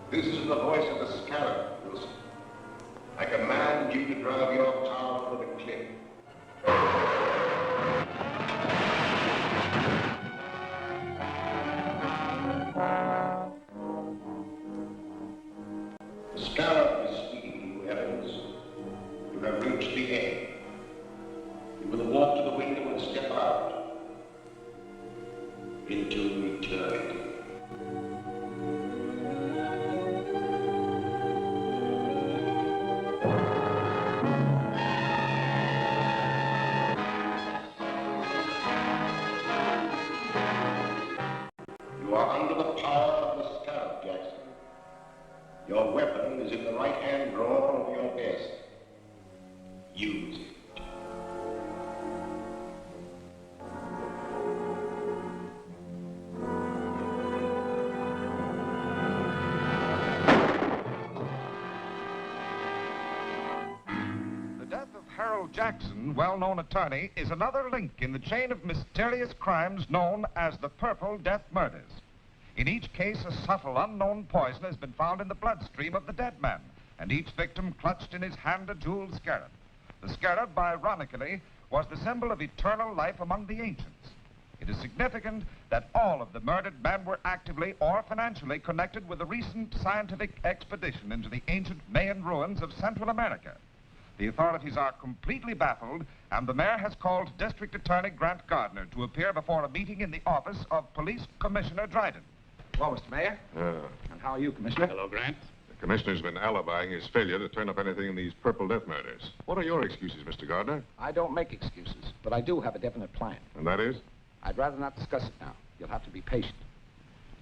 This is the voice of the Scarab, Wilson. I command you to drive your tower over the cliff. The Scarab is speaking to you, Evans. You have reached the end. You will walk to the window and step out into eternity. You are under the power of the Scarab, Jackson. Your weapon is in the right-hand drawer of your desk. Use it. The death of Harold Jackson, well-known attorney, is another link in the chain of mysterious crimes known as the Purple Death Murders. In each case, a subtle, unknown poison has been found in the bloodstream of the dead man, and each victim clutched in his hand a jeweled scarab. The scarab, ironically, was the symbol of eternal life among the ancients. It is significant that all of the murdered men were actively or financially connected with a recent scientific expedition into the ancient Mayan ruins of Central America. The authorities are completely baffled, and the mayor has called District Attorney Grant Gardner to appear before a meeting in the office of Police Commissioner Dryden. Well, Mr. Mayor. And how are you, Commissioner? Hello, Grant. The commissioner's been alibying his failure to turn up anything in these Purple Death murders. What are your excuses, Mr. Gardner? I don't make excuses, but I do have a definite plan. And that is? I'd rather not discuss it now. You'll have to be patient.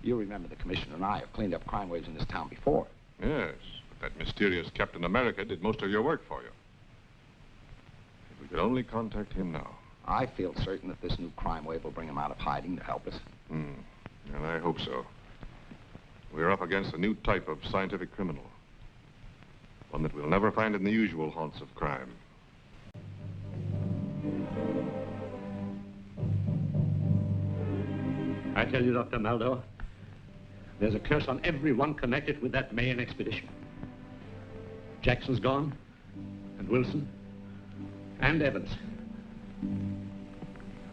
You remember the commissioner and I have cleaned up crime waves in this town before. Yes, but that mysterious Captain America did most of your work for you. If we could only contact him now. I feel certain that this new crime wave will bring him out of hiding to help us. And I hope so. We're up against a new type of scientific criminal. One that we'll never find in the usual haunts of crime. I tell you, Dr. Maldo, there's a curse on everyone connected with that Mayan expedition. Jackson's gone, and Wilson, and Evans.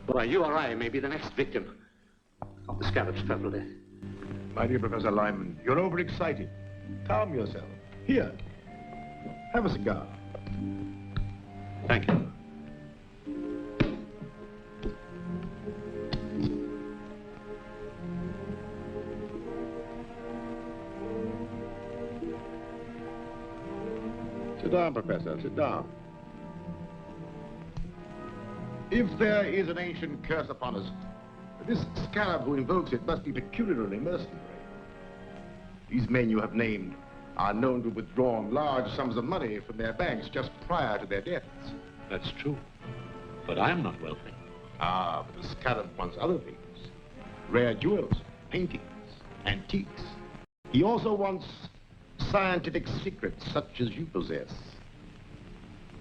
Why, you or I may be the next victim of the Scarab's Purple Death. My dear Professor Lyman, you're overexcited. Calm yourself. Here, have a cigar. Thank you. Sit down, Professor, sit down. If there is an ancient curse upon us, this Scarab who invokes it must be peculiarly mercenary. These men you have named are known to have withdrawn large sums of money from their banks just prior to their deaths. That's true. But I'm not wealthy. Ah, but the Scarab wants other things. Rare jewels, paintings, antiques. He also wants scientific secrets such as you possess.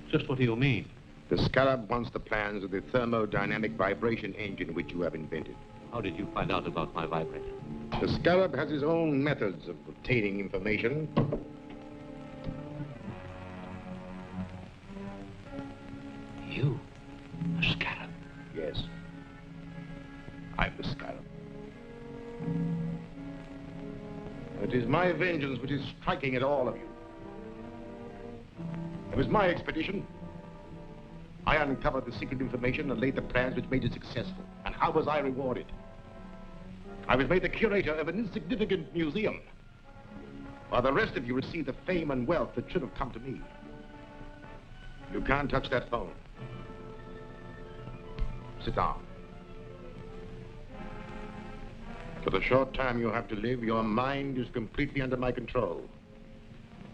Just what do you mean? The Scarab wants the plans of the thermodynamic vibration engine which you have invented. How did you find out about my vibrator? The Scarab has his own methods of obtaining information. You? The Scarab? Yes. I'm the Scarab. It is my vengeance which is striking at all of you. It was my expedition. I uncovered the secret information and laid the plans which made it successful. And how was I rewarded? I was made the curator of an insignificant museum, while the rest of you received the fame and wealth that should have come to me. You can't touch that phone. Sit down. For the short time you have to live, your mind is completely under my control.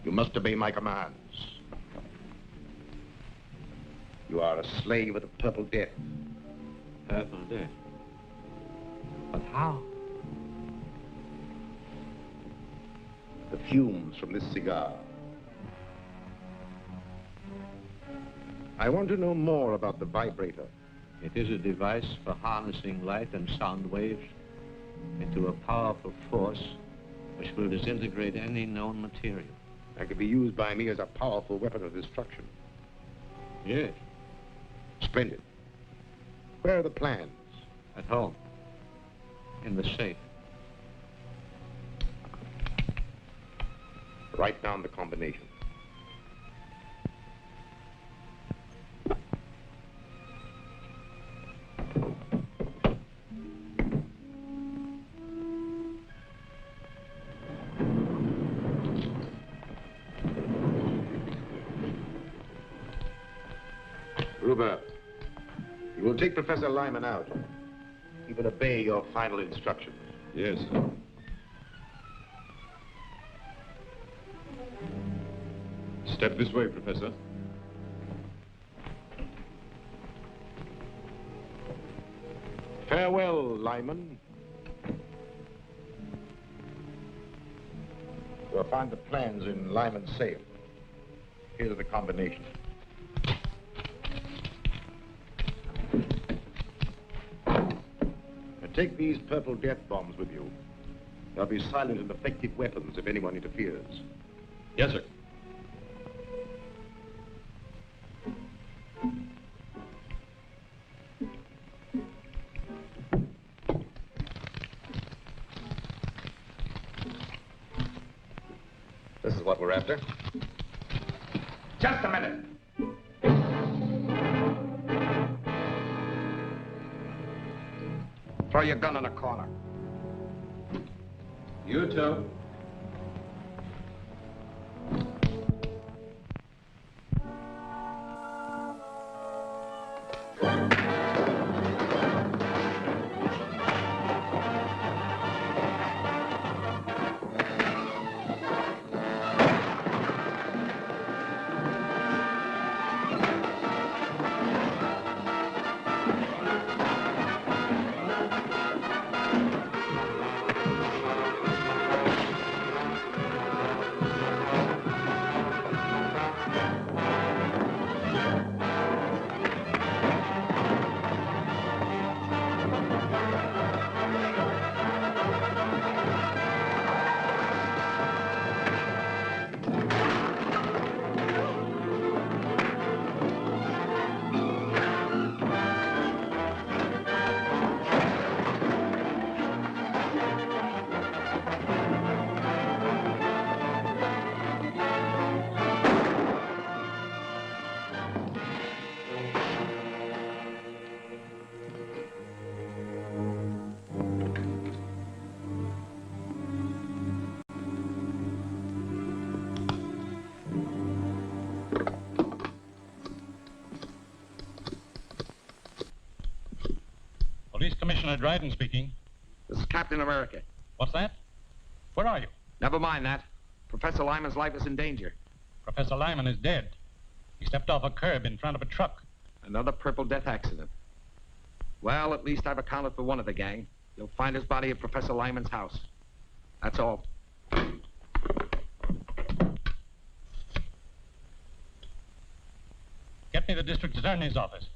You must obey my commands. You are a slave of the Purple Death. Purple Death? But how? The fumes from this cigar. I want to know more about the vibrator. It is a device for harnessing light and sound waves into a powerful force which will disintegrate any known material. That could be used by me as a powerful weapon of destruction. Yes. Splendid. Where are the plans? At home. In the safe. Write down the combination. Gruber, you will take Professor Lyman out. He will obey your final instructions. Yes, sir. Step this way, Professor. Farewell, Lyman. You'll find the plans in Lyman's safe. Here's the combination. And take these purple death bombs with you. They'll be silent and effective weapons if anyone interferes. Yes, sir. This is what we're after. Just a minute. Throw your gun in a corner. You too. Police Commissioner Dryden speaking. This is Captain America. What's that? Where are you? Never mind that. Professor Lyman's life is in danger. Professor Lyman is dead. He stepped off a curb in front of a truck. Another Purple Death accident. Well, at least I've accounted for one of the gang. You'll find his body at Professor Lyman's house. That's all. Get me the district attorney's office.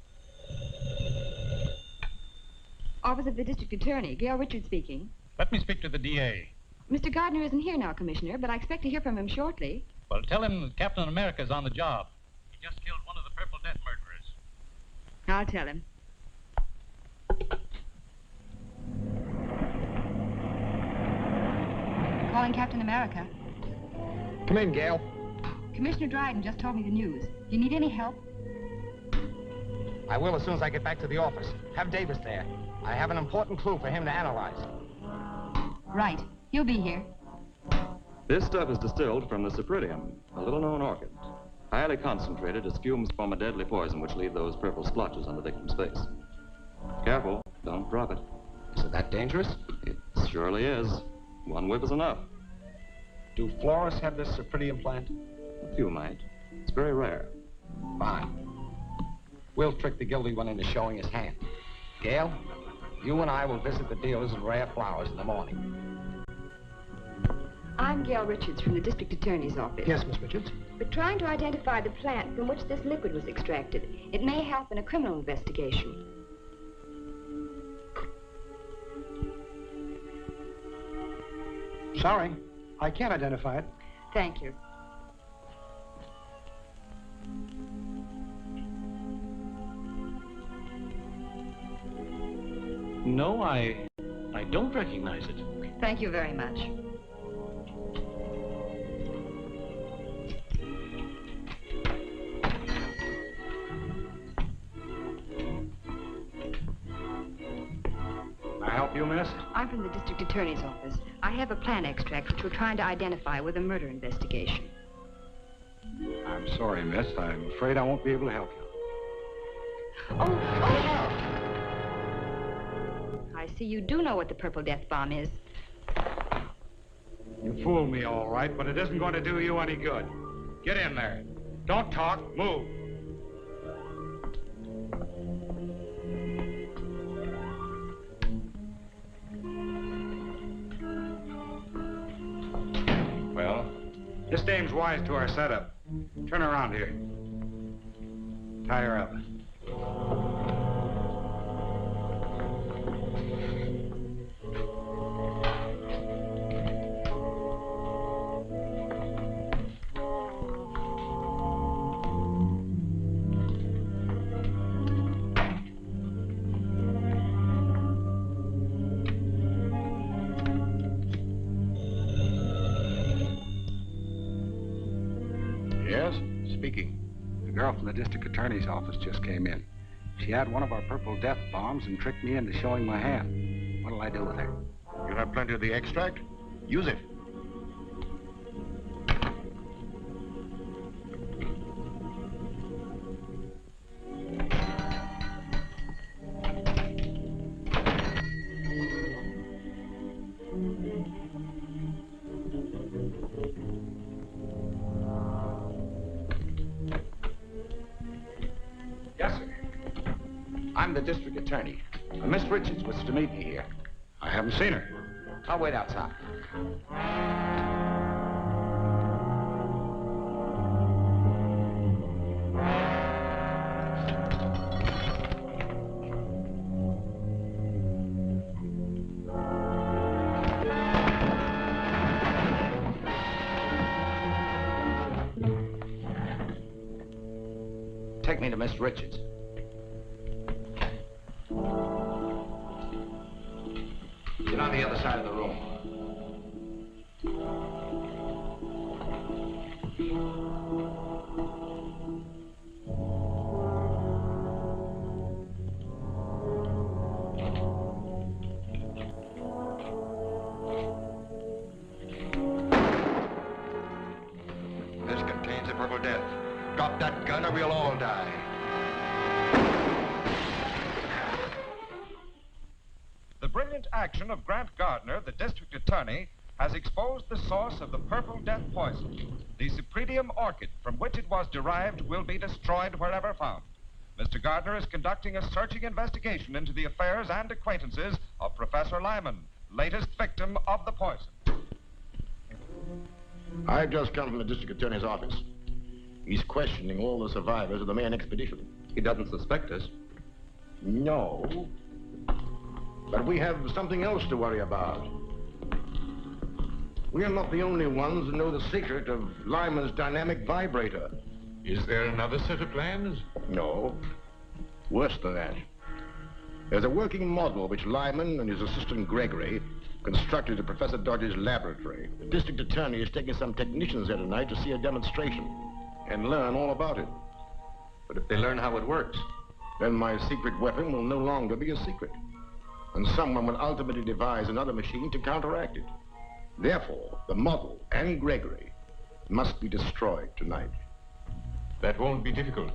Office of the District Attorney, Gail Richards speaking. Let me speak to the DA. Mr. Gardner isn't here now, Commissioner, but I expect to hear from him shortly. Well, tell him that Captain America's on the job. He just killed one of the Purple Death murderers. I'll tell him. Calling Captain America. Come in, Gail. Commissioner Dryden just told me the news. Do you need any help? I will as soon as I get back to the office. Have Davis there. I have an important clue for him to analyze. Right. He'll be here. This stuff is distilled from the cypripedium, a little-known orchid. Highly concentrated as fumes form a deadly poison which leave those purple splotches on the victim's face. Careful, don't drop it. Is it that dangerous? It surely is. One whiff is enough. Do florists have this cypripedium plant? A few might. It's very rare. Fine. We'll trick the guilty one into showing his hand. Gail, you and I will visit the dealers in rare flowers in the morning. I'm Gail Richards from the District Attorney's office. Yes, Miss Richards. We're trying to identify the plant from which this liquid was extracted. It may help in a criminal investigation. Sorry. I can't identify it. Thank you. No, I don't recognize it. Thank you very much. Can I help you, miss? I'm from the district attorney's office. I have a plan extract which we're trying to identify with a murder investigation. I'm sorry, miss. I'm afraid I won't be able to help you. Oh! I see you do know what the Purple Death Bomb is. You fooled me, all right, but it isn't going to do you any good. Get in there. Don't talk. Move. Well, this dame's wise to our setup. Turn around here. Tie her up. Yes, speaking. The girl from the district attorney's office just came in. She had one of our Purple Death bombs and tricked me into showing my hand. What'll I do with her? You have plenty of the extract? Use it. Yes, sir. I'm the district attorney. Miss Richards was to meet me here. I haven't seen her. I'll wait outside. Take me to Miss Richards. Get on the other side of the room. This contains the Purple Death. Drop that gun or we'll all die. The brilliant action of Grant Gardner, the district attorney, has exposed the source of the Purple Death poison. The Cypripedium orchid from which it was derived will be destroyed wherever found. Mr. Gardner is conducting a searching investigation into the affairs and acquaintances of Professor Lyman, latest victim of the poison. I've just come from the district attorney's office. He's questioning all the survivors of the Mayan expedition. He doesn't suspect us. No. But we have something else to worry about. We are not the only ones who know the secret of Lyman's dynamic vibrator. Is there another set of plans? No. Worse than that. There's a working model which Lyman and his assistant Gregory constructed at Professor Dodge's laboratory. The district attorney is taking some technicians there tonight to see a demonstration and learn all about it. But if they learn how it works, Then my secret weapon will no longer be a secret. And someone will ultimately devise another machine to counteract it. Therefore, the model and Gregory must be destroyed tonight. That won't be difficult.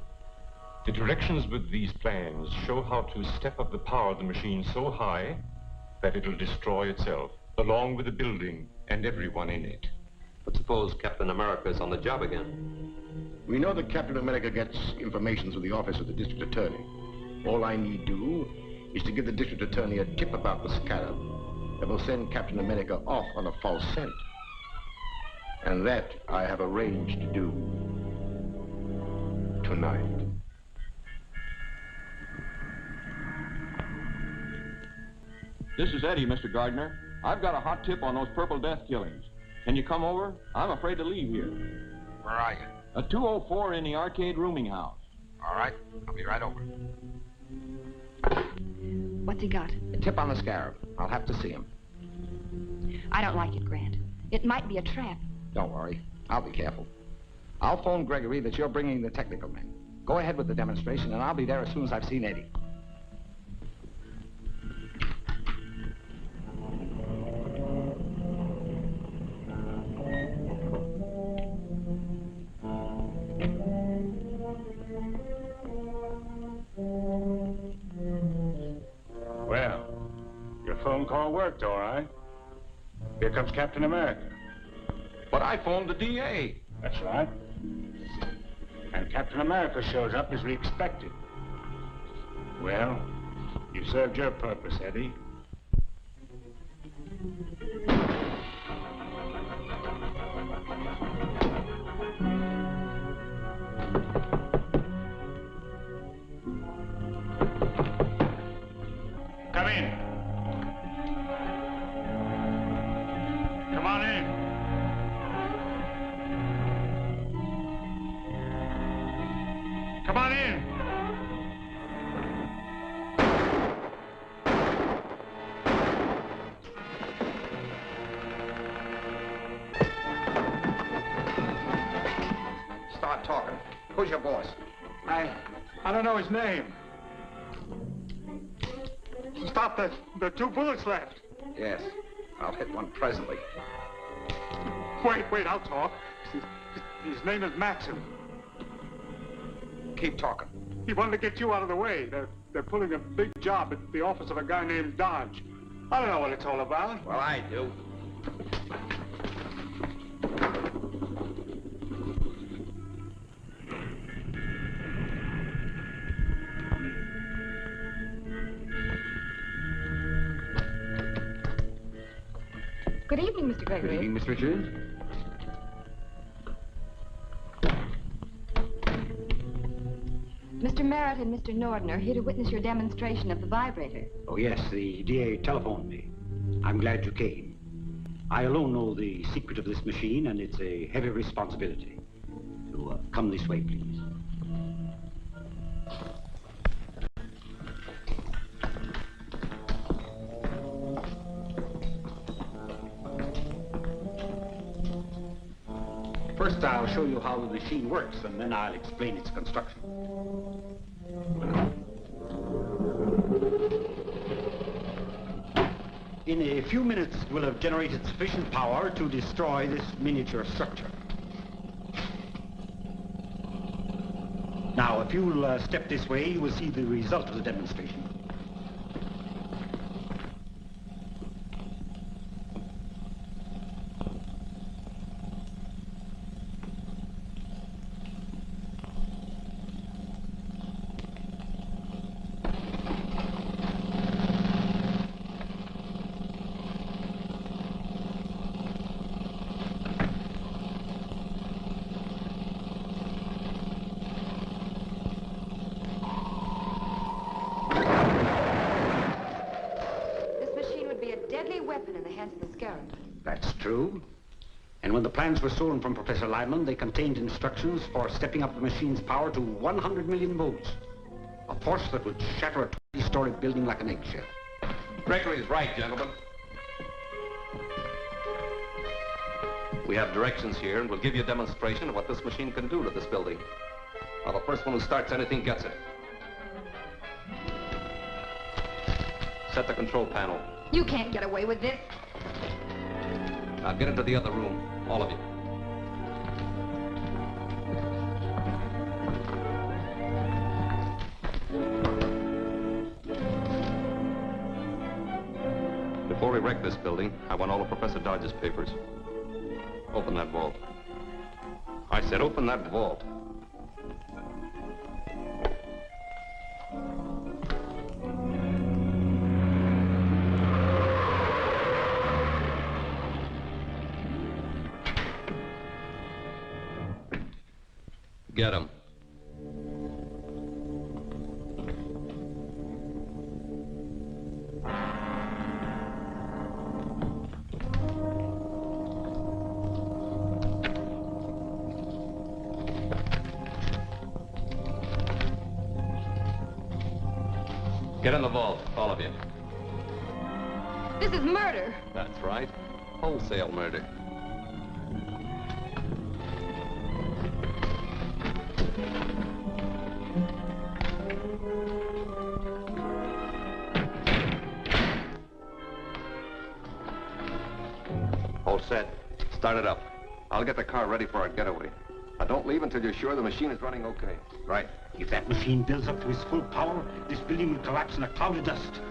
The directions with these plans show how to step up the power of the machine so high that it'll destroy itself, along with the building and everyone in it. but suppose Captain America's on the job again. We know that Captain America gets information through the office of the district attorney. All I need do is to give the district attorney a tip about the Scarab that will send Captain America off on a false scent. And that I have arranged to do tonight. This is Eddie, Mr. Gardner. I've got a hot tip on those Purple Death killings. Can you come over? I'm afraid to leave here. Where are you? A 204 in the arcade rooming house. All right, I'll be right over. What's he got? A tip on the Scarab. I'll have to see him. I don't like it, Grant. It might be a trap. Don't worry. I'll be careful. I'll phone Gregory that you're bringing the technical men. Go ahead with the demonstration, and I'll be there as soon as I've seen Eddie. Well, your phone call worked, all right. Here comes Captain America. But I phoned the DA. That's right. And Captain America shows up as we expected. Well, you served your purpose, Eddie. Come in. Come on in. Come on in. Start talking. Who's your boss? I don't know his name. Stop the 2 bullets left. Yes, I'll hit one presently. Wait, I'll talk. His name is Maxim. Keep talking. He wanted to get you out of the way. They're pulling a big job at the office of a guy named Dodge. I don't know what it's all about. Well, I do. Good evening, Mr. Gregory. Good evening, Miss Richards. Mr. Merritt and Mr. Norden are here to witness your demonstration of the vibrator. Oh, yes, the DA telephoned me. I'm glad you came. I alone know the secret of this machine, and it's a heavy responsibility. So, come this way, please. First, I'll show you how the machine works, and then I'll explain its construction. In a few minutes, we'll have generated sufficient power to destroy this miniature structure. Now, if you'll step this way, you will see the result of the demonstration. That's true. And when the plans were stolen from Professor Lyman, they contained instructions for stepping up the machine's power to 100 million volts. A force that would shatter a 20-story building like an eggshell. Gregory's right, gentlemen. We have directions here, and we'll give you a demonstration of what this machine can do to this building. Now, the first one who starts anything gets it. Set the control panel. You can't get away with this. Now, get into the other room, all of you. Before we wreck this building, I want all of Professor Dodge's papers. Open that vault. I said open that vault. Get him. Get in the vault, all of you. This is murder. That's right. Wholesale murder. All set. Start it up. I'll get the car ready for our getaway. Now, don't leave until you're sure the machine is running okay. Right. If that machine builds up to its full power, this building will collapse in a cloud of dust.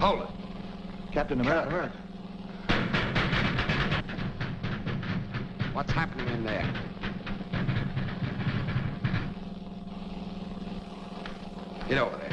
Hold it. Captain America. What's happening in there? Get over there.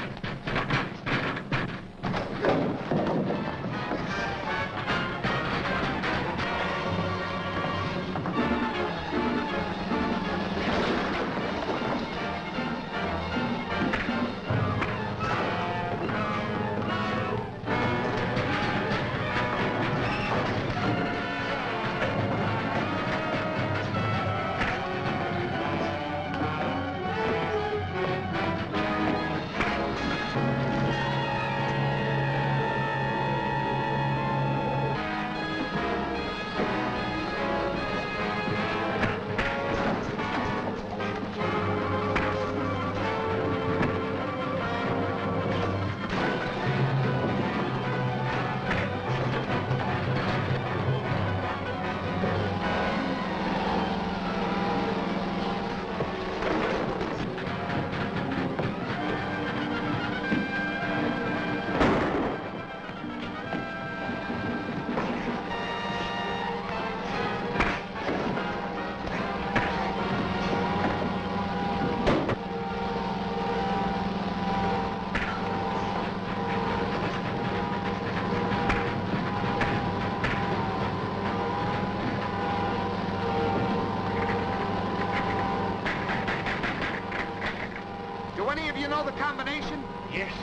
Do any of you know the combination? Yes.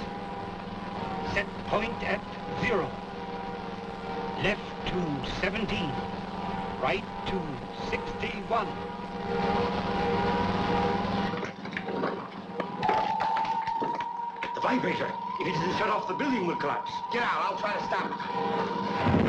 Set point at 0. Left to 17. Right to 61. The vibrator. If it isn't shut off, the building will collapse. Get out. I'll try to stop it.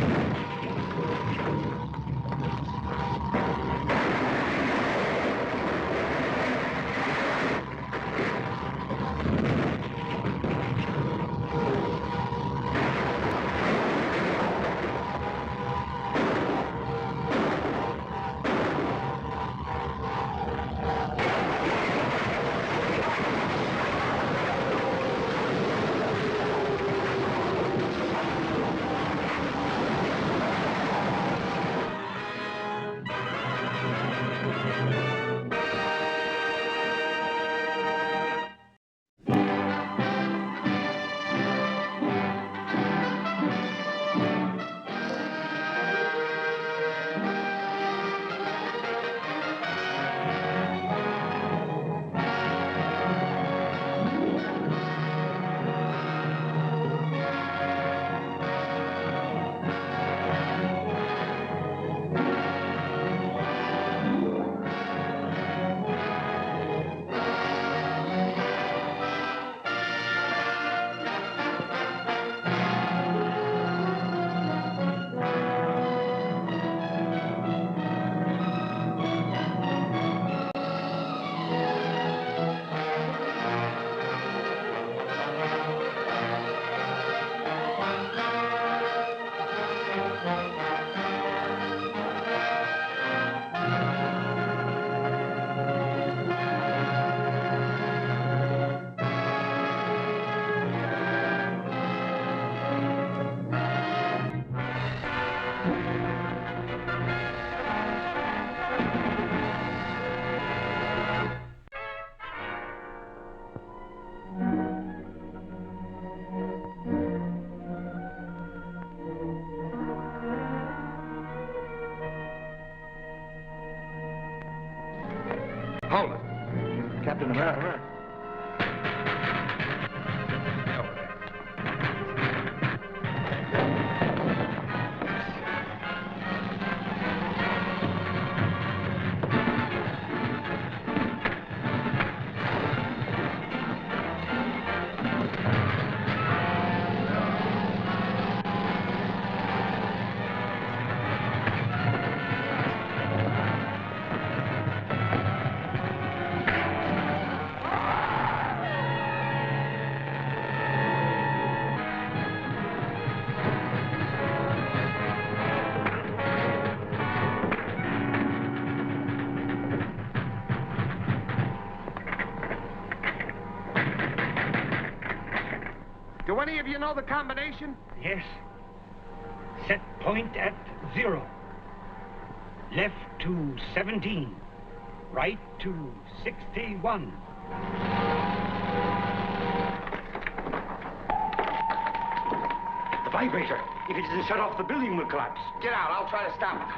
Captain America. Do any of you know the combination? Yes. Set point at 0. Left to 17. Right to 61. The vibrator. If it isn't shut off, the building will collapse. Get out. I'll try to stop it.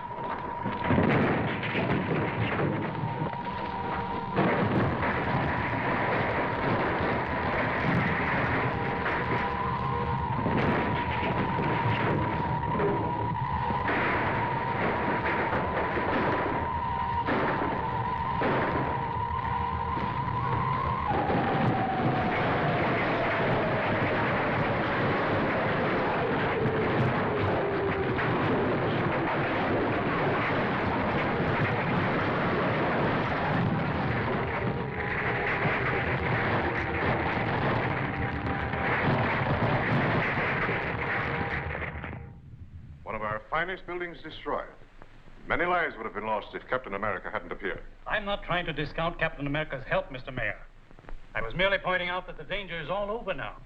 Finest buildings destroyed. Many lives would have been lost if Captain America hadn't appeared. I'm not trying to discount Captain America's help, Mr. Mayor. I was merely pointing out that the danger is all over now.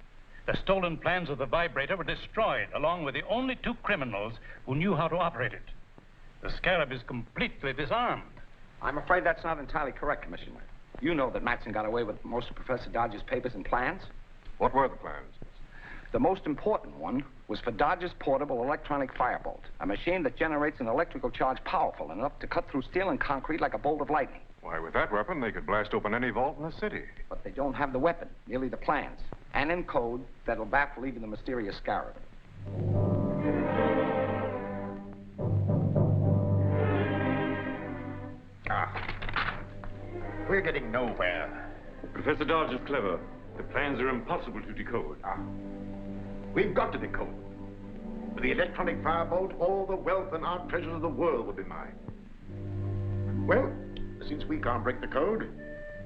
The stolen plans of the vibrator were destroyed, along with the only 2 criminals who knew how to operate it. The Scarab is completely disarmed. I'm afraid that's not entirely correct, Commissioner. You know that Matson got away with most of Professor Dodge's papers and plans. What were the plans? The most important one was for Dodge's portable electronic firebolt, a machine that generates an electrical charge powerful enough to cut through steel and concrete like a bolt of lightning. Why, with that weapon, they could blast open any vault in the city. But they don't have the weapon, merely the plans, and in code that'll baffle even the mysterious Scarab. We're getting nowhere. Professor Dodge is clever. The plans are impossible to decode. We've got to decode. With the electronic firebolt, all the wealth and art treasures of the world will be mine. Well, since we can't break the code,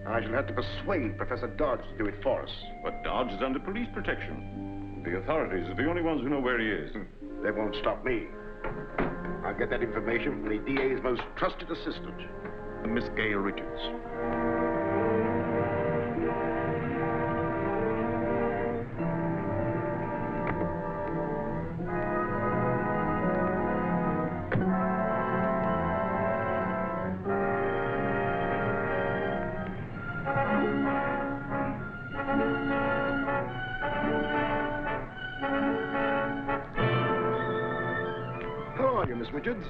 I shall have to persuade Professor Dodge to do it for us. But Dodge is under police protection. The authorities are the only ones who know where he is. They won't stop me. I'll get that information from the DA's most trusted assistant, Miss Gail Richards. Miss Richards.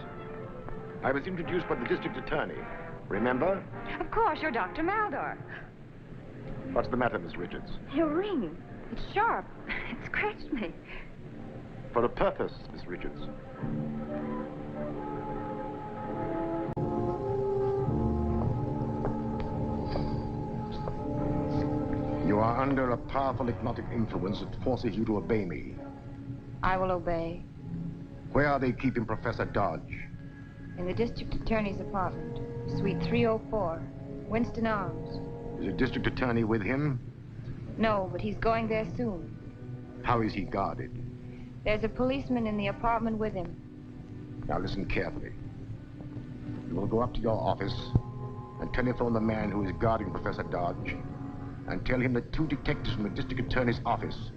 I was introduced by the district attorney. Remember? Of course, you're Dr. Maldor. What's the matter, Miss Richards? Your ring. It's sharp. It scratched me. For a purpose, Miss Richards. You are under a powerful hypnotic influence that forces you to obey me. I will obey. Where are they keeping Professor Dodge? In the district attorney's apartment, suite 304, Winston Arms. Is the district attorney with him? No, but he's going there soon. How is he guarded? There's a policeman in the apartment with him. Now listen carefully. You will go up to your office and telephone the man who is guarding Professor Dodge and tell him that 2 detectives from the district attorney's office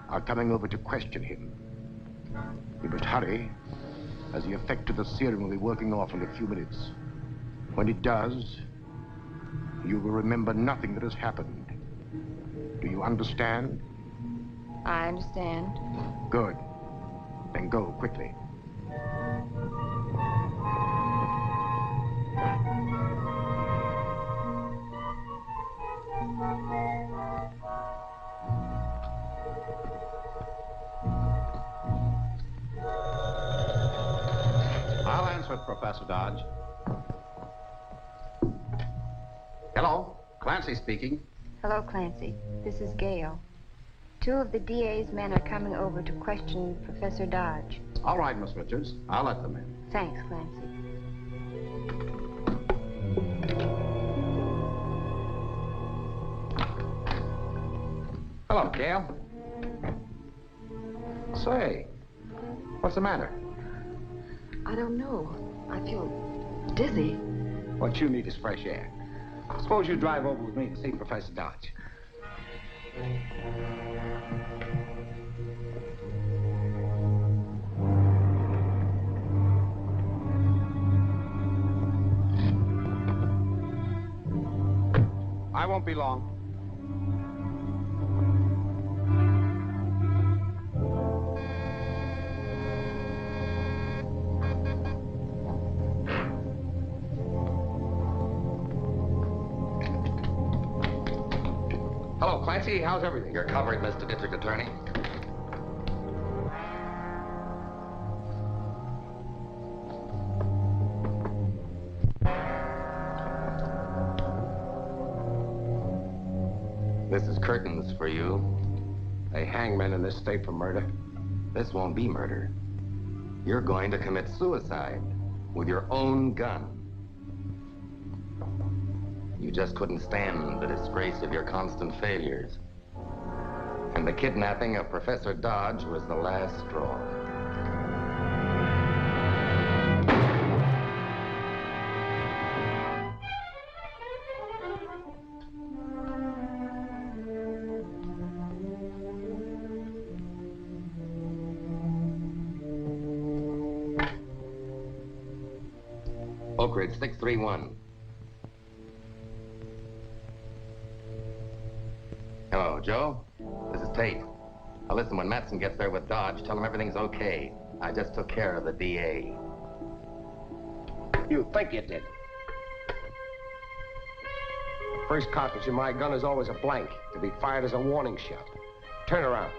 are coming over to question him. You must hurry, as the effect of the serum will be working off in a few minutes. When it does, you will remember nothing that has happened. Do you understand? I understand. Good. Then go quickly. Professor Dodge. Hello, Clancy speaking. Hello, Clancy. This is Gail. 2 of the DA's men are coming over to question Professor Dodge. All right, Miss Richards. I'll let them in. Thanks, Clancy. Hello, Gail. Say, what's the matter? I don't know. I feel dizzy. What you need is fresh air. Suppose you drive over with me to see Professor Dodge. I won't be long. Hello, Clancy. How's everything? You're covered, Mr. District Attorney. This is curtains for you. They hang men in this state for murder. This won't be murder. You're going to commit suicide with your own gun. You just couldn't stand the disgrace of your constant failures. And the kidnapping of Professor Dodge was the last straw. Oak Ridge 631. Hello, Joe. This is Tate. Now listen, when Matson gets there with Dodge, tell him everything's okay. I just took care of the DA. You think you did. First cartridge in my gun is always a blank, to be fired as a warning shot. Turn around.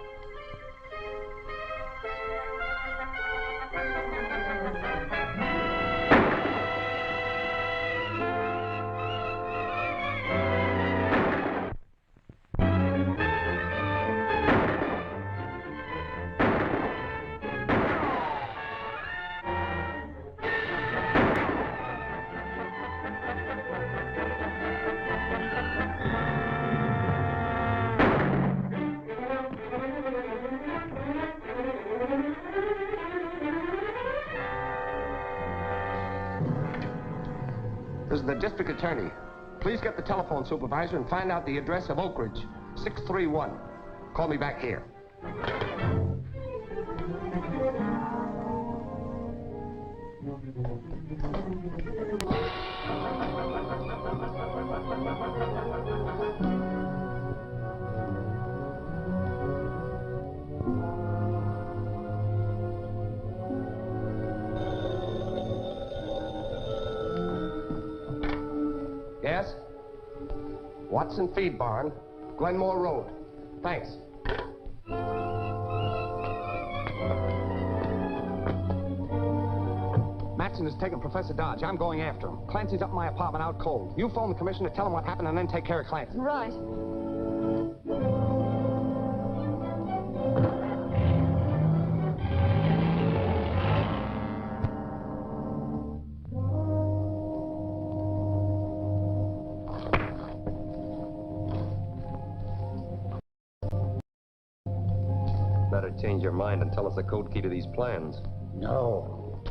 This is the district attorney. Please get the telephone supervisor and find out the address of Oak Ridge, 631. Call me back here. Yes? Watson Feed Barn, Glenmore Road. Thanks. Matson has taken Professor Dodge. I'm going after him. Clancy's up in my apartment out cold. You phone the commissioner, tell him what happened, and then take care of Clancy. Right. Better change your mind and tell us the code key to these plans. No.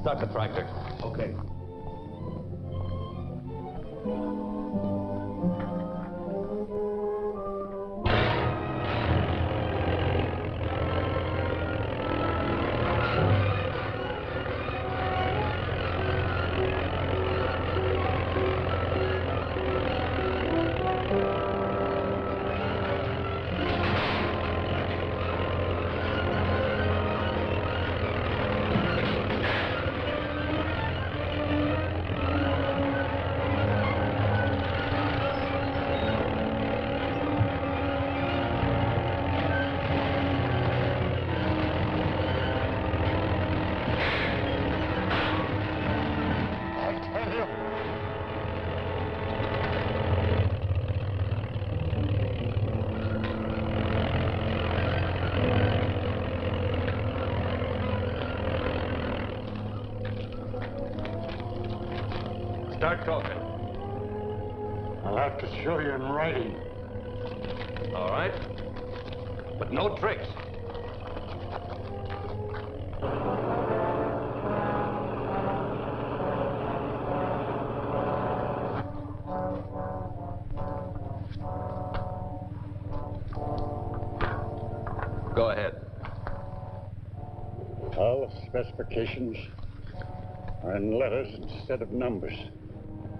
Start the tractor. Okay. Gale. Start talking. I'll have to show you in writing. All right. But no tricks. Go ahead. All the specifications are in letters instead of numbers.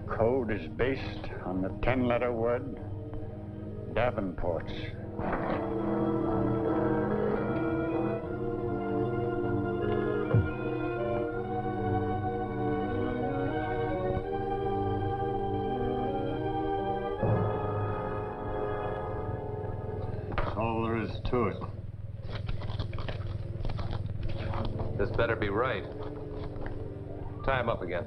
Code is based on the 10-letter word Davenport's. That's all there is to it. This better be right. Tie him up again.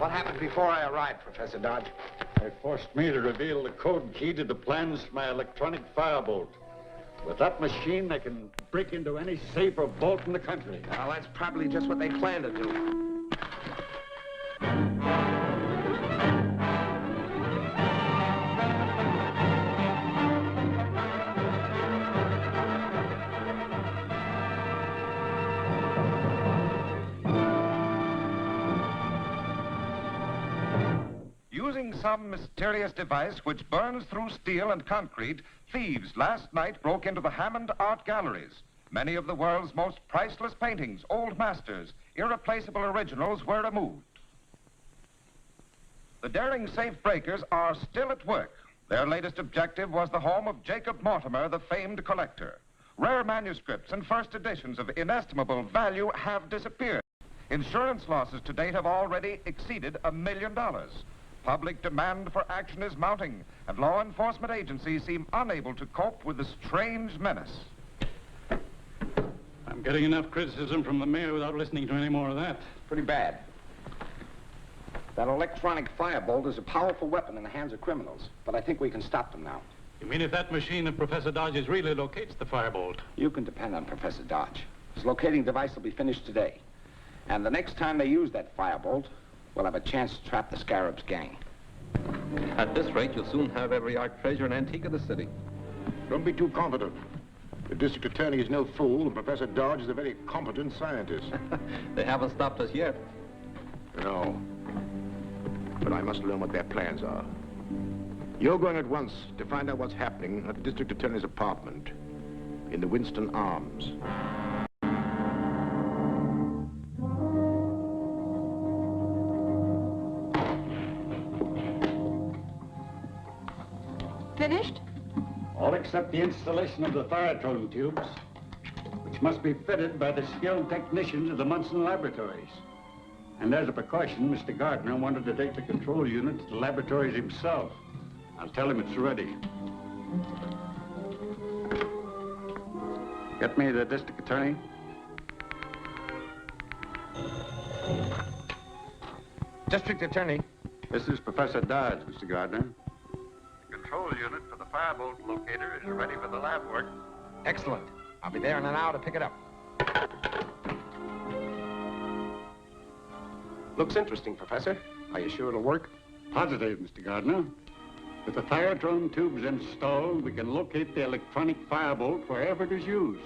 What happened before I arrived, Professor Dodge? They forced me to reveal the code key to the plans for my electronic firebolt. With that machine, they can break into any safe or vault in the country. Well, that's probably just what they plan to do. Using some mysterious device which burns through steel and concrete, thieves last night broke into the Hammond Art Galleries. Many of the world's most priceless paintings, old masters, irreplaceable originals were removed. The daring safe breakers are still at work. Their latest objective was the home of Jacob Mortimer, the famed collector. Rare manuscripts and first editions of inestimable value have disappeared. Insurance losses to date have already exceeded $1 million. Public demand for action is mounting, and law enforcement agencies seem unable to cope with the strange menace. I'm getting enough criticism from the mayor without listening to any more of that. Pretty bad. That electronic firebolt is a powerful weapon in the hands of criminals, but I think we can stop them now. You mean if that machine of Professor Dodge's really locates the firebolt? You can depend on Professor Dodge. His locating device will be finished today. And the next time they use that firebolt, we'll have a chance to trap the Scarab's gang. At this rate, you'll soon have every art treasure and antique of the city. Don't be too confident. The district attorney is no fool, and Professor Dodge is a very competent scientist. They haven't stopped us yet. No. But I must learn what their plans are. You're going at once to find out what's happening at the district attorney's apartment in the Winston Arms. Finished? All except the installation of the Thyatron tubes, which must be fitted by the skilled technicians of the Munson laboratories. And as a precaution, Mr. Gardner wanted to take the control unit to the laboratories himself. I'll tell him it's ready. Get me the district attorney. District Attorney. This is Professor Dodge, Mr. Gardner. The control unit for the firebolt locator is ready for the lab work. Excellent. I'll be there in an hour to pick it up. Looks interesting, Professor. Are you sure it'll work? Positive, Mr. Gardner. With the Thyatron tubes installed, we can locate the electronic firebolt wherever it is used.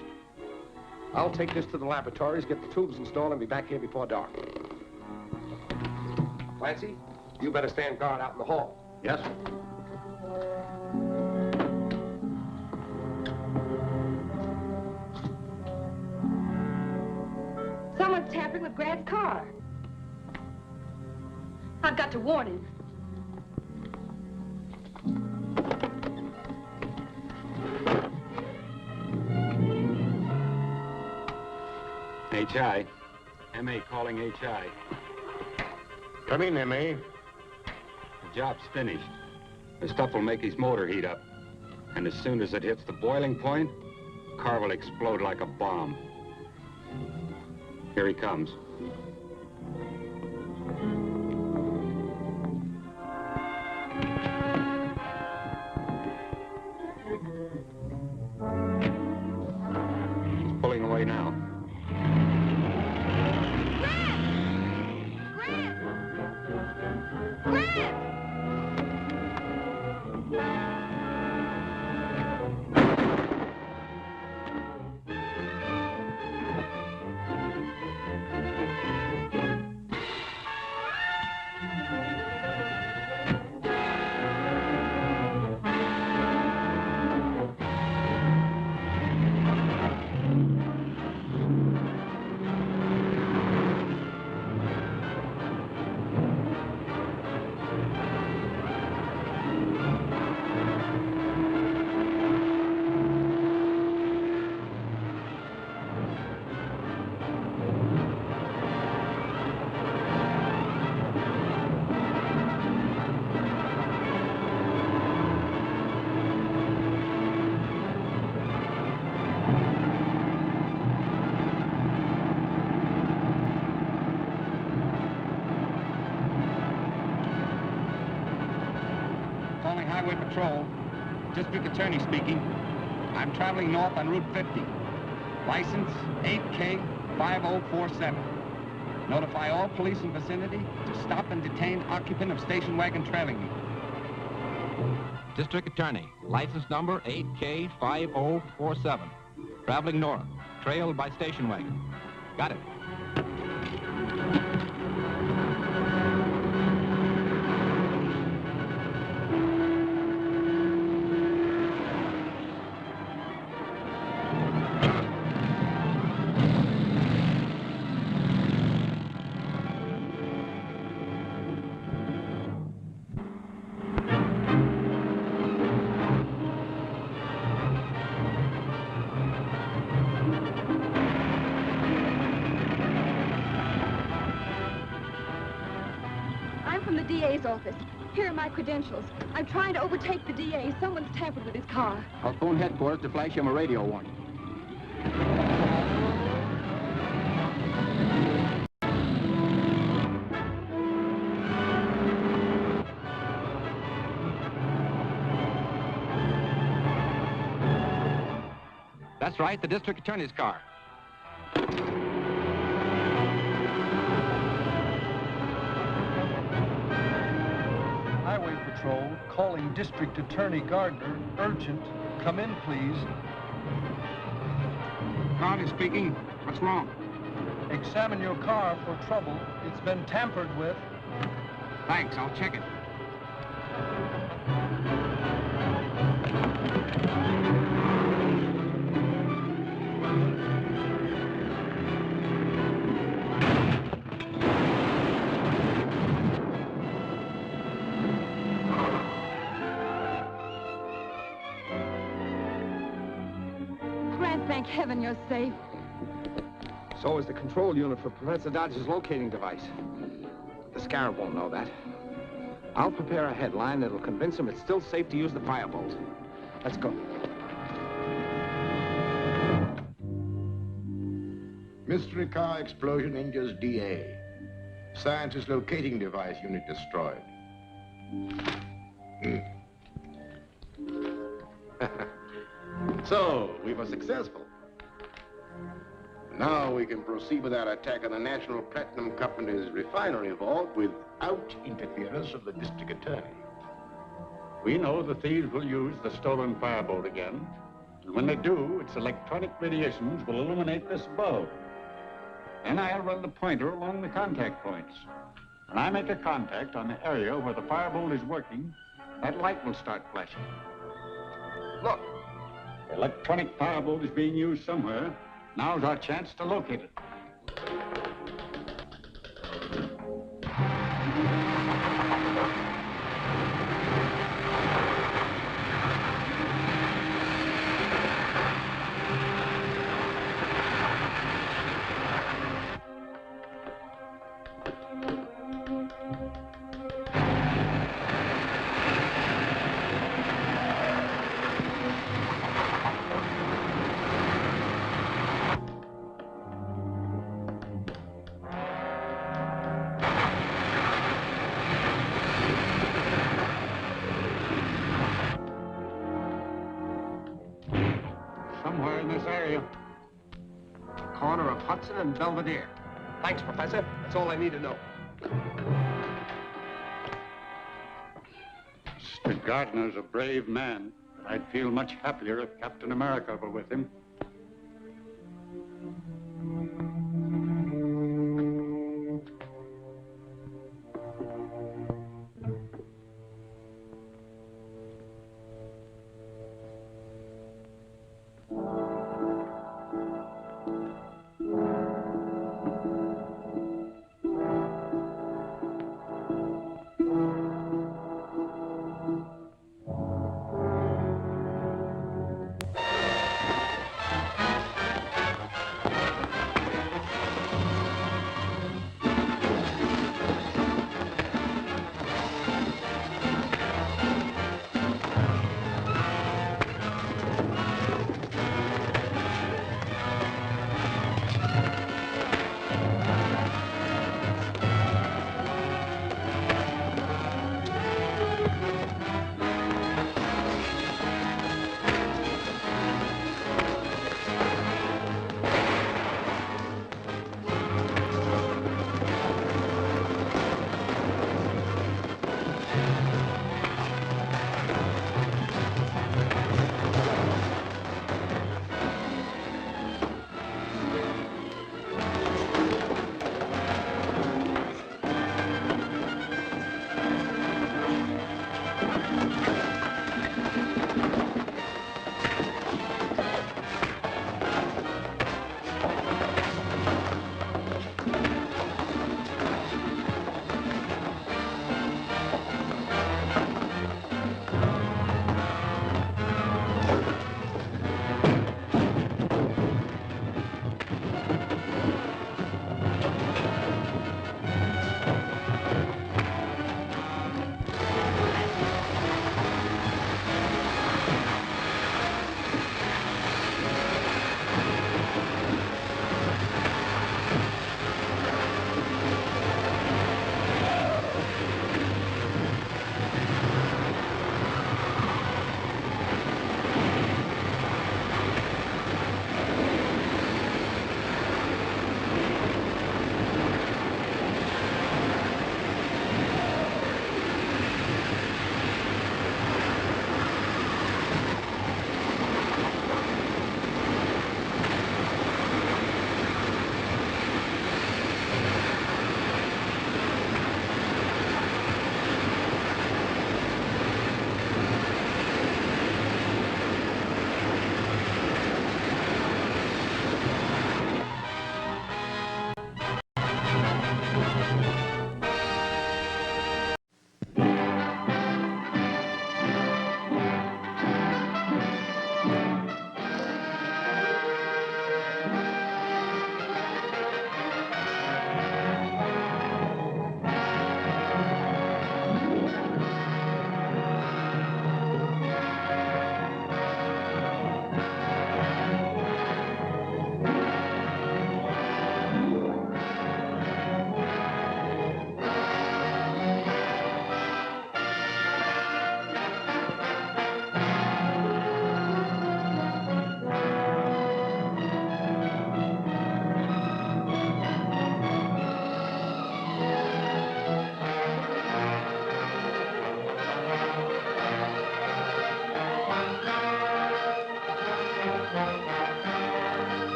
I'll take this to the laboratories, get the tubes installed, and be back here before dark. Clancy, you better stand guard out in the hall. Yes, sir. Someone's tampering with Grant's car. I've got to warn him. H.I. M.A. calling H.I. Come in, M.A. The job's finished. The stuff will make his motor heat up. And as soon as it hits the boiling point, the car will explode like a bomb. Here he comes. He's pulling away now. Highway Patrol. District Attorney speaking. I'm traveling north on Route 50. License 8K5047. Notify all police in vicinity to stop and detain occupant of station wagon trailing me. District Attorney, license number 8K5047. Traveling north, trailed by station wagon. Got it. DA's office. Here are my credentials. I'm trying to overtake the DA. Someone's tampered with his car. I'll phone headquarters to flash him a radio warning. That's right, the district attorney's car. Highway Patrol, calling District Attorney Gardner. Urgent. Come in, please. Gardner speaking. What's wrong? Examine your car for trouble. It's been tampered with. Thanks, I'll check it. Thank heaven you're safe. So is the control unit for Professor Dodge's locating device. The Scarab won't know that. I'll prepare a headline that'll convince him it's still safe to use the firebolt. Let's go. Mystery car explosion injures DA. Scientist locating device unit destroyed. So, we were successful. Now we can proceed with our attack on the National Platinum Company's refinery vault without interference of the district attorney. We know the thieves will use the stolen firebolt again. And when they do, its electronic radiations will illuminate this bulb. Then I'll run the pointer along the contact points. When I make a contact on the area where the firebolt is working, that light will start flashing. Look, the electronic firebolt is being used somewhere. Now's our chance to locate it. Somewhere in this area. Corner of Hudson and Belvedere. Thanks, Professor. That's all I need to know. Mr. Gardner's a brave man, but I'd feel much happier if Captain America were with him.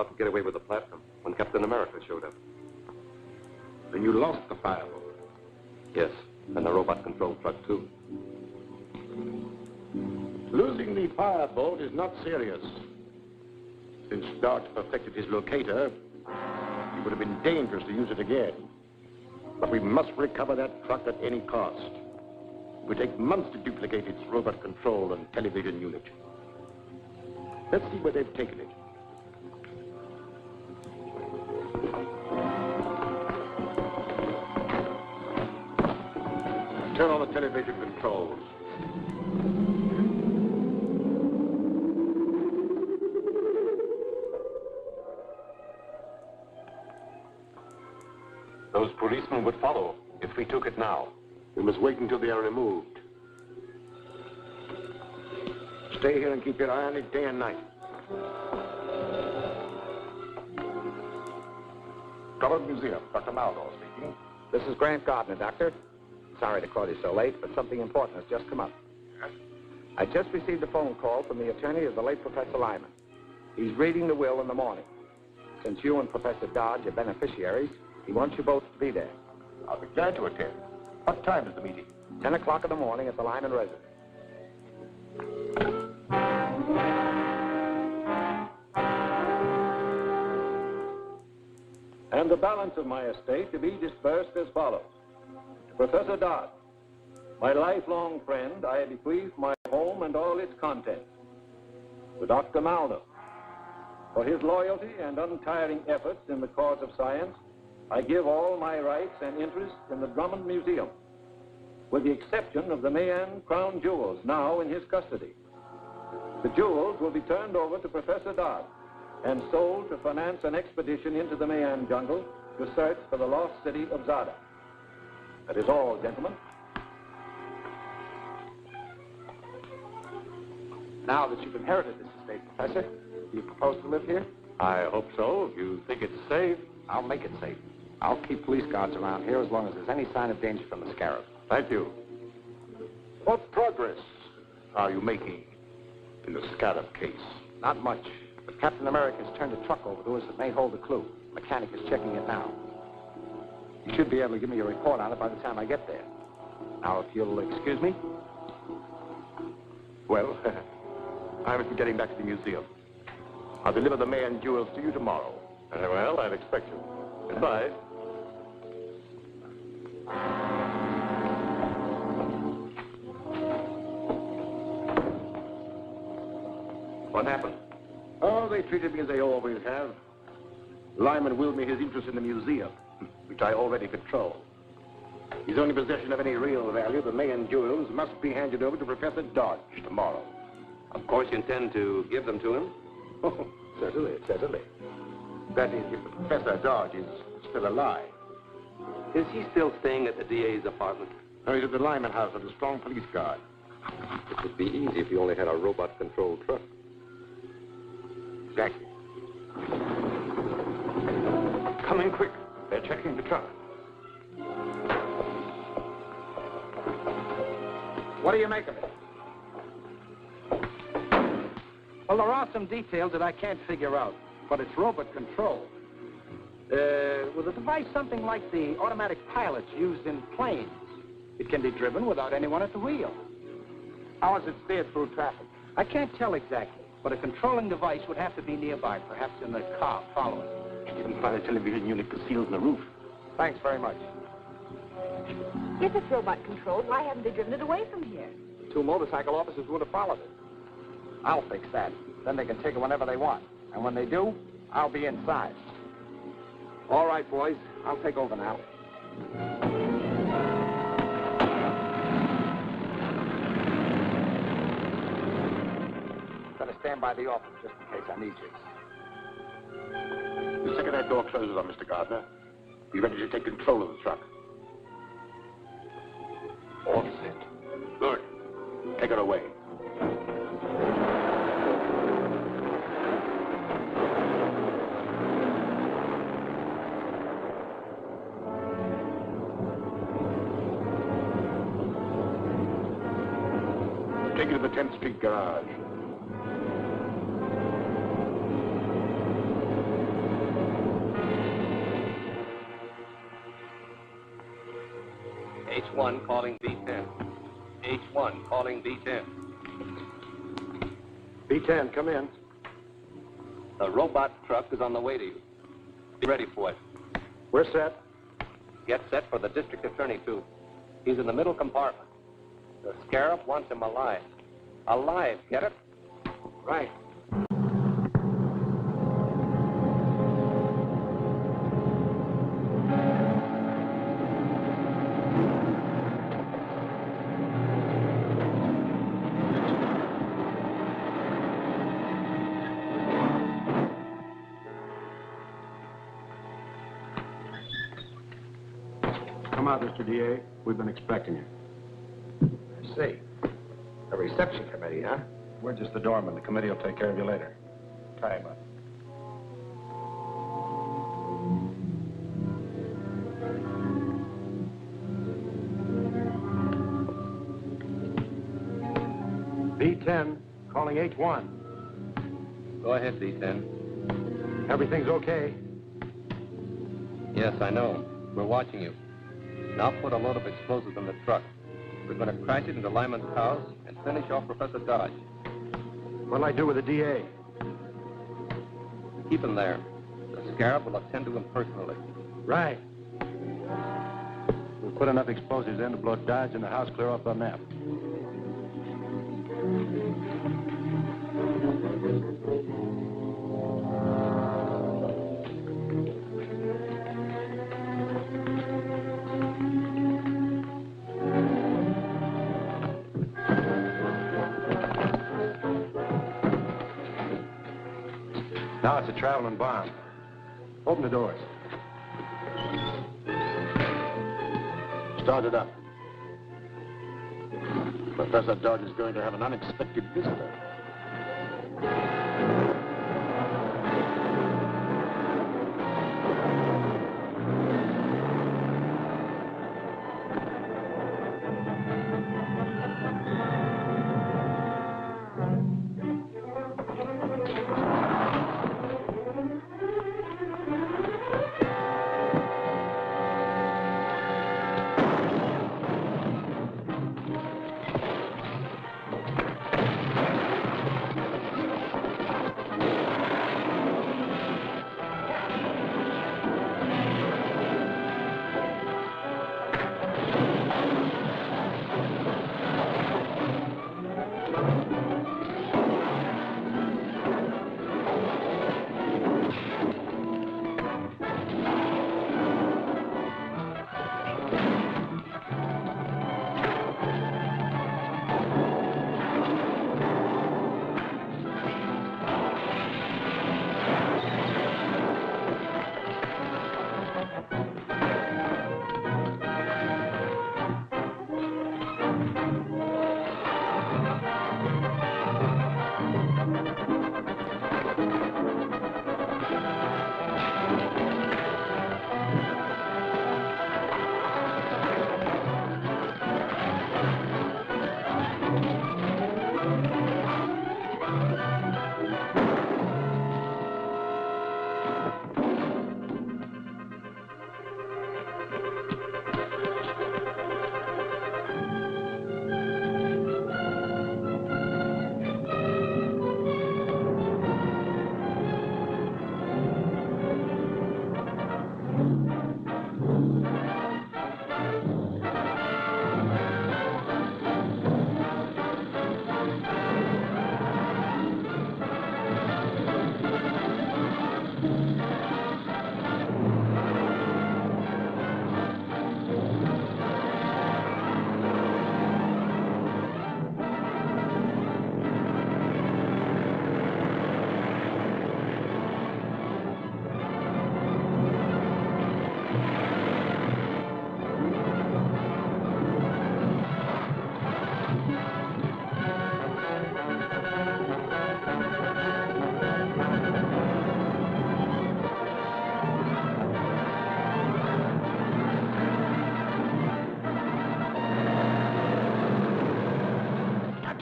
about to get away with the platinum when Captain America showed up. Then you lost the firebolt. Yes, and the robot control truck, too. Losing the firebolt is not serious. Since Dodge perfected his locator, it would have been dangerous to use it again. But we must recover that truck at any cost. It would take months to duplicate its robot control and television unit. Let's see where they've taken it. Turn on the television controls. Those policemen would follow if we took it now. We must wait until they are removed. Stay here and keep your eye on it day and night. Government Museum, Dr. Maldor speaking. This is Grant Gardner, Doctor. Sorry to call you so late, but something important has just come up. Yes? I just received a phone call from the attorney of the late Professor Lyman. He's reading the will in the morning. Since you and Professor Dodge are beneficiaries, he wants you both to be there. I'll be glad to attend. What time is the meeting? 10 o'clock in the morning at the Lyman residence. And the balance of my estate to be dispersed as follows. To Professor Dodge, my lifelong friend, I bequeath my home and all its contents. To Dr. Maldo, for his loyalty and untiring efforts in the cause of science, I give all my rights and interests in the Drummond Museum, with the exception of the Mayan crown jewels now in his custody. The jewels will be turned over to Professor Dodge and sold to finance an expedition into the Mayan jungle to search for the lost city of Zada. That is all, gentlemen. Now that you've inherited this estate, Professor, do you propose to live here? I hope so. If you think it's safe. I'll make it safe. I'll keep police guards around here as long as there's any sign of danger from the Scarab. Thank you. What progress are you making in the Scarab case? Not much, but Captain America's turned a truck over to us that may hold a clue. The mechanic is checking it now. You should be able to give me a report on it by the time I get there. Now, if you'll excuse me. Well, I must be getting back to the museum. I'll deliver the Mayan jewels to you tomorrow. Well, I'd expect you. Goodbye. What happened? Oh, they treated me as they always have. Lyman willed me his interest in the museum, which I already control. His only possession of any real value, the Mayan jewels, must be handed over to Professor Dodge tomorrow. Of course you intend to give them to him? Oh, certainly, certainly. That is, if Professor Dodge is still alive. Is he still staying at the DA's apartment? No, he's at the Lyman house with a strong police guard. It would be easy if you only had a robot-controlled truck. Exactly. Come in quick. They're checking the truck. What do you make of it? Well, there are some details that I can't figure out, but it's robot control. With a device something like the automatic pilots used in planes, it can be driven without anyone at the wheel. How is it steered through traffic? I can't tell exactly, but a controlling device would have to be nearby, perhaps in the car following. You can find a television unit concealed in the roof. Thanks very much. If it's robot controlled, why haven't they driven it away from here? 2 motorcycle officers would have followed it. I'll fix that. Then they can take it whenever they want. And when they do, I'll be inside. All right, boys. I'll take over now. Better stand by the office just in case I need you. The second that door closes on Mr. Gardner, be ready to take control of the truck. All set. Good. Take her away. Take her to the 10th Street garage. H1 calling B10. H1 calling B10. B10, come in. The robot truck is on the way to you. Be ready for it. We're set. Get set for the district attorney, too. He's in the middle compartment. The Scarab wants him alive. Alive, get it? Right. Come out, Mr. DA. We've been expecting you. I see. A reception committee, huh? We're just the doorman. The committee will take care of you later. Tie him up. B10, calling H1. Go ahead, B10. Everything's okay. Yes, I know. We're watching you. Now put a load of explosives in the truck. We're going to crash it into Lyman's house and finish off Professor Dodge. What'll I do with the DA? Keep him there. The Scarab will attend to him personally. Right. We'll put enough explosives in to blow Dodge and the house clear off the map. Now it's a traveling bomb. Open the doors. Start it up. Professor Dodge is going to have an unexpected visitor.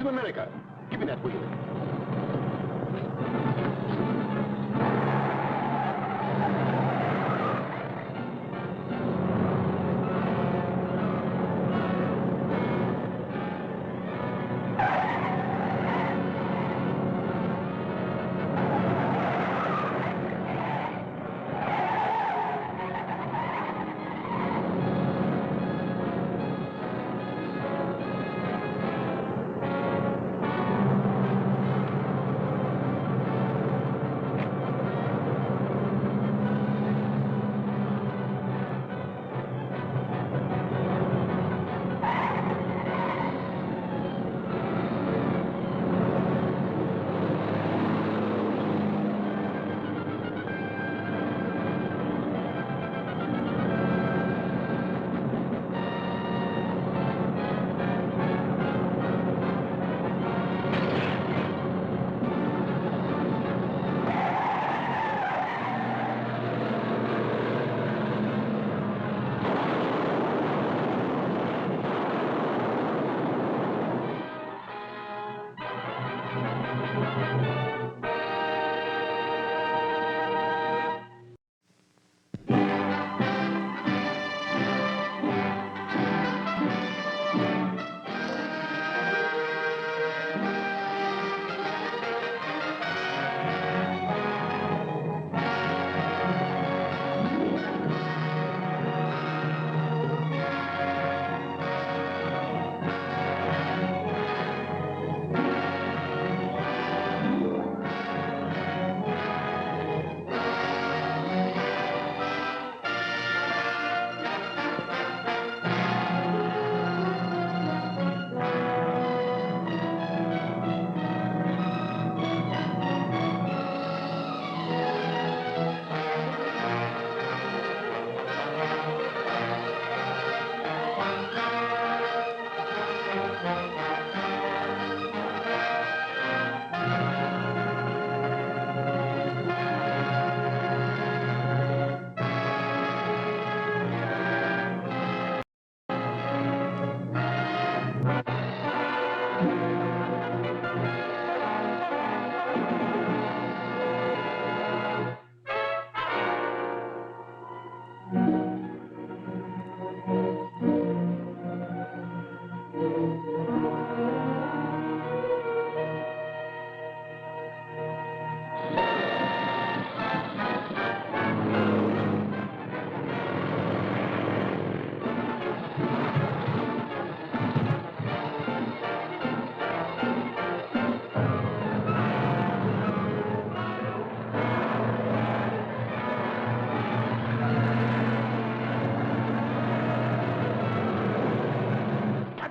America. Give me that wheel.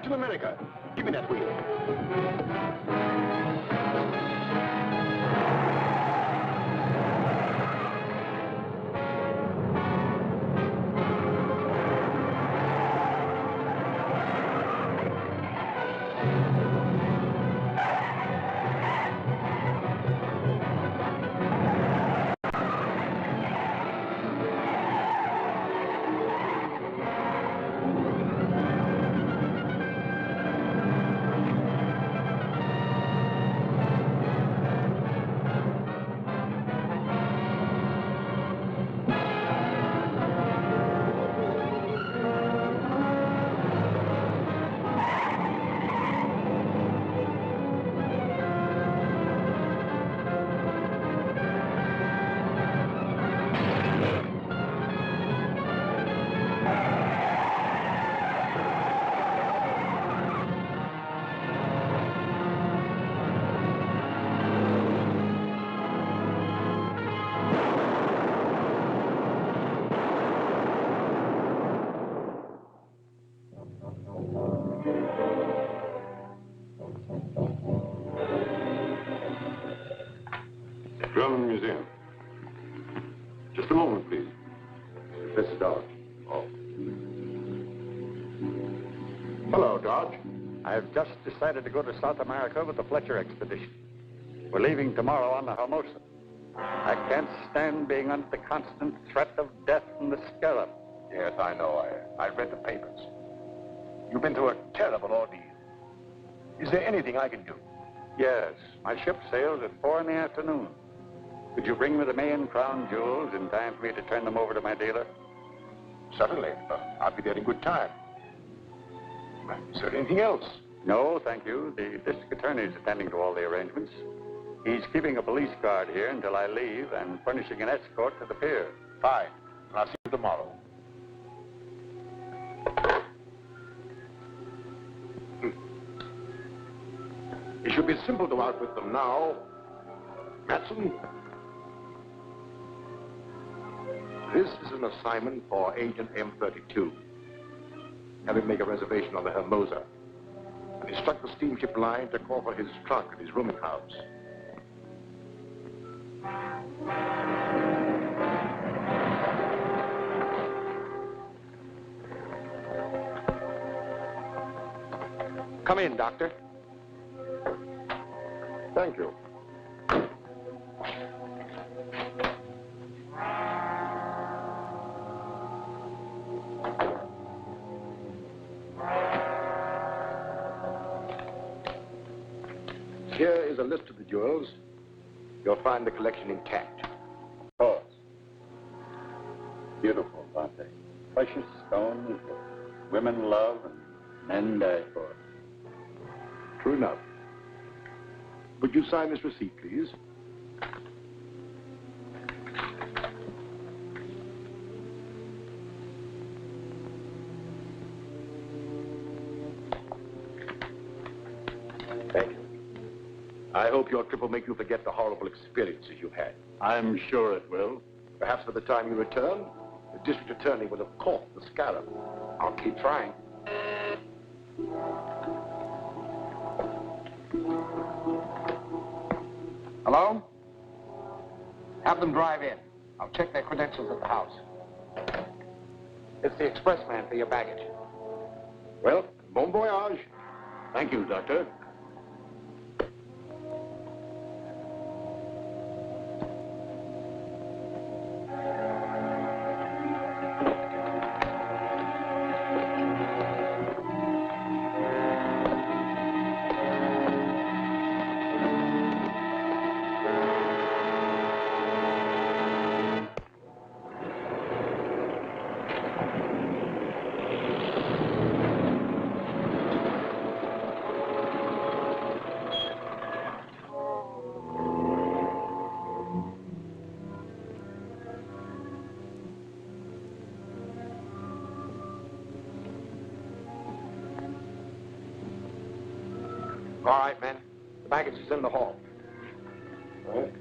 Captain America. Give me that wheel. German Museum. Just a moment, please. Professor Dodge. Oh. Hello, Dodge. I've just decided to go to South America with the Fletcher expedition. We're leaving tomorrow on the Hermosa. I can't stand being under the constant threat of death from the Scarab. Yes, I know. I read the papers. You've been through a terrible ordeal. Is there anything I can do? Yes, my ship sails at 4 in the afternoon. Could you bring me the Mayan crown jewels in time for me to turn them over to my dealer? Certainly. I'll be there in good time. Is there anything else? No, thank you. The district attorney is attending to all the arrangements. He's keeping a police guard here until I leave and furnishing an escort to the pier. Fine. I'll see you tomorrow. It should be simple to outwit them now. Matson? This is an assignment for Agent M32. Have him make a reservation on the Hermosa and instruct the steamship line to call for his trunk at his rooming house. Come in, Doctor. Thank you. Here is a list of the jewels. You'll find the collection intact. Oh. Beautiful, aren't they? Precious stones that women love and men die for. True enough. Would you sign this receipt, please? Thank you. I hope your trip will make you forget the horrible experiences you've had. I'm sure it will. Perhaps by the time you return, the district attorney will have caught the Scarab. I'll keep trying. Hello? Have them drive in. I'll check their credentials at the house. It's the expressman for your baggage. Well, bon voyage. Thank you, Doctor. All right, men. The baggage is in the hall. All right.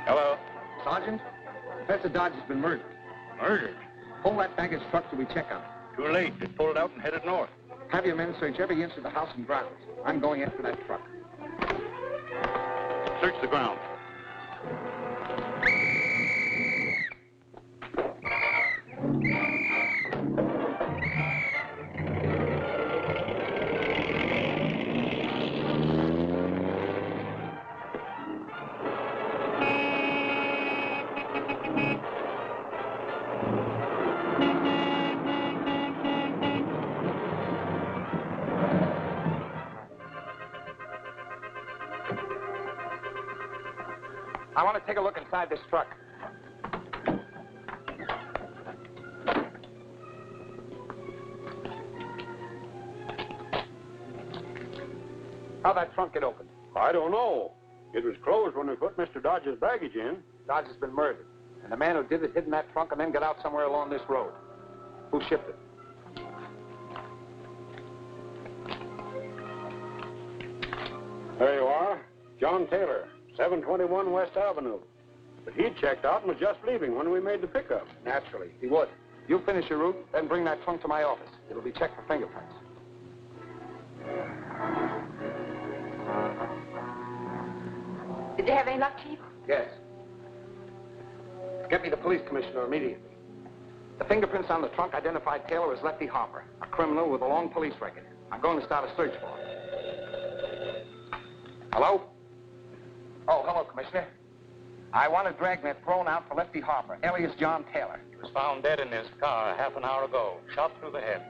Hello? Sergeant, Professor Dodge has been murdered. Murdered? Pull that baggage truck till we check on it. Too late. It pulled out and headed north. Have your men search every inch of the house and grounds. I'm going after that truck. Search the ground. I want to take a look inside this truck. How'd that trunk get open? I don't know. It was closed when we put Mr. Dodge's baggage in. Dodge has been murdered. And the man who did it hid in that trunk and then got out somewhere along this road. Who shipped it? There you are. John Taylor, 721 West Avenue. But he checked out and was just leaving when we made the pickup. Naturally, he would. You finish your route, then bring that trunk to my office. It'll be checked for fingerprints. Did you have any luck, Chief? Yes. Get me the police commissioner immediately. The fingerprints on the trunk identified Taylor as Lefty Harper, a criminal with a long police record. I'm going to start a search for him. Hello? Oh, hello, Commissioner. I want a dragnet thrown out for Lefty Harper, alias John Taylor. He was found dead in his car half an hour ago, shot through the head.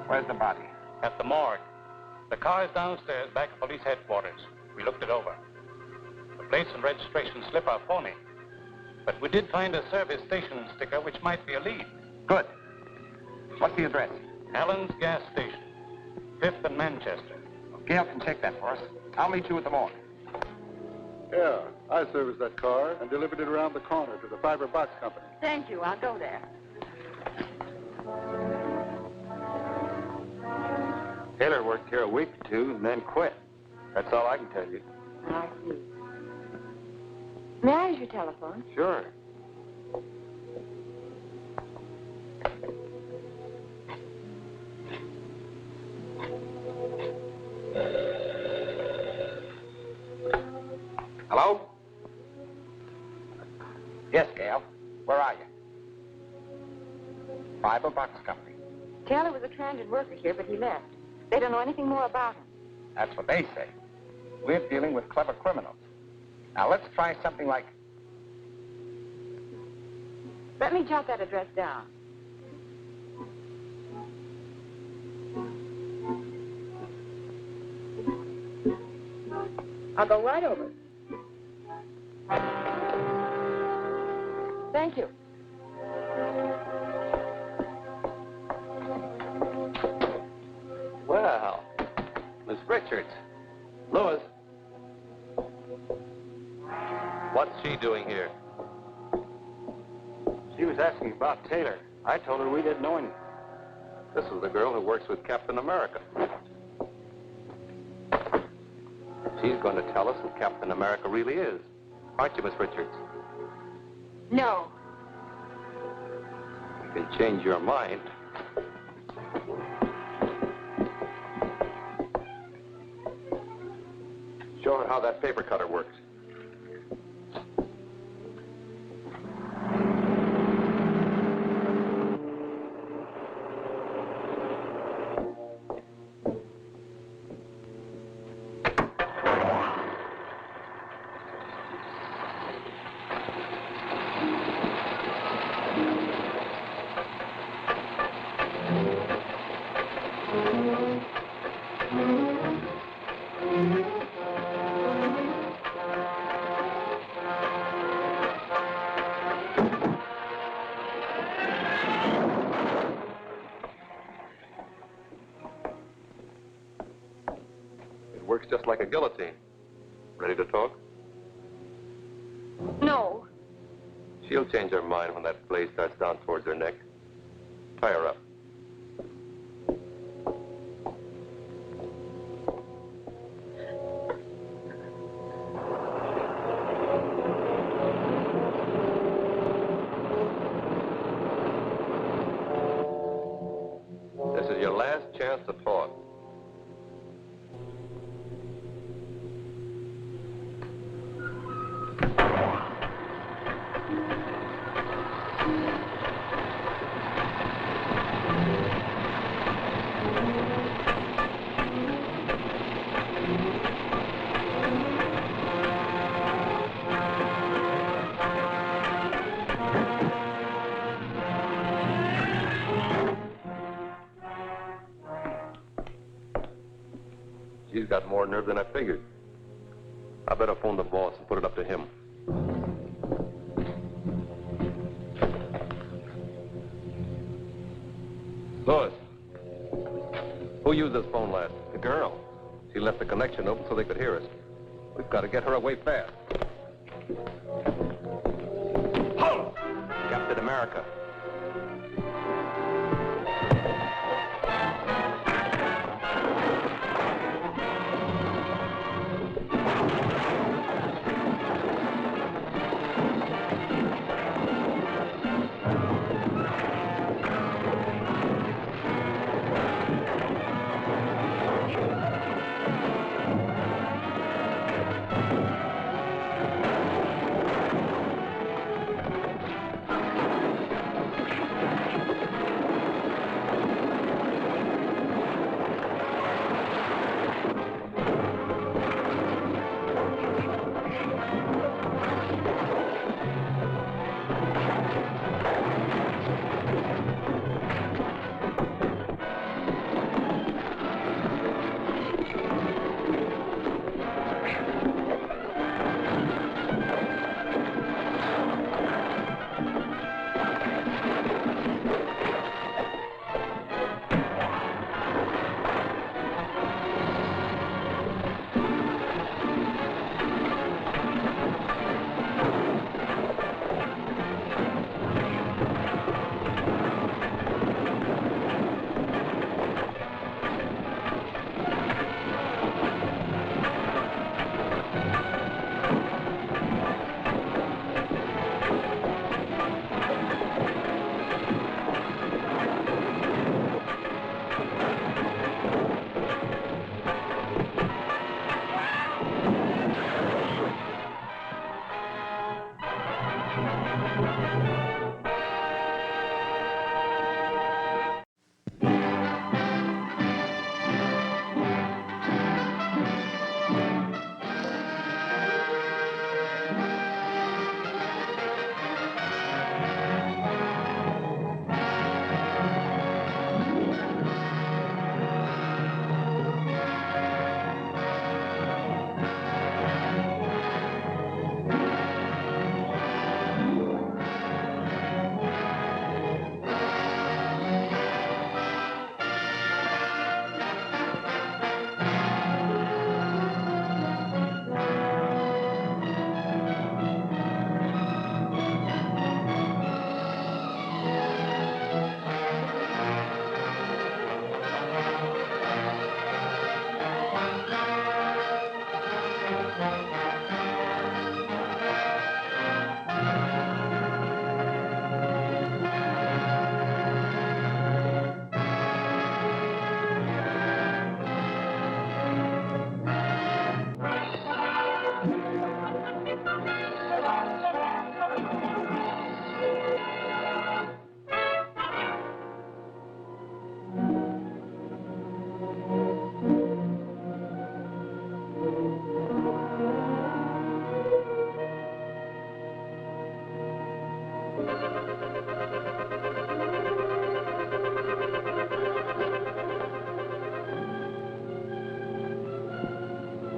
Where's the body? At the morgue. The car is downstairs, back at police headquarters. We looked it over. The plates and registration slip are phony. But we did find a service station sticker which might be a lead. Good. What's the address? Allen's Gas Station, 5th and Manchester. Gail can check that for us. I'll meet you at the morgue. Yeah, I serviced that car and delivered it around the corner to the Fiber Box Company. Thank you. I'll go there. Taylor worked here a week or two and then quit. That's all I can tell you. I see. May I use your telephone? Sure. Hello? Yes, Gail. Where are you? Fiber Box Company. Taylor was a transit worker here, but he left. They don't know anything more about him. That's what they say. We're dealing with clever criminals. Now, let's try something like... Let me jot that address down. I'll go right over. Thank you. Well, Miss Richards. Louis. What's she doing here? She was asking about Taylor. I told her we didn't know anything. This is the girl who works with Captain America. She's going to tell us who Captain America really is. Aren't you, Miss Richards? No. You can change your mind. Show her how that paper cutter works. It works just like a guillotine. Ready to talk? No. She'll change her mind when that blade starts down towards her neck. Tie her up. This is your last chance to talk. She's got more nerve than I figured. I better phone the boss and put it up to him. Louis, who used this phone last? The girl. She left the connection open so they could hear us. We've got to get her away fast. Halt! Captain America.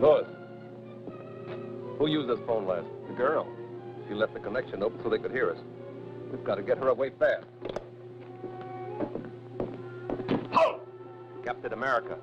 Louis, who used this phone last? The girl. She left the connection open so they could hear us. We've got to get her away fast. Halt! Captain America.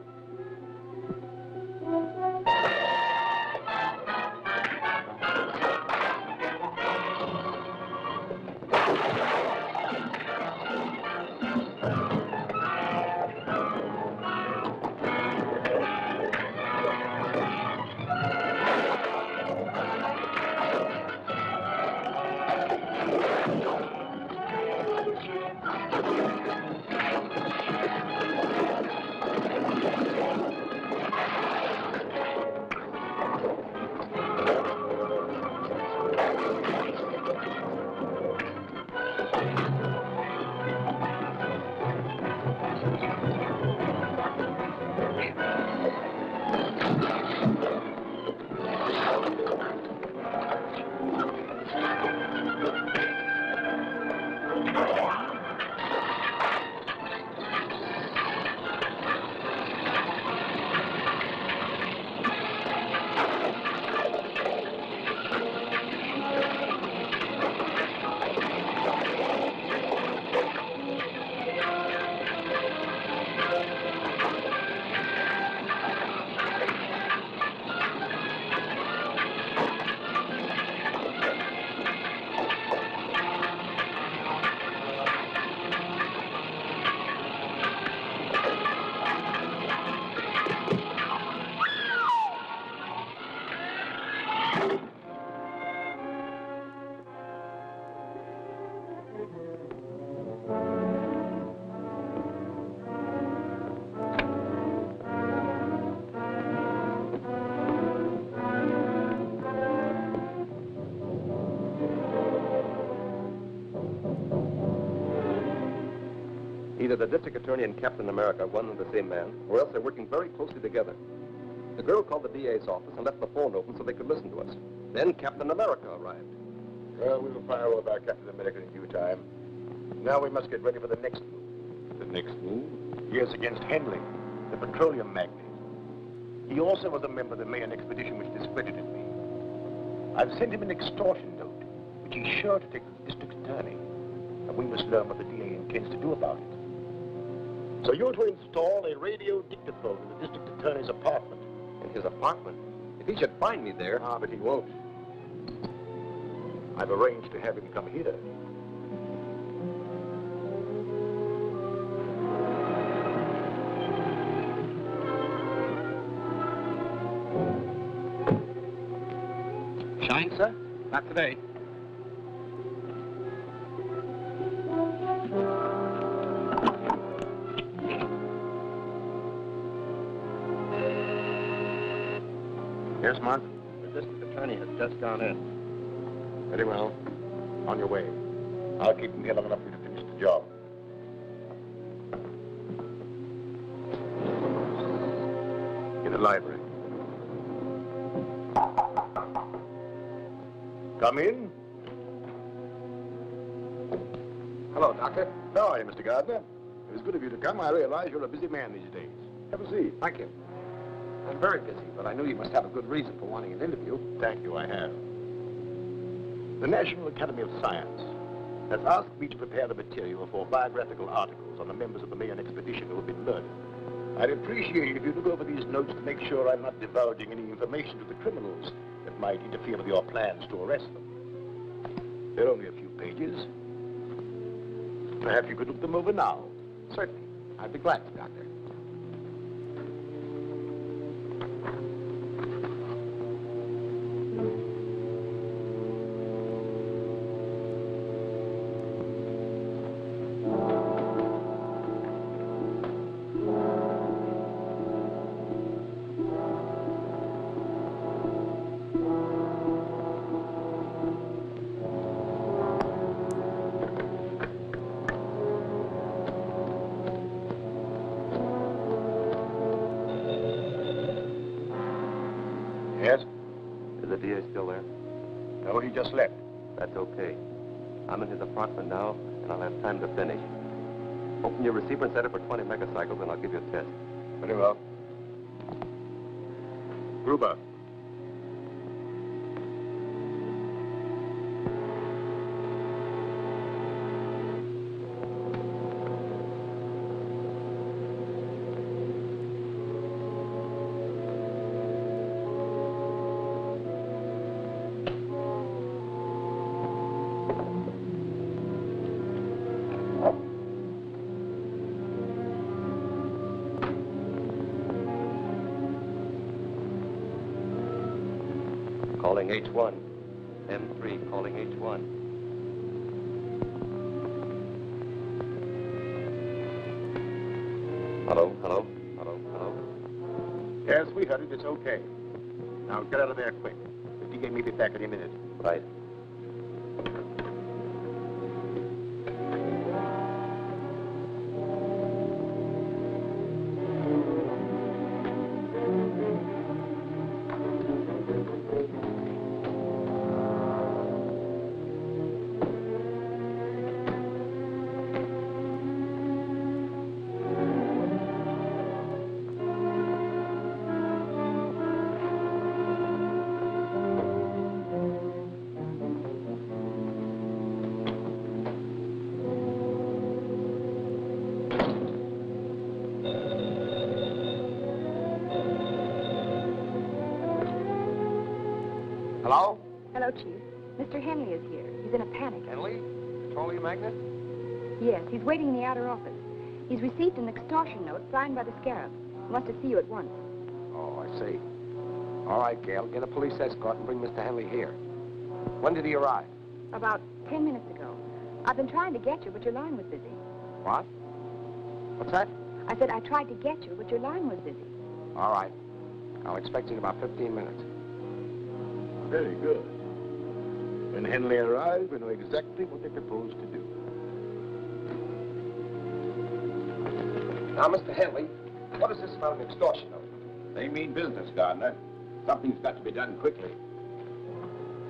Either the district attorney and Captain America are one and the same man, or else they're working very closely together. The girl called the DA's office and left the phone open so they could listen to us. Then Captain America arrived. Well, we will find out about Captain America in due time. Now we must get ready for the next move. The next move? Yes, against Henley, the petroleum magnate. He also was a member of the Mayan expedition which discredited me. I've sent him an extortion note, which he's sure to take to the district attorney. And we must learn what the DA intends to do about it. So you're to install a radio dictaphone in the district attorney's apartment. In his apartment? If he should find me there... Ah, but he won't. I've arranged to have him come here. Shine, sir? Not today. Yes, Mark? The district attorney has just gone in. Very well. On your way. I'll keep him here long enough for you to finish the job. In the library. Come in. Hello, Doctor. How are you, Mr. Gardner? It was good of you to come. I realize you're a busy man these days. Have a seat. Thank you. I'm very busy, but I knew you must have a good reason for wanting an interview. Thank you, I have. The National Academy of Science has asked me to prepare the material for biographical articles on the members of the Mayan expedition who have been murdered. I'd appreciate it if you look over these notes to make sure I'm not divulging any information to the criminals that might interfere with your plans to arrest them. They're only a few pages. Perhaps you could look them over now. Certainly. I'd be glad to, Doctor. Yes? Is the DA still there? No, he just left. That's okay. I'm in his apartment now, and I'll have time to finish. Open your receiver and set it for 20 megacycles, and I'll give you a test. Very well. Gruber, Calling H1. M3 calling H1. Hello, hello, hello, hello. Yes, we heard it. It's okay. Now get out of there quick. The DA may be back any minute. Right. Hello? Hello, Chief. Mr. Henley is here. He's in a panic. Henley? Petroleum magnate? Yes, he's waiting in the outer office. He's received an extortion note signed by the Scarab. He wants to see you at once. Oh, I see. All right, Gail, get a police escort and bring Mr. Henley here. When did he arrive? About 10 minutes ago. I've been trying to get you, but your line was busy. What? What's that? I said I tried to get you, but your line was busy. All right. I'll expect you in about 15 minutes. Very good. When Henley arrives, we know exactly what they propose to do. Now, Mr. Henley, what is this about an extortion note? They mean business, Gardner. Something's got to be done quickly.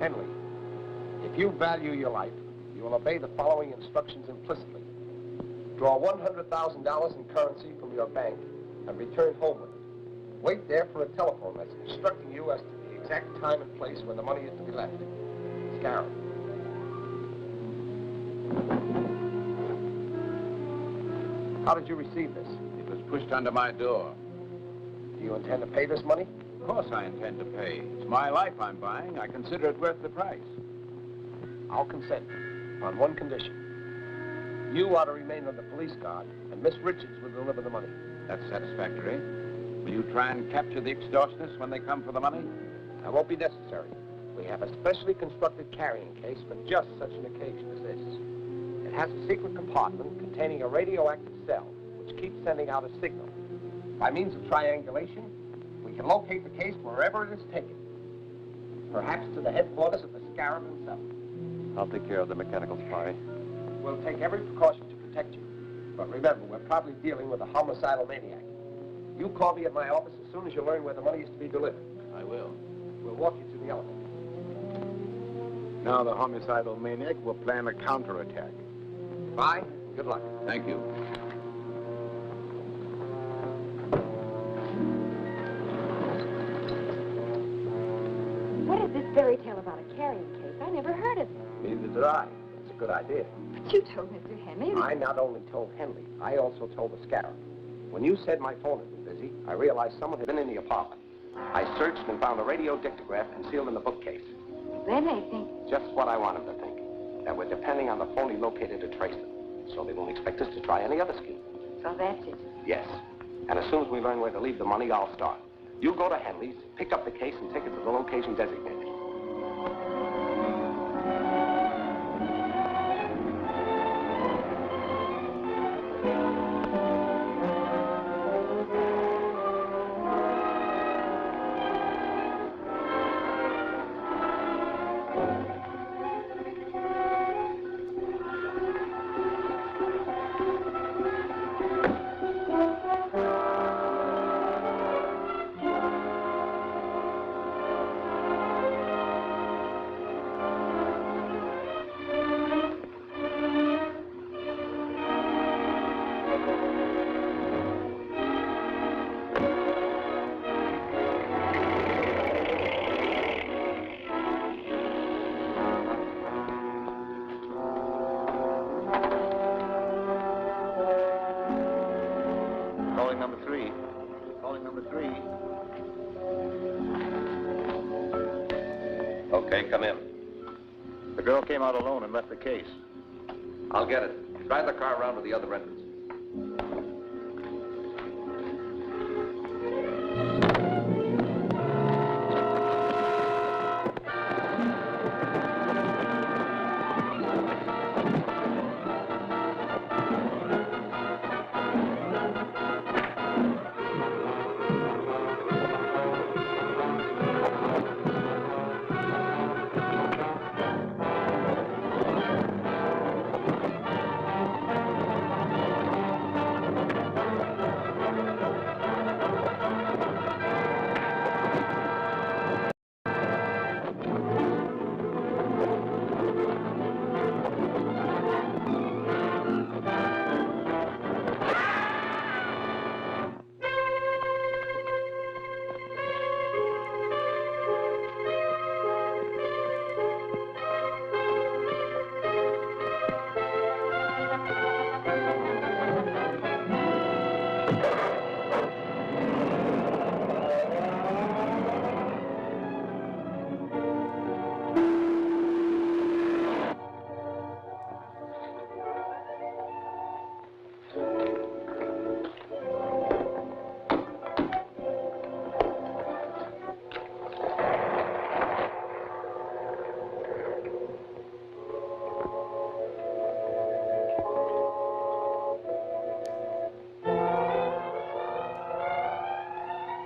Henley, if you value your life, you will obey the following instructions implicitly. Draw $100,000 in currency from your bank and return home with it. Wait there for a telephone message instructing you as to the exact time and place when the money is to be left. Scarab. How did you receive this? It was pushed under my door. Do you intend to pay this money? Of course I intend to pay. It's my life I'm buying. I consider it worth the price. I'll consent on one condition. You are to remain on the police guard, and Miss Richards will deliver the money. That's satisfactory. Will you try and capture the extortionists when they come for the money? That won't be necessary. We have a specially constructed carrying case for just such an occasion as this. It has a secret compartment containing a radioactive cell, which keeps sending out a signal. By means of triangulation, we can locate the case wherever it is taken. Perhaps to the headquarters of the Scarab himself. I'll take care of the mechanical spy. We'll take every precaution to protect you. But remember, we're probably dealing with a homicidal maniac. You call me at my office as soon as you learn where the money is to be delivered. I will. We'll walk you to the elevator. Now the homicidal maniac will plan a counterattack. Bye. Good luck. Thank you. What is this fairy tale about a carrying case? I never heard of it. Neither did I. It's a good idea. You told Mr. Henley. I not only told Henley, I also told the Scarab. When you said my phone had been busy, I realized someone had been in the apartment. I searched and found a radio dictograph concealed in the bookcase. Then they think. Just what I want them to think. That we're depending on the phony locator to trace them. So they won't expect us to try any other scheme. So that's it. Yes. And as soon as we learn where to leave the money, I'll start. You go to Henley's, pick up the case, and take it to the location designated. Okay, come in. The girl came out alone and left the case. I'll get it. Drive the car around to the other entrance.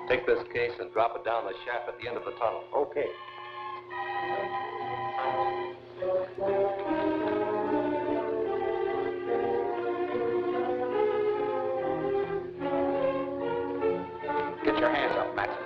Take this case and drop it down the shaft at the end of the tunnel. Okay. Get your hands up, Matson.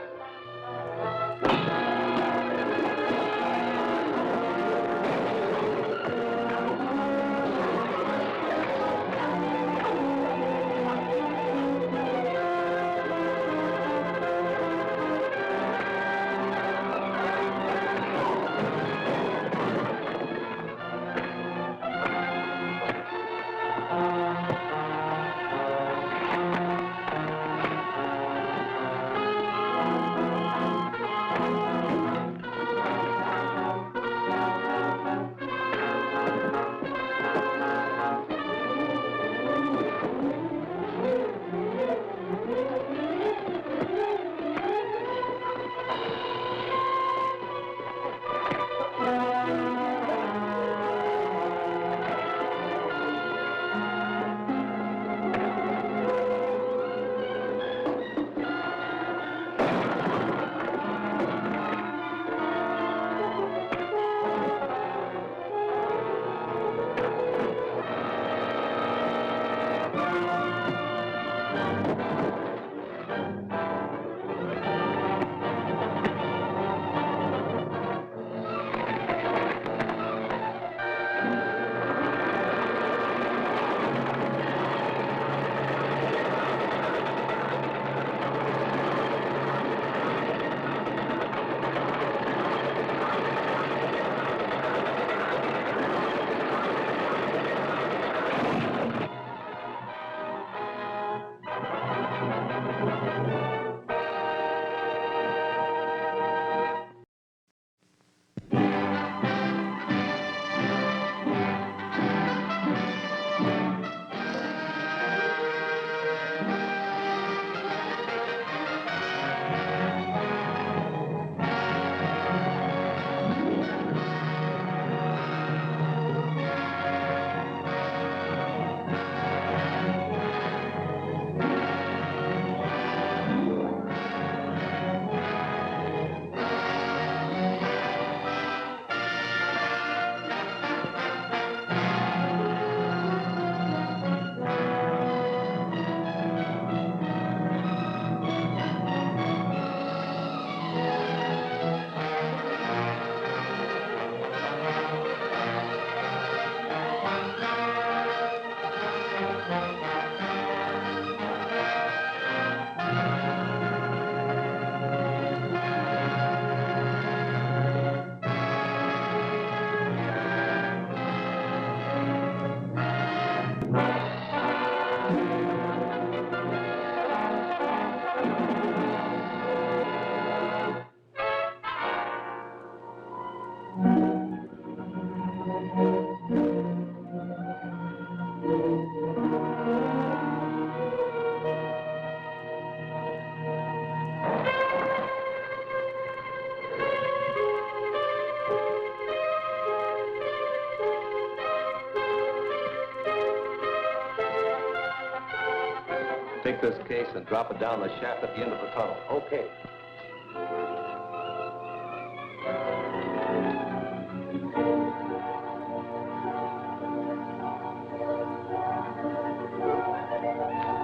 Take this case and drop it down the shaft at the end of the tunnel. Okay.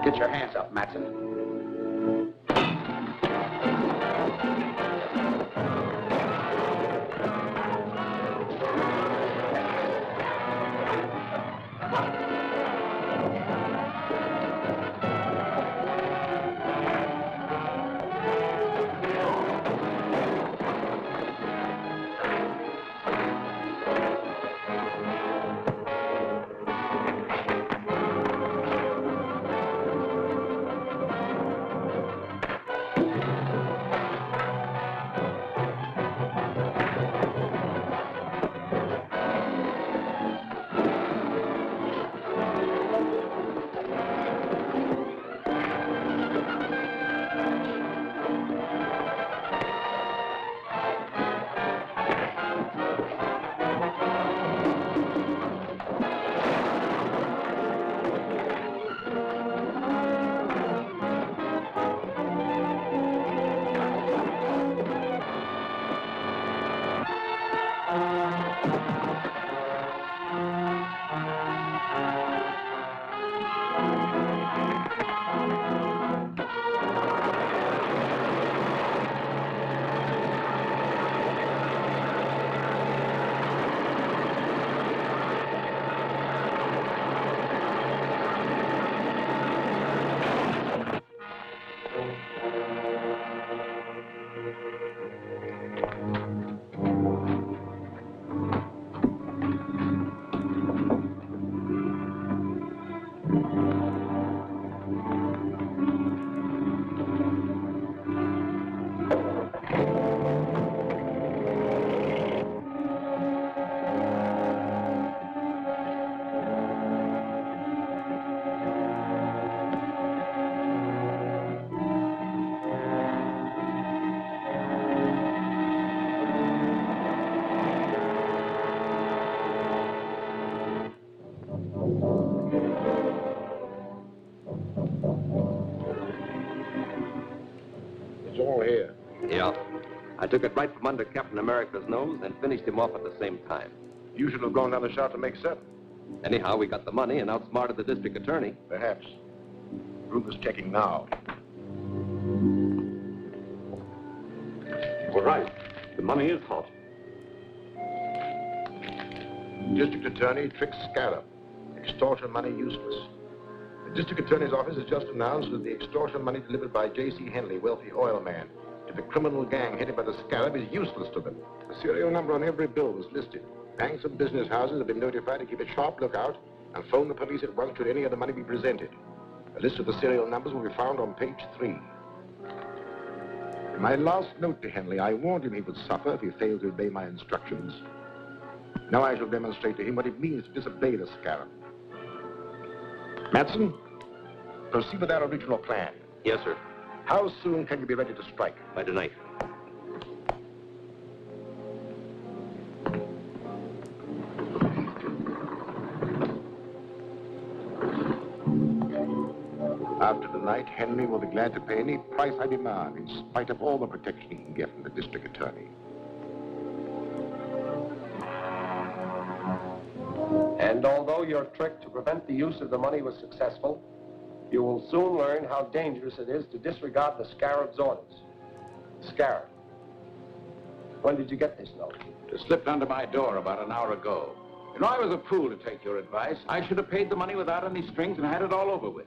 Get your hands up, Matson. It's all here. Yeah. I took it right from under Captain America's nose and finished him off at the same time. You should have gone down the shaft to make certain. Anyhow, we got the money and outsmarted the district attorney. Perhaps. Ruth is checking now. We're right. The money is hot. District attorney tricks Scarab. Extortion money useless. The district attorney's office has just announced that the extortion money delivered by J.C. Henley, wealthy oil man, to the criminal gang headed by the Scarab is useless to them. The serial number on every bill was listed. Banks and business houses have been notified to keep a sharp lookout and phone the police at once should any of the money be presented. A list of the serial numbers will be found on page 3. In my last note to Henley, I warned him he would suffer if he failed to obey my instructions. Now I shall demonstrate to him what it means to disobey the Scarab. Matson, proceed with our original plan. Yes, sir. How soon can you be ready to strike? By tonight. After tonight, Henry will be glad to pay any price I demand, in spite of all the protection he can get from the district attorney. And although your trick to prevent the use of the money was successful, you will soon learn how dangerous it is to disregard the Scarab's orders. Scarab, when did you get this note? It slipped under my door about an hour ago. You know, I was a fool to take your advice. I should have paid the money without any strings and had it all over with.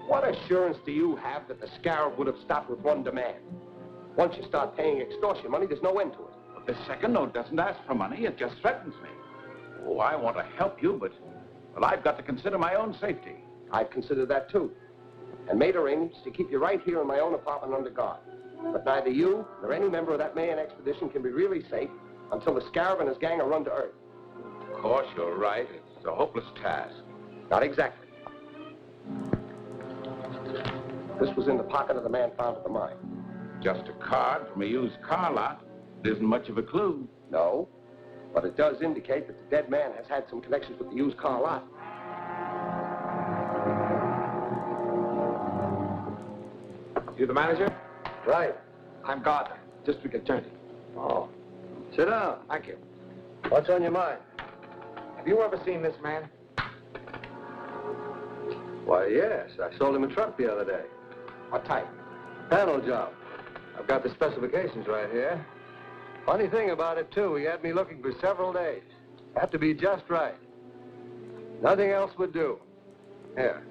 What assurance do you have that the Scarab would have stopped with one demand? Once you start paying extortion money, there's no end to it. But the second note doesn't ask for money, it just threatens me. Oh, I want to help you, but, well, I've got to consider my own safety. I've considered that too, and made arrangements to keep you right here in my own apartment under guard. But neither you nor any member of that Mayan expedition can be really safe until the Scarab and his gang are run to earth. Of course, you're right. It's a hopeless task. Not exactly. This was in the pocket of the man found at the mine. Just a card from a used car lot. It isn't much of a clue. No, but it does indicate that the dead man has had some connections with the used car lot. You the manager? Right. I'm Gardner, district attorney. Oh. Sit down. Thank you. What's on your mind? Have you ever seen this man? Why, yes. I sold him a truck the other day. What type? Panel job. I've got the specifications right here. Funny thing about it, too, he had me looking for several days. Had to be just right. Nothing else would do. Here.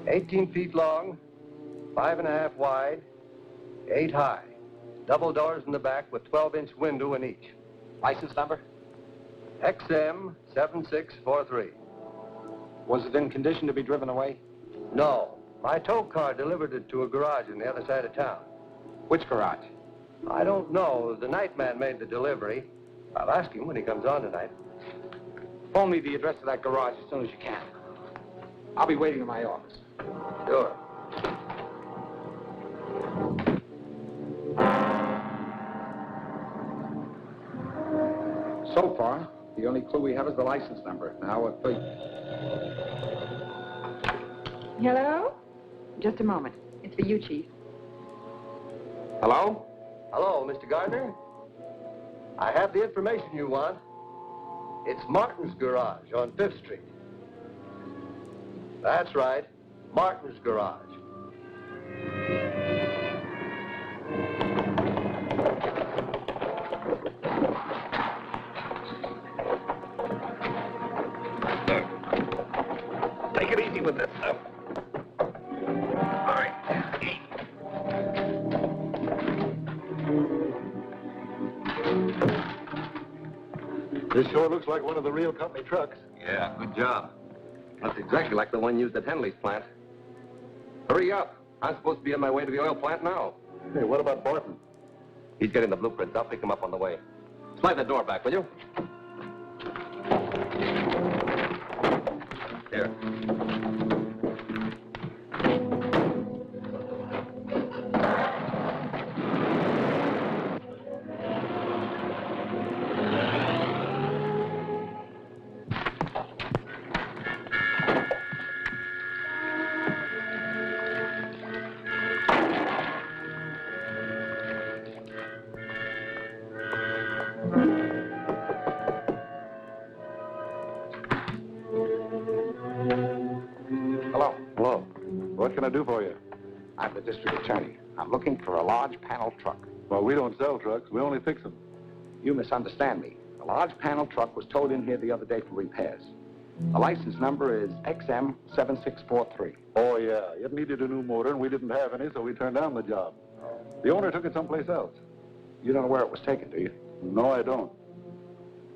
18 feet long, 5.5 wide, 8 high. Double doors in the back with 12-inch window in each. License number? XM 7643. Was it in condition to be driven away? No. My tow car delivered it to a garage on the other side of town. Which garage? I don't know. The night man made the delivery. I'll ask him when he comes on tonight. Phone me the address of that garage as soon as you can. I'll be waiting in my office. Sure. So far, the only clue we have is the license number. Now, Hello? Just a moment. It's for you, Chief. Hello? Hello, Mr. Gardner. I have the information you want. It's Martin's garage on 5th Street. That's right. Martin's garage. Take it easy with this stuff. All right. This sure looks like one of the real company trucks. Yeah, good job. That's exactly like the one used at Henley's plant. Hurry up. I'm supposed to be on my way to the oil plant now. Hey, what about Barton? He's getting the blueprints. I'll pick him up on the way. Slide that door back, will you? Here. What can I do for you? I'm the district attorney. I'm looking for a large panel truck. Well, we don't sell trucks. We only fix them. You misunderstand me. The large panel truck was towed in here the other day for repairs. The license number is XM7643. Oh, yeah. It needed a new motor, and we didn't have any, so we turned down the job. The owner took it someplace else. You don't know where it was taken, do you? No, I don't.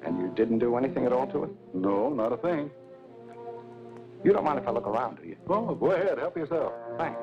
And you didn't do anything at all to it? No, not a thing. You don't mind if I look around, do you? Oh, go ahead. Help yourself. Thanks.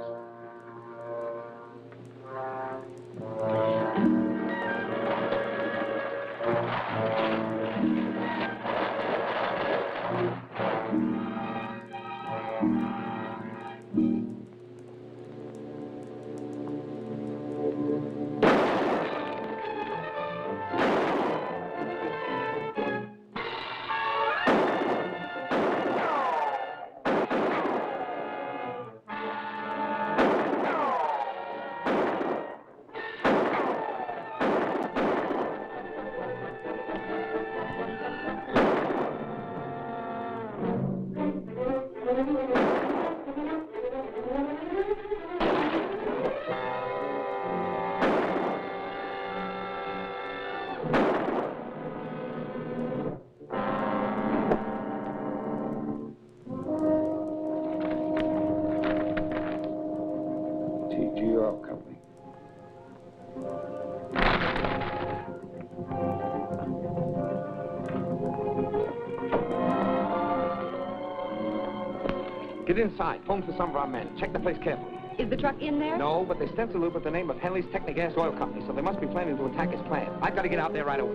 Company. Get inside. Phone for some of our men. Check the place carefully. Is the truck in there? No, but they stenciled it with the name of Henley's Technigas Oil Company, so they must be planning to attack his plant. I've got to get out there right away.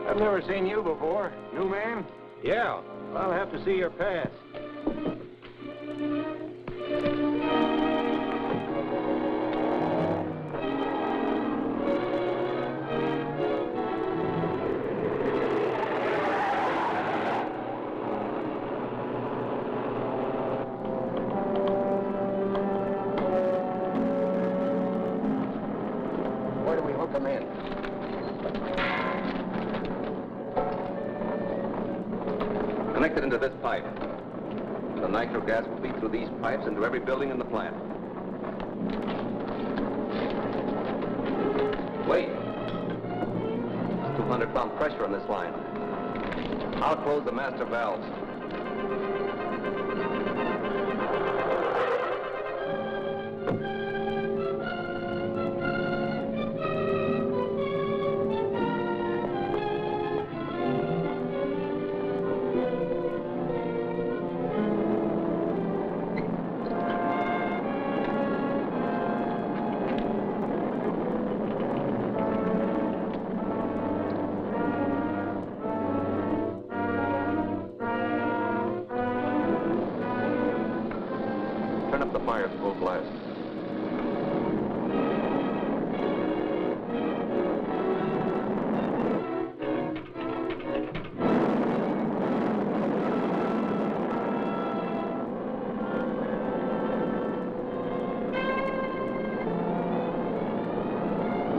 I've never seen you before. New man? Yeah. I'll have to see your pass. Where do we hook them in? Connected into this pipe. The nitro gas will feed through these pipes into every building in the plant. Wait. There's 200-pound pressure on this line. I'll close the master valves. Turn up the fire at full blast.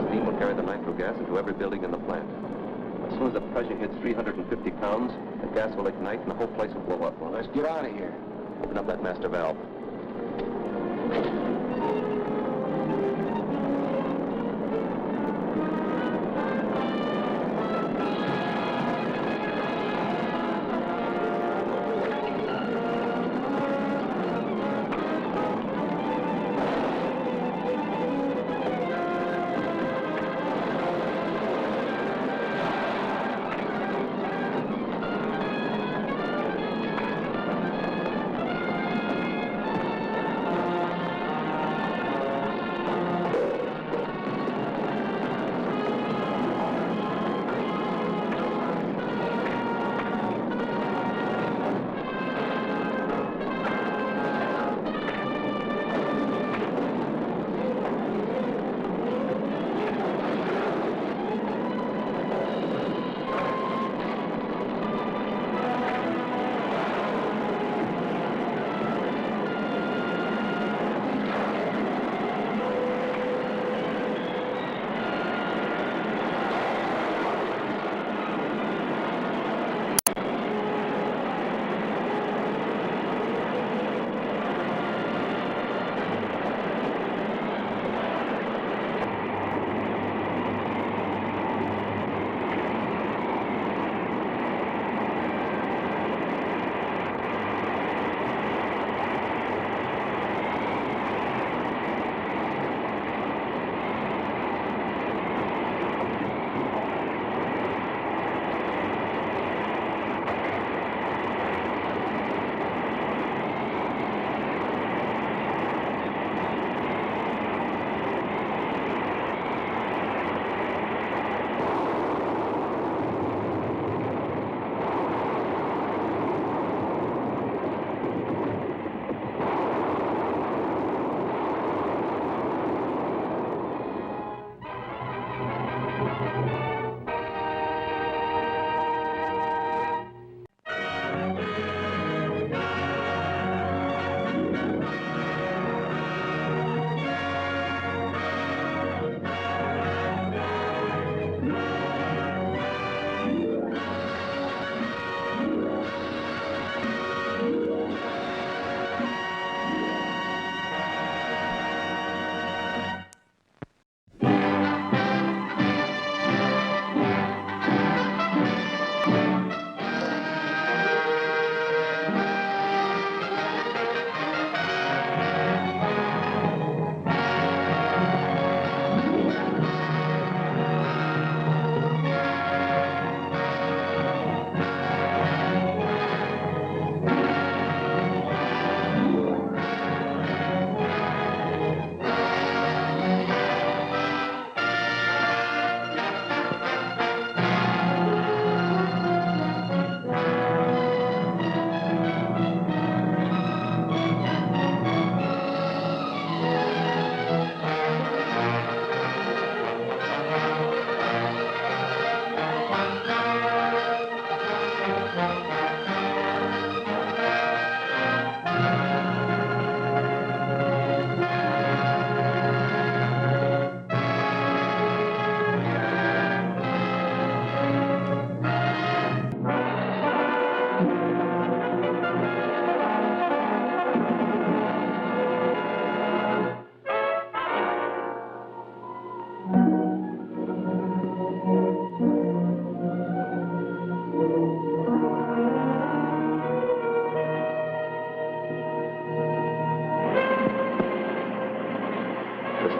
Steam will carry the nitro gas into every building in the plant. As soon as the pressure hits 350 pounds, the gas will ignite and the whole place will blow up. Well, let's get out of here. Open up that master valve.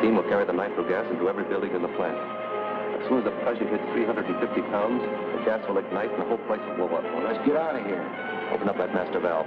steam will carry the nitro gas into every building in the plant. As soon as the pressure hits 350 pounds, the gas will ignite and the whole place will blow up. Well, let's get out of here. Open up that master valve.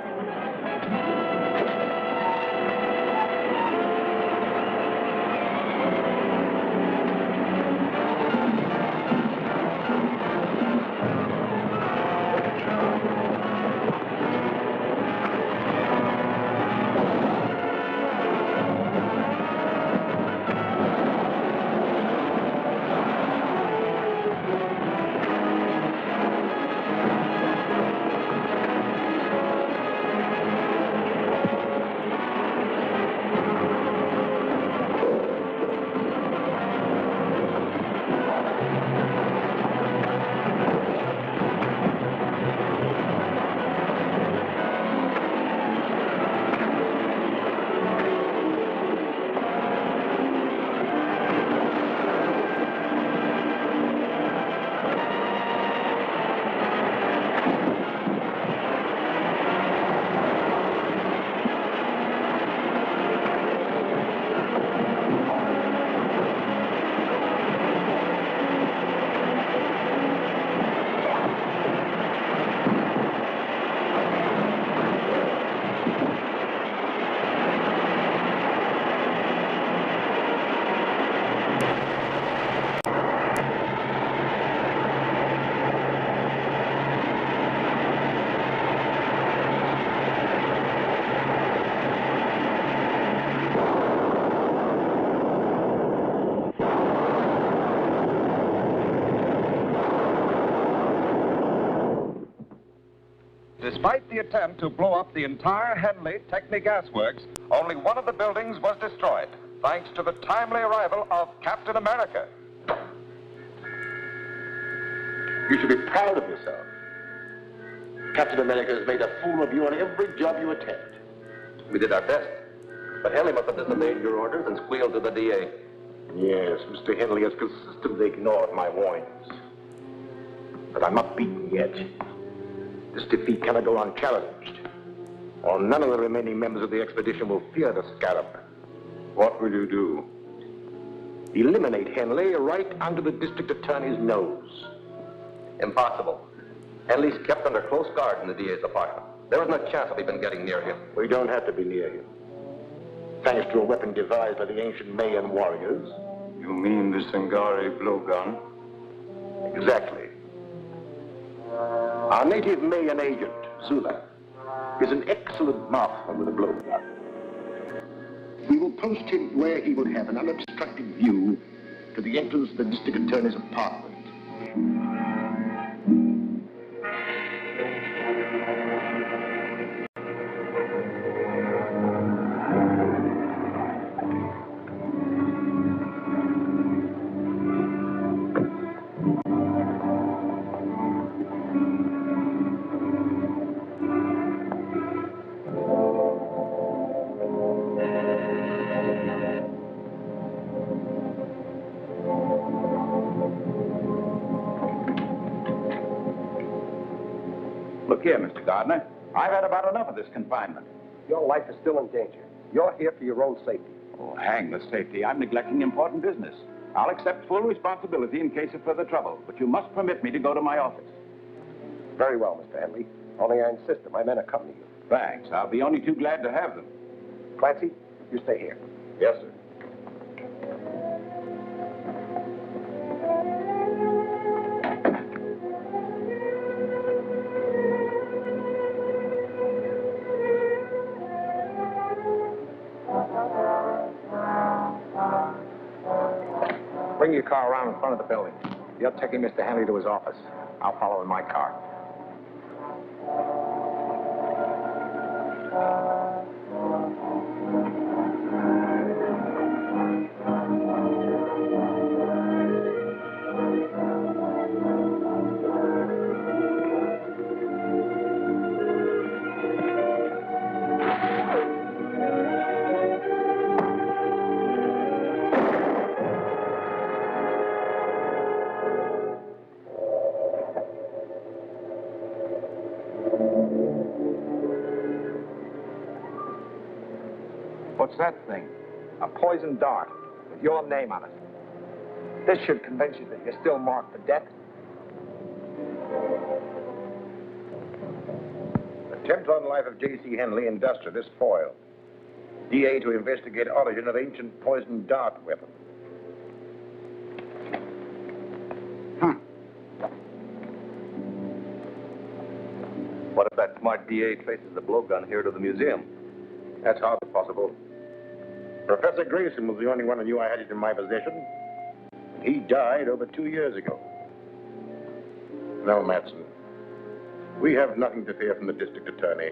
Despite the attempt to blow up the entire Henley Techni-Gas Works, only one of the buildings was destroyed, thanks to the timely arrival of Captain America. You should be proud of yourself. Captain America has made a fool of you on every job you attempt. We did our best. But Henley must have disobeyed your orders and squealed to the DA. Yes, Mr. Henley has consistently ignored my warnings. But I'm not beaten yet. This defeat cannot go unchallenged, or none of the remaining members of the expedition will fear the Scarab. What will you do? Eliminate Henley right under the district attorney's nose. Impossible. Henley's kept under close guard in the DA's apartment. There is no chance of even getting near him. We don't have to be near him. Thanks to a weapon devised by the ancient Mayan warriors. You mean the Sangari blowgun? Exactly. Our native Mayan agent, Zula, is an excellent marksman with a blowgun. We will post him where he will have an unobstructed view to the entrance of the district attorney's apartment. Look here, Mr. Gardner. I've had about enough of this confinement. Your life is still in danger. You're here for your own safety. Oh, hang the safety. I'm neglecting important business. I'll accept full responsibility in case of further trouble, but you must permit me to go to my office. Very well, Mr. Henley. Only I insist that my men accompany you. Thanks. I'll be only too glad to have them. Clancy, you stay here. Yes, sir. Bring your car around in front of the building. You're taking Mr. Henley to his office. I'll follow in my car. What's that thing? A poison dart. with your name on it. This should convince you that you're still marked for death. Attempt on life of J.C. Henley, industrialist, foiled. DA to investigate origin of ancient poison dart weapon. What if that smart DA traces the blowgun here to the museum? That's hardly possible. Professor Grayson was the only one who knew I had it in my possession. He died over 2 years ago. No, Matson. We have nothing to fear from the district attorney.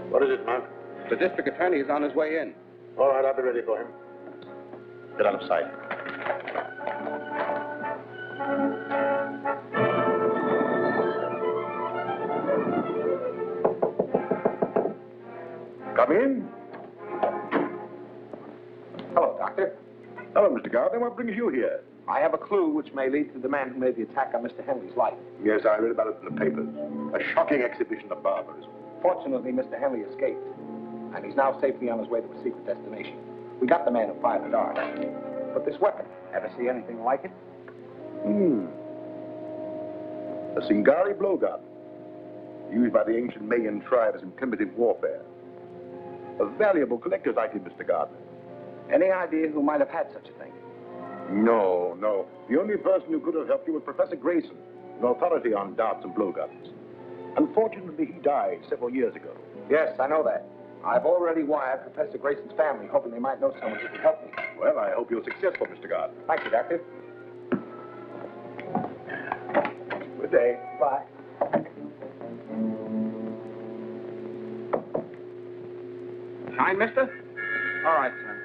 What is it, Mark? The district attorney is on his way in. All right, I'll be ready for him. Get out of sight. Come in. Hello, Doctor. Hello, Mr. Gardner. What brings you here? I have a clue which may lead to the man who made the attack on Mr. Henley's life. Yes, I read about it in the papers. A shocking exhibition of barbarism. Fortunately, Mr. Henley escaped, and he's now safely on his way to a secret destination. We got the man who fired the dart. But this weapon, ever see anything like it? A Singari blowgun, used by the ancient Mayan tribes in primitive warfare. A valuable collector's item, Mr. Gardner. Any idea who might have had such a thing? No, no. The only person who could have helped you was Professor Grayson, an authority on darts and blowguns. Unfortunately, he died several years ago. Yes, I know that. I've already wired Professor Grayson's family, hoping they might know someone who can help me. Well, I hope you're successful, Mr. Gardner. Thank you, Doctor. Good day. Bye. Shine, mister? All right, son.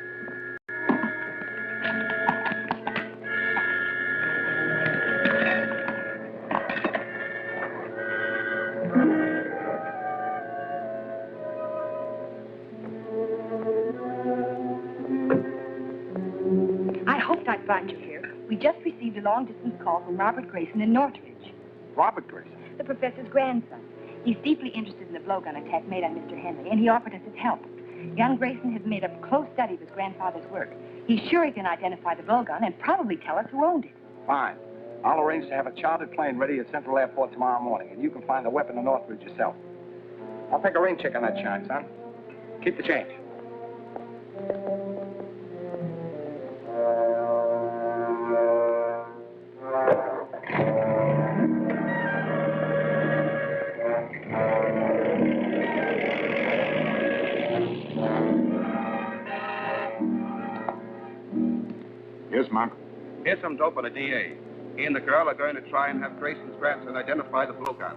I hoped I'd find you here. We just received a long-distance call from Robert Grayson in Northridge. Robert Grayson? The professor's grandson. He's deeply interested in the blowgun attack made on Mr. Henley, and he offered us his help. Young Grayson has made a close study of his grandfather's work. He's sure he can identify the blowgun and probably tell us who owned it. Fine. I'll arrange to have a chartered plane ready at Central Airport tomorrow morning, and you can find the weapon in Northridge yourself. I'll take a rain check on that shine, son. Keep the change. Yes, Mark. Here's some dope on a DA. He and the girl are going to try and have Grayson's grandson identify the blowgun.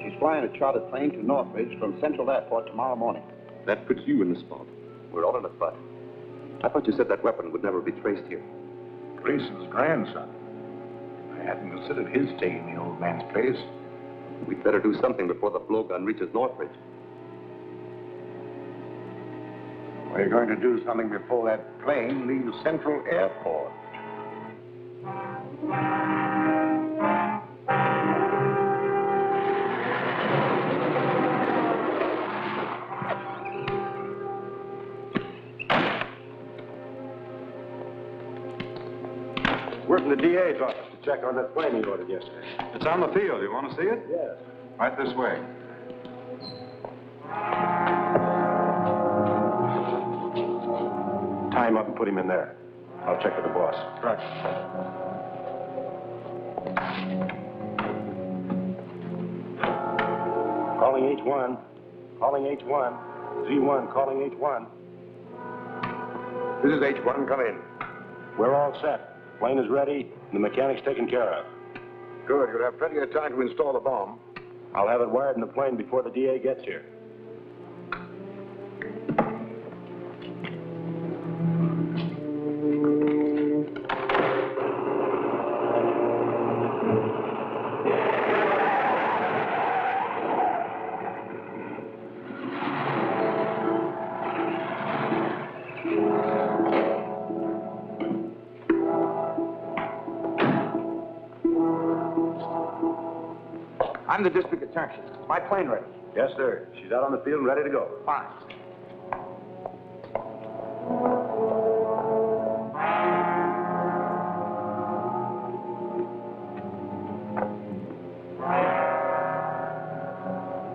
She's flying a chartered plane to Northridge from Central Airport tomorrow morning. That puts you in the spot. We're all in a butt. I thought you said that weapon would never be traced here. Grayson's grandson. I hadn't considered his taking the old man's place. We'd better do something before the blowgun reaches Northridge. We're going to do something before that plane leaves Central Airport. We're from the DA's office to check on that plane he ordered yesterday. It's on the field. You want to see it? Yes. Right this way. Tie him up and put him in there. I'll check with the boss. Right. Calling H1. Calling H1. Z1 calling H1. This is H1. Come in. We're all set. Plane is ready, and the mechanic's taken care of. Good. You'll have plenty of time to install the bomb. I'll have it wired in the plane before the DA gets here. I'm the district attorney. Is my plane ready? Yes, sir. She's out on the field and ready to go. Fine.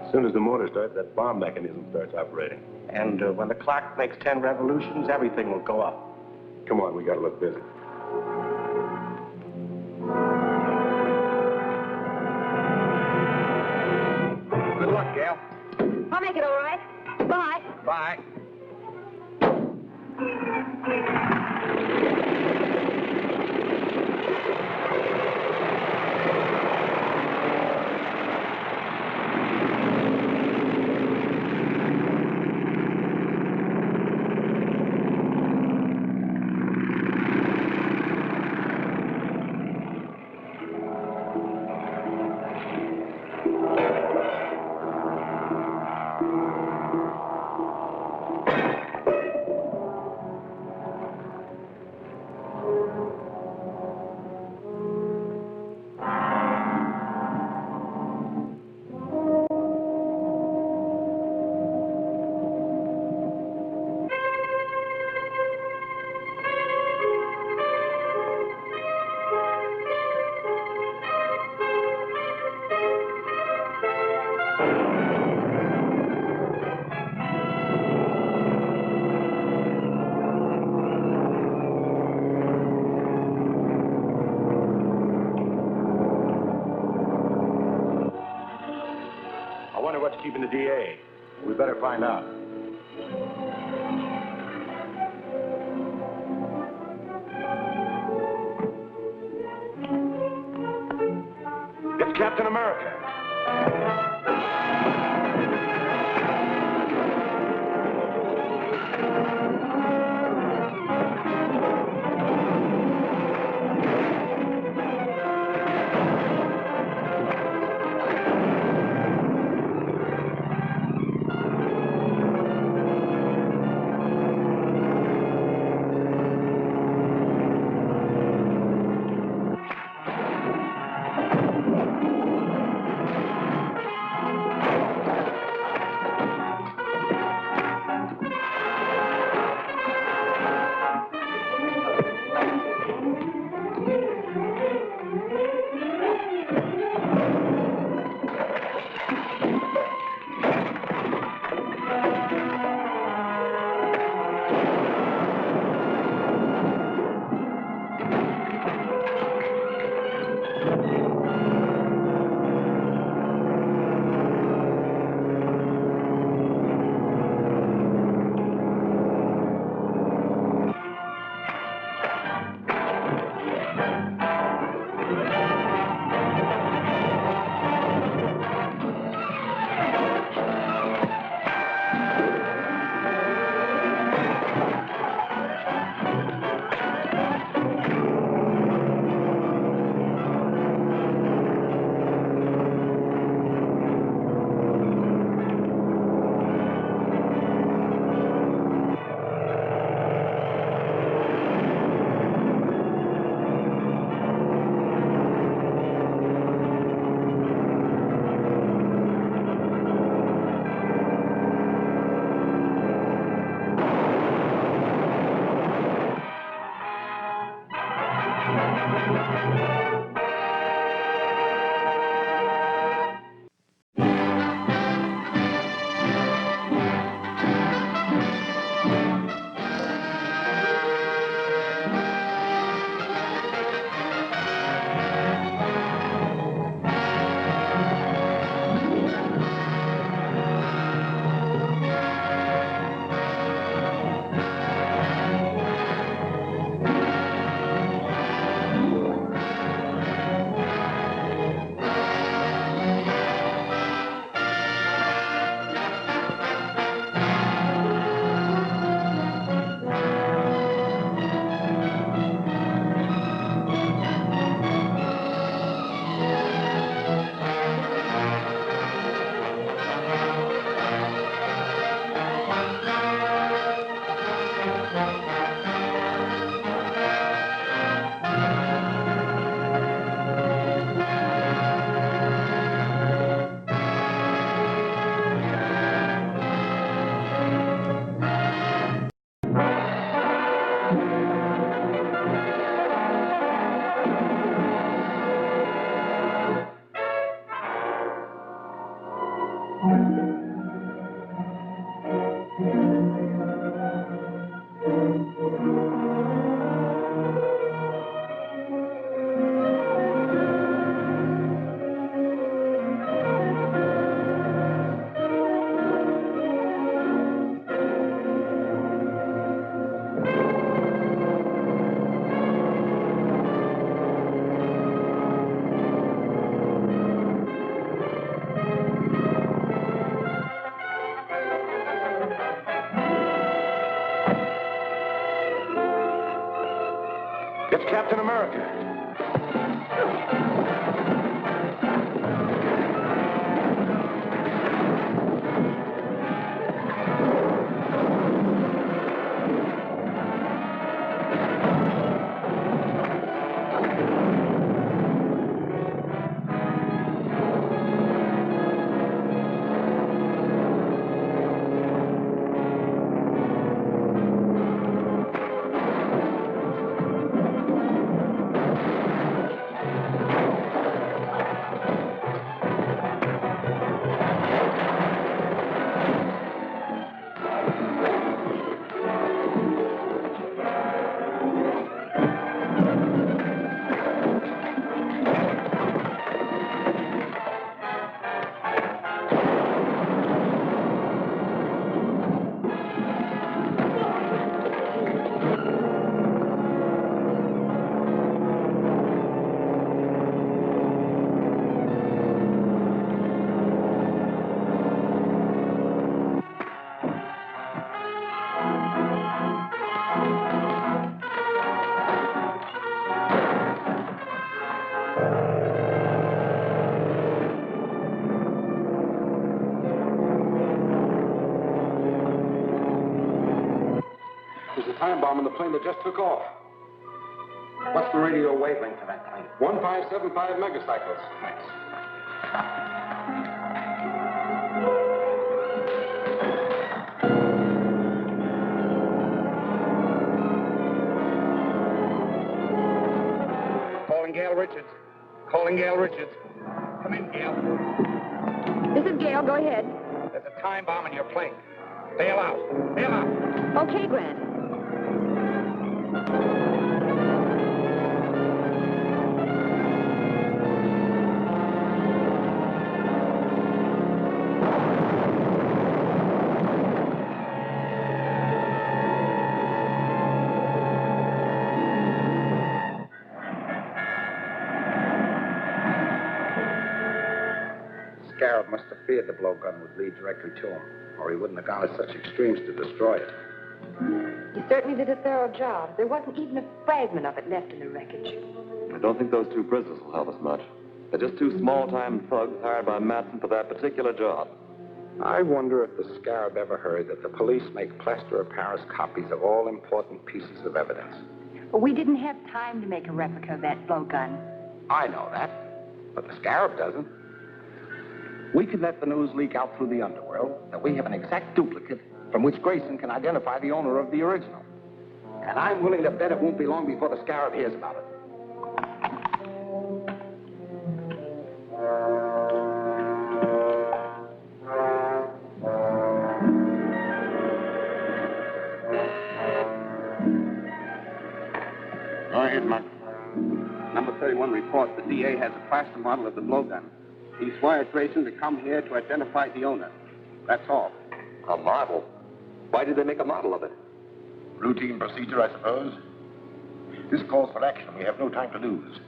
As soon as the motor starts, that bomb mechanism starts operating. And when the clock makes 10 revolutions, everything will go up. Come on, we gotta look busy. Good luck, Gail. I'll make it all right. Bye. Bye. I wonder what's keeping the DA. We better find out. It's Captain America. It's Captain America. There's a time bomb in the plane that just took off. What's the radio wavelength for that plane? 1575 megacycles. Thanks. Calling Gail Richards. Calling Gail Richards. Come in, Gail. This is Gail. Go ahead. There's a time bomb in your plane. Bail out. Bail out. Okay, Grant. Scarab must have feared the blowgun would lead directly to him, or he wouldn't have gone to such extremes to destroy it. You certainly did a thorough job. There wasn't even a fragment of it left in the wreckage. I don't think those two prisoners will help us much. They're just two small-time thugs hired by Matson for that particular job. I wonder if the Scarab ever heard that the police make plaster of Paris copies of all important pieces of evidence. But we didn't have time to make a replica of that blowgun. I know that, but the Scarab doesn't. We can let the news leak out through the underworld that we have an exact duplicate from which Grayson can identify the owner of the original. And I'm willing to bet it won't be long before the Scarab hears about it. Go ahead, Mark. Number 31 reports the DA has a plaster model of the blowgun. He's wired Grayson to come here to identify the owner. That's all. A model? Why did they make a model of it? Routine procedure, I suppose. This calls for action. We have no time to lose.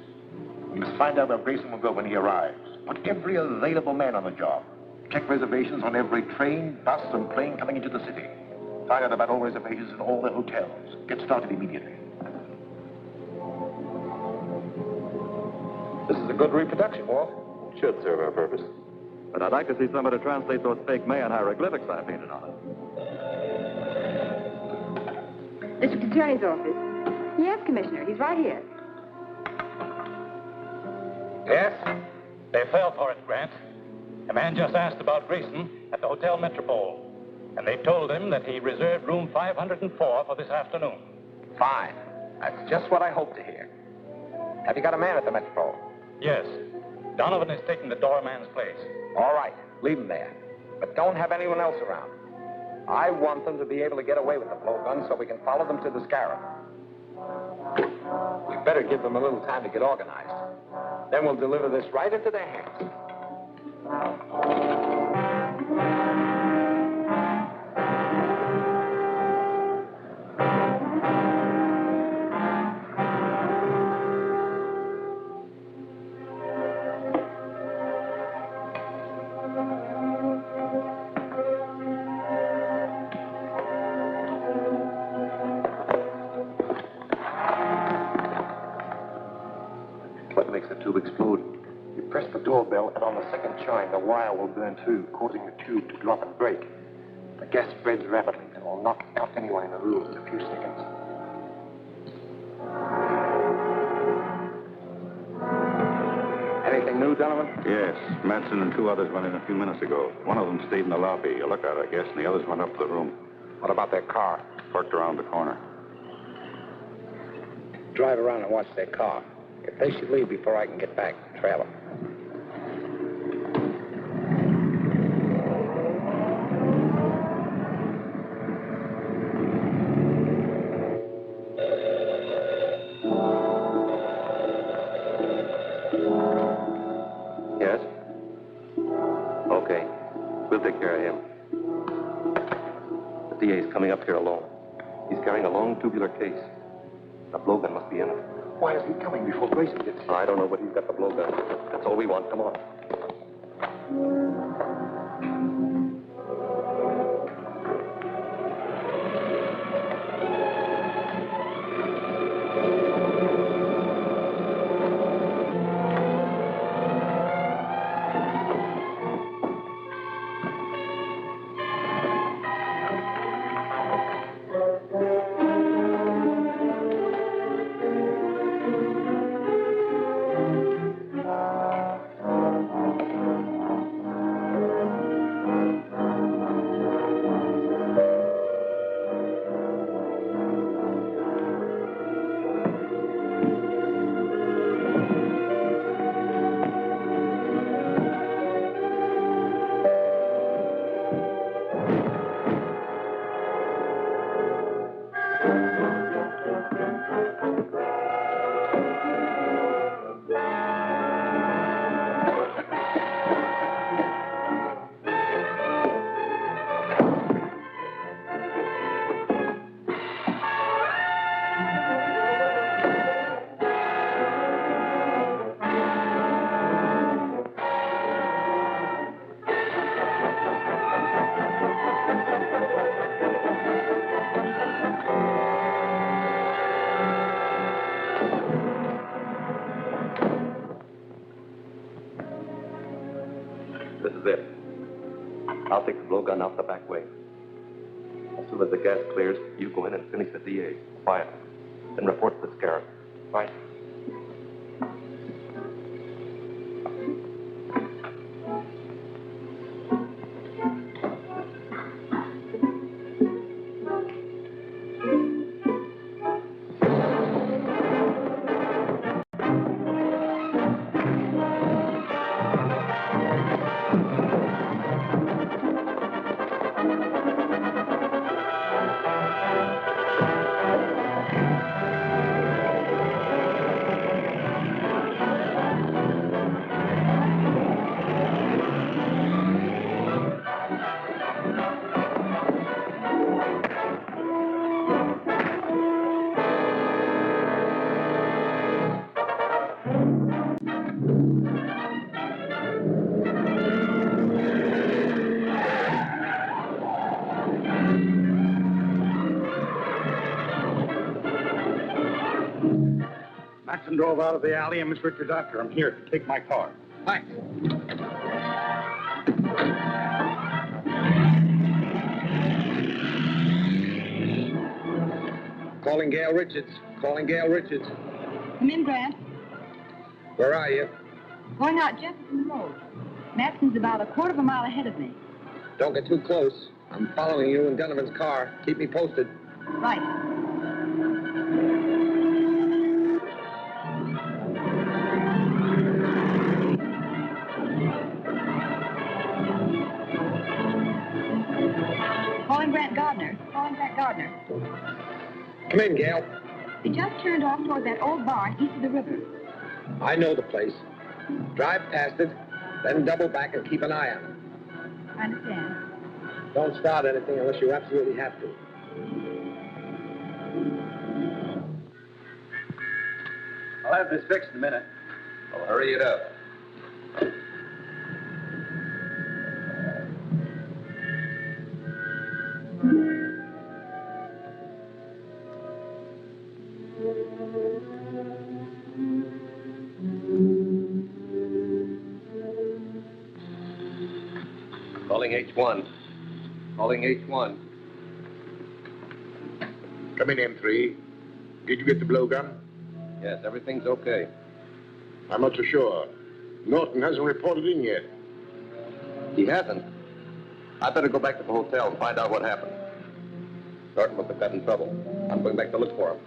We must find out where Grayson will go when he arrives. Put every available man on the job. Check reservations on every train, bus, and plane coming into the city. Find out about all reservations in all the hotels. Get started immediately. This is a good reproduction, Walt. Should serve our purpose. But I'd like to see somebody translate those fake Mayan hieroglyphics I painted on it. District Attorney's office. Yes, Commissioner. He's right here. Yes? They fell for it, Grant. A man just asked about Grayson at the Hotel Metropole. And they told him that he reserved room 504 for this afternoon. Fine. That's just what I hoped to hear. Have you got a man at the Metropole? Yes. Donovan is taking the doorman's place. All right. Leave him there. But don't have anyone else around. I want them to be able to get away with the blowgun so we can follow them to the Scarab. We better give them a little time to get organized. Then we'll deliver this right into their hands. the second chime, the wire will burn through, causing the tube to drop and break. The gas spreads rapidly and will knock out anyone in the room in a few seconds. Anything new, Donovan? Yes, Matson and 2 others went in a few minutes ago. One of them stayed in the lobby, a lookout, I guess, and the others went up to the room. What about their car? Parked around the corner. Drive around and watch their car. If they should leave before I can get back, trail them. Yes? Okay. We'll take care of him. The DA's coming up here alone. He's carrying a long tubular case. The blowgun must be in it. Why is he coming before Grayson gets here? I don't know, but he's got the blowgun. That's all we want. Come on. This is it. I'll take the blowgun out the back way. As soon as the gas clears, you go in and finish the DA. Quiet. Then report to the Scarab. Right. Matson drove out of the alley, and Miss Richard after him. Here, take my car. Thanks. Calling Gail Richards. Calling Gail Richards. Come in, Grant. Where are you? Going out Jefferson Road. Matson's about a quarter of a mile ahead of me. Don't get too close. I'm following you in Donovan's car. Keep me posted. Right. Calling Grant Gardner. Calling Grant Gardner. Come in, Gail. He just turned off toward that old barn east of the river. I know the place. Drive past it, then double back and keep an eye on it. I understand. Don't start anything unless you absolutely have to. I'll have this fixed in a minute. Well, hurry it up. H1. Calling H1. Come in, M3. Did you get the blowgun? Yes, everything's okay. I'm not so sure. Norton hasn't reported in yet. He hasn't? I better go back to the hotel and find out what happened. Norton must have got in trouble. I'm going back to look for him.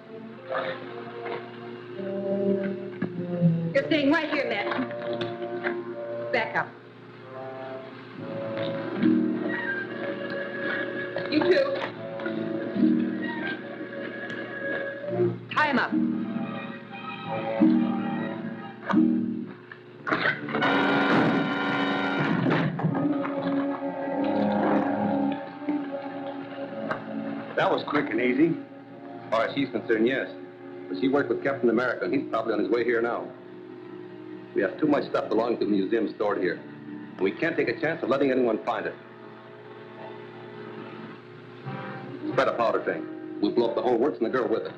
You're staying right here, Matt. Back up. You too. Tie him up. That was quick and easy. As far as she's concerned, yes. But she worked with Captain America, and he's probably on his way here now. We have too much stuff belonging to the museum stored here. And we can't take a chance of letting anyone find it. Spread a powder tank. We'll blow up the whole works and the girl with it.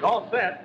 All set.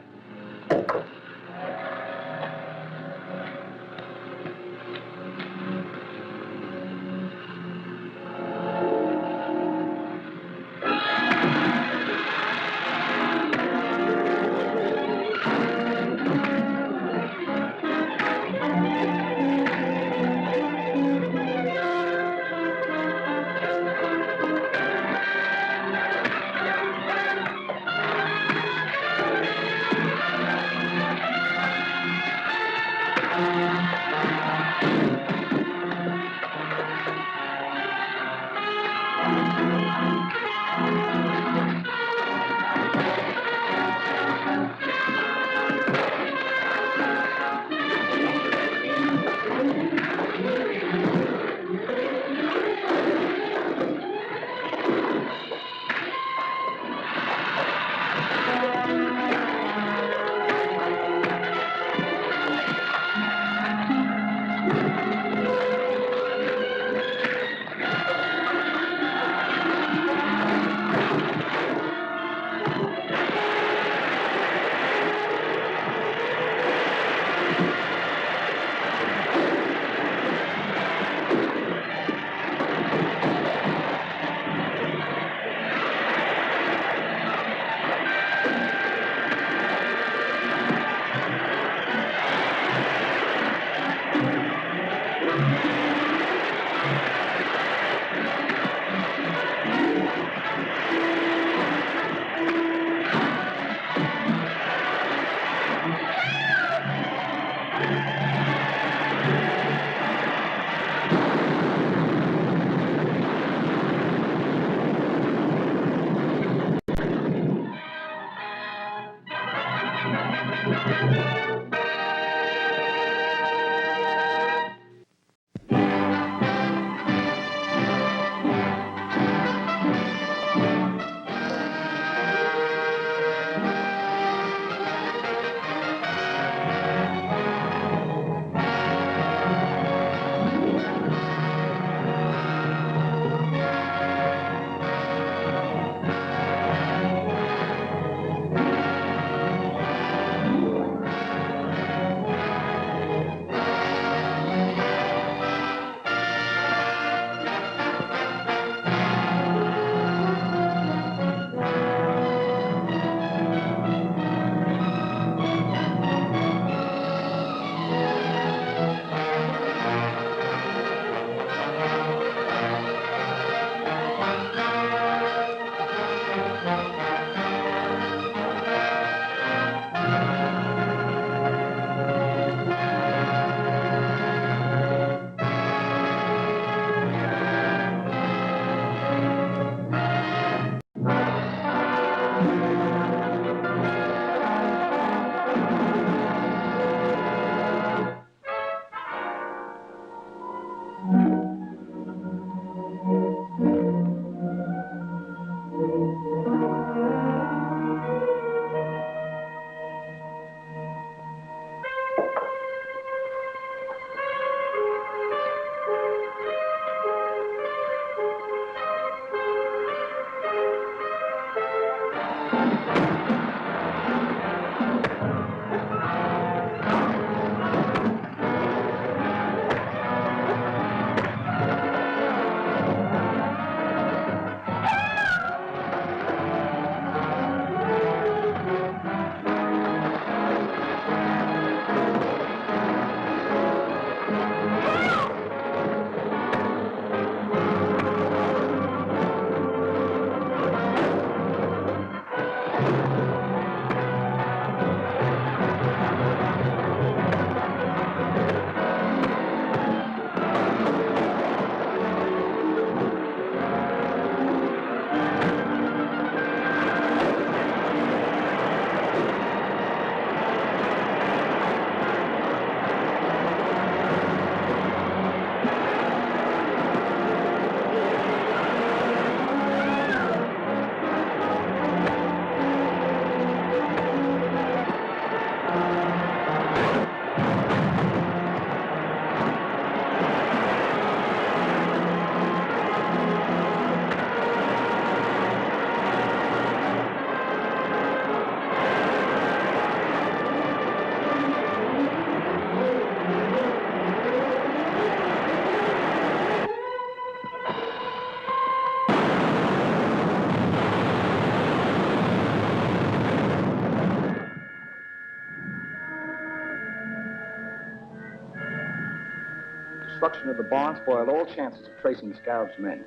destruction of the barn spoiled all chances of tracing the Scarab's men.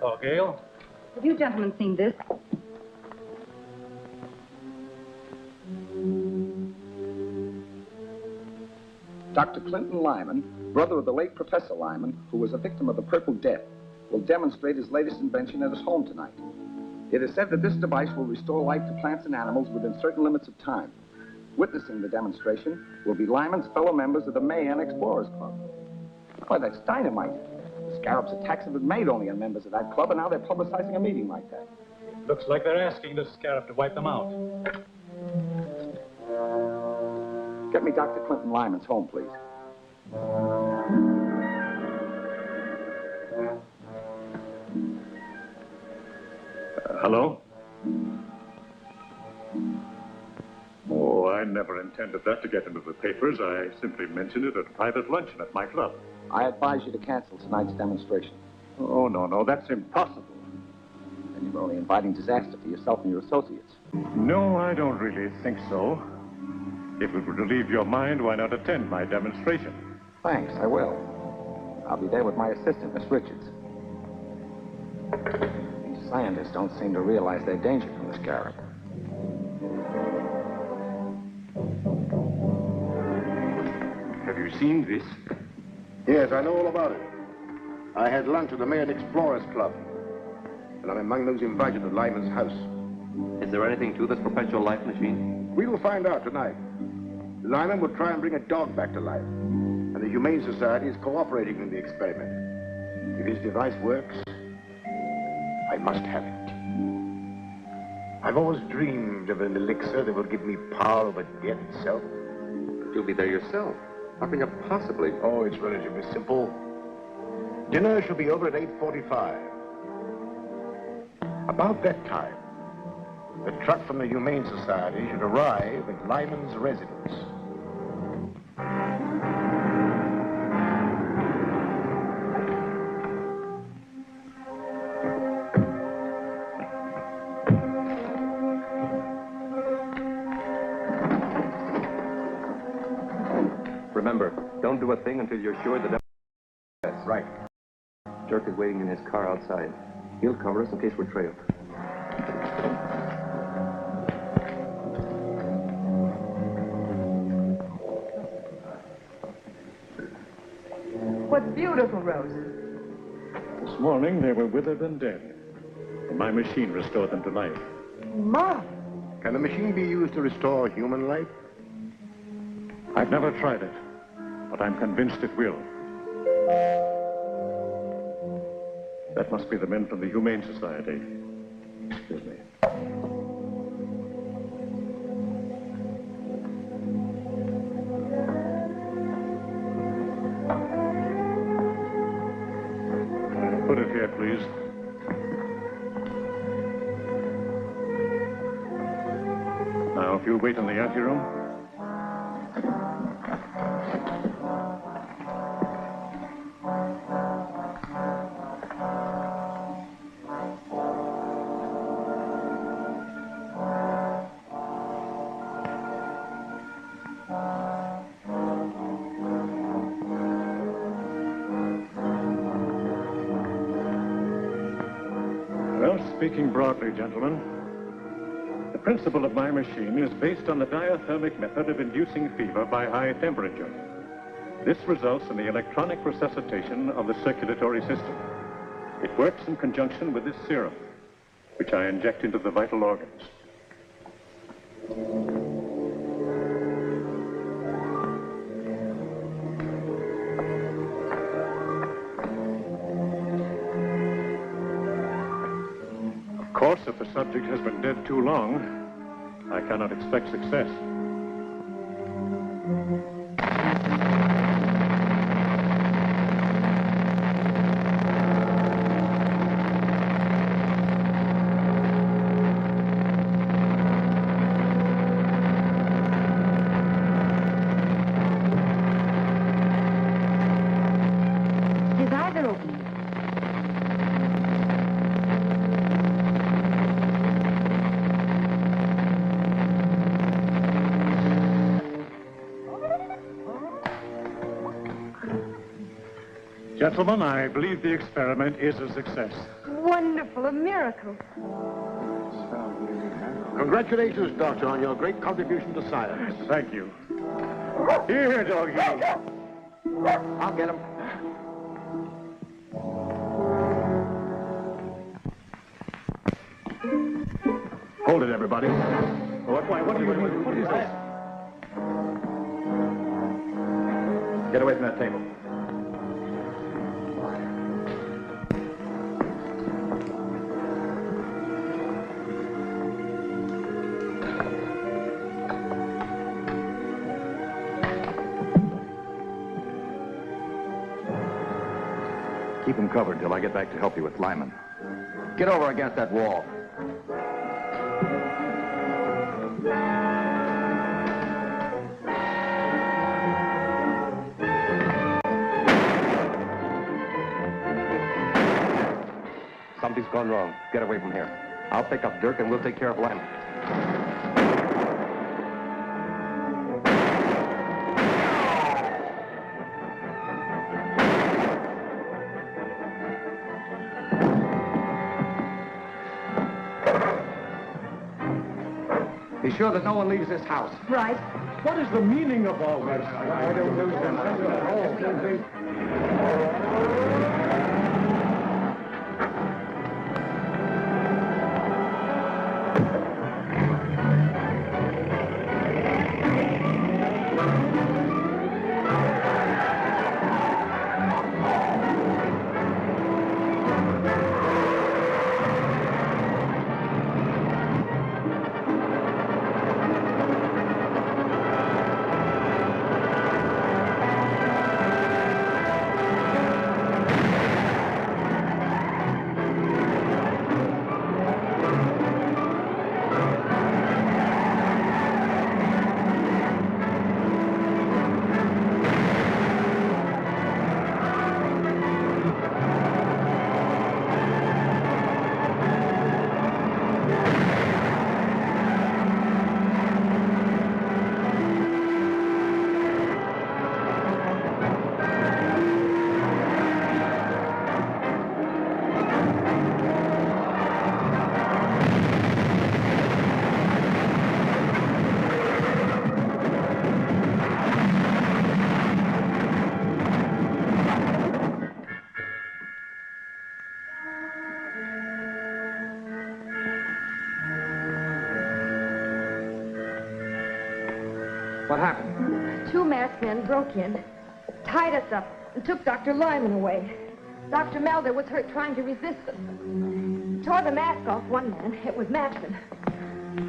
Oh, Gail? Have you gentlemen seen this? Dr. Clinton Lyman, brother of the late Professor Lyman, who was a victim of the Purple Death, will demonstrate his latest invention at his home tonight. It is said that this device will restore life to plants and animals within certain limits of time. Witnessing the demonstration will be Lyman's fellow members of the Mayan Explorers Club. Why, that's dynamite. The Scarab's attacks have been made only on members of that club, and now they're publicizing a meeting like that. Looks like they're asking the Scarab to wipe them out. Get me Dr. Clinton Lyman's home, please. Hello? Oh, I never intended that to get into the papers. I simply mentioned it at a private luncheon at my club. I advise you to cancel tonight's demonstration. Oh, no, that's impossible. And you're only inviting disaster for yourself and your associates. No, I don't really think so. If it would relieve your mind, why not attend my demonstration? Thanks, I will. I'll be there with my assistant, Miss Richards. These scientists don't seem to realize their danger from the Scarab. Have you seen this? Yes, I know all about it. I had lunch at the Mayan Explorers Club, and I'm among those invited to Lyman's house. Is there anything to this perpetual life machine? We will find out tonight. Lyman will try and bring a dog back to life, and the Humane Society is cooperating in the experiment. If his device works, I must have it. I've always dreamed of an elixir that will give me power over death itself. But you'll be there yourself. How can you possibly? Oh, it's relatively simple. Dinner shall be over at 8:45. About that time, the truck from the Humane Society should arrive at Lyman's residence. Remember, don't do a thing until you're sure the... Right. Jerk is waiting in his car outside. He'll cover us in case we're trailed. What beautiful roses. This morning, they were withered and dead. And my machine restored them to life. Ma! Can the machine be used to restore human life? I've never tried it, but I'm convinced it will. That must be the men from the Humane Society. Excuse me. Put it here, please. Now, if you'll wait in the anteroom. Speaking broadly, gentlemen, the principle of my machine is based on the diathermic method of inducing fever by high temperature. This results in the electronic resuscitation of the circulatory system. It works in conjunction with this serum, which I inject into the vital organs. Of course, if the subject has been dead too long, I cannot expect success. His eyes are open. Gentlemen, I believe the experiment is a success. Wonderful, a miracle. Congratulations, Doctor, on your great contribution to science. Thank you. Here, doggy. I'll get him. Hold it, everybody. What is this? Get away from that table. Keep him covered till I get back to help you with Lyman. Get over against that wall. Something's gone wrong. Get away from here. I'll pick up Dirk and we'll take care of Lyman. Be sure that no one leaves this house. Right. What is the meaning of all this? I don't know. What happened? Two masked men broke in, tied us up, and took Dr. Lyman away. Dr. Melder was hurt trying to resist them. Tore the mask off one man. It was Matchman.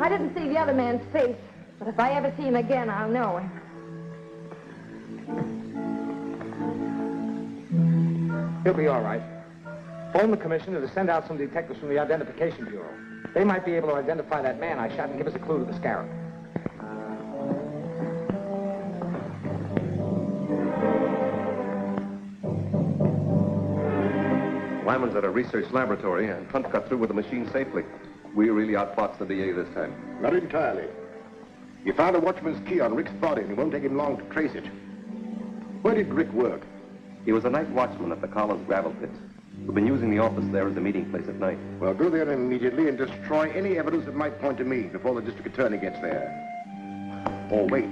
I didn't see the other man's face, but if I ever see him again, I'll know him. He'll be all right. Phone the commissioner to send out some detectives from the Identification Bureau. They might be able to identify that man I shot and give us a clue to the Scarab. Lyman's at a research laboratory, and Hunt got through with the machine safely. We really outfoxed the DA this time. Not entirely. He found a watchman's key on Rick's body, and it won't take him long to trace it. Where did Rick work? He was a night watchman at the Collins gravel pits. We've been using the office there as a meeting place at night. Well, go there immediately and destroy any evidence that might point to me before the district attorney gets there. Or wait.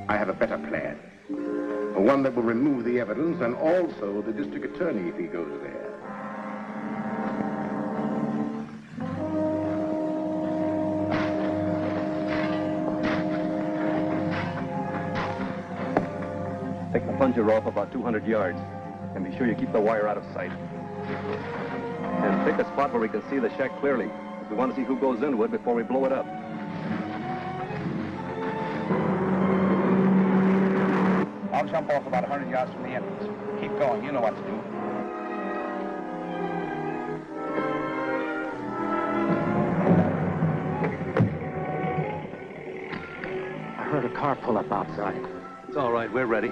I have a better plan. One that will remove the evidence and also the district attorney if he goes there. Take the plunger off about 200 yards. And be sure you keep the wire out of sight. And pick a spot where we can see the shack clearly. We want to see who goes into it before we blow it up. I'll jump off about 100 yards from the entrance. Keep going. You know what to do. I heard a car pull up outside. It's all right. We're ready.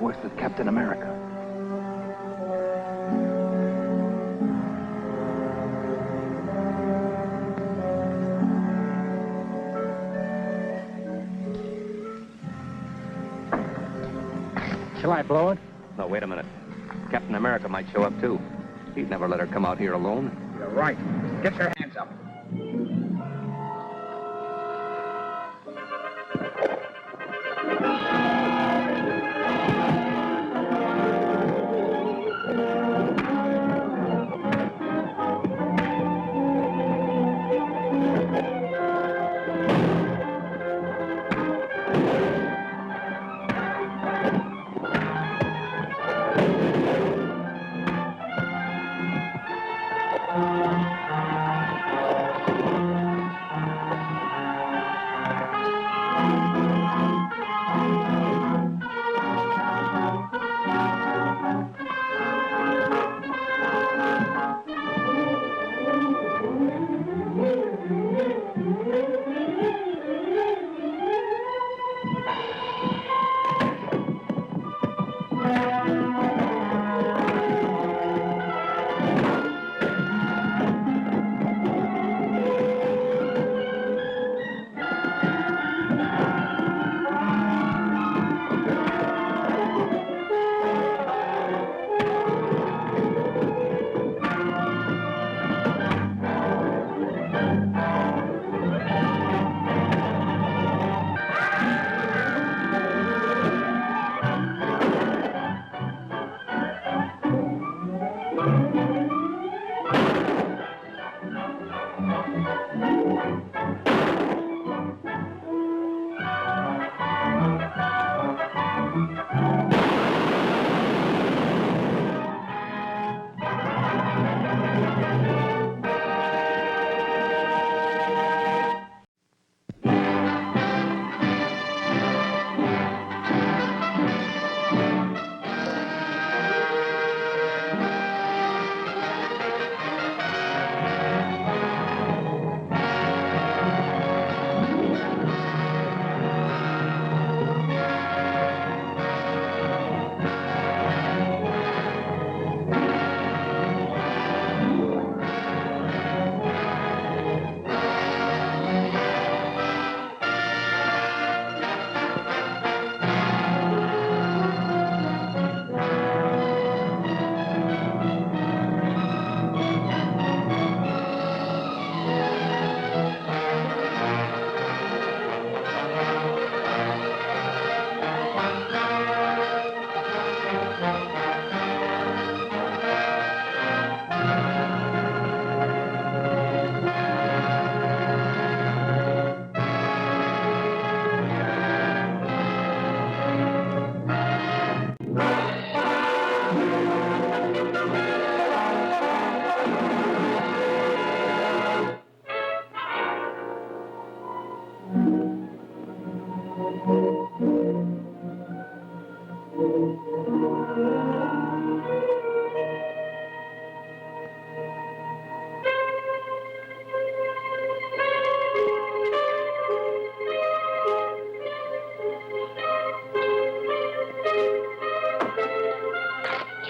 works with Captain America. Shall I blow it? No, wait a minute. Captain America might show up, too. He'd never let her come out here alone. You're right. Get your hands up.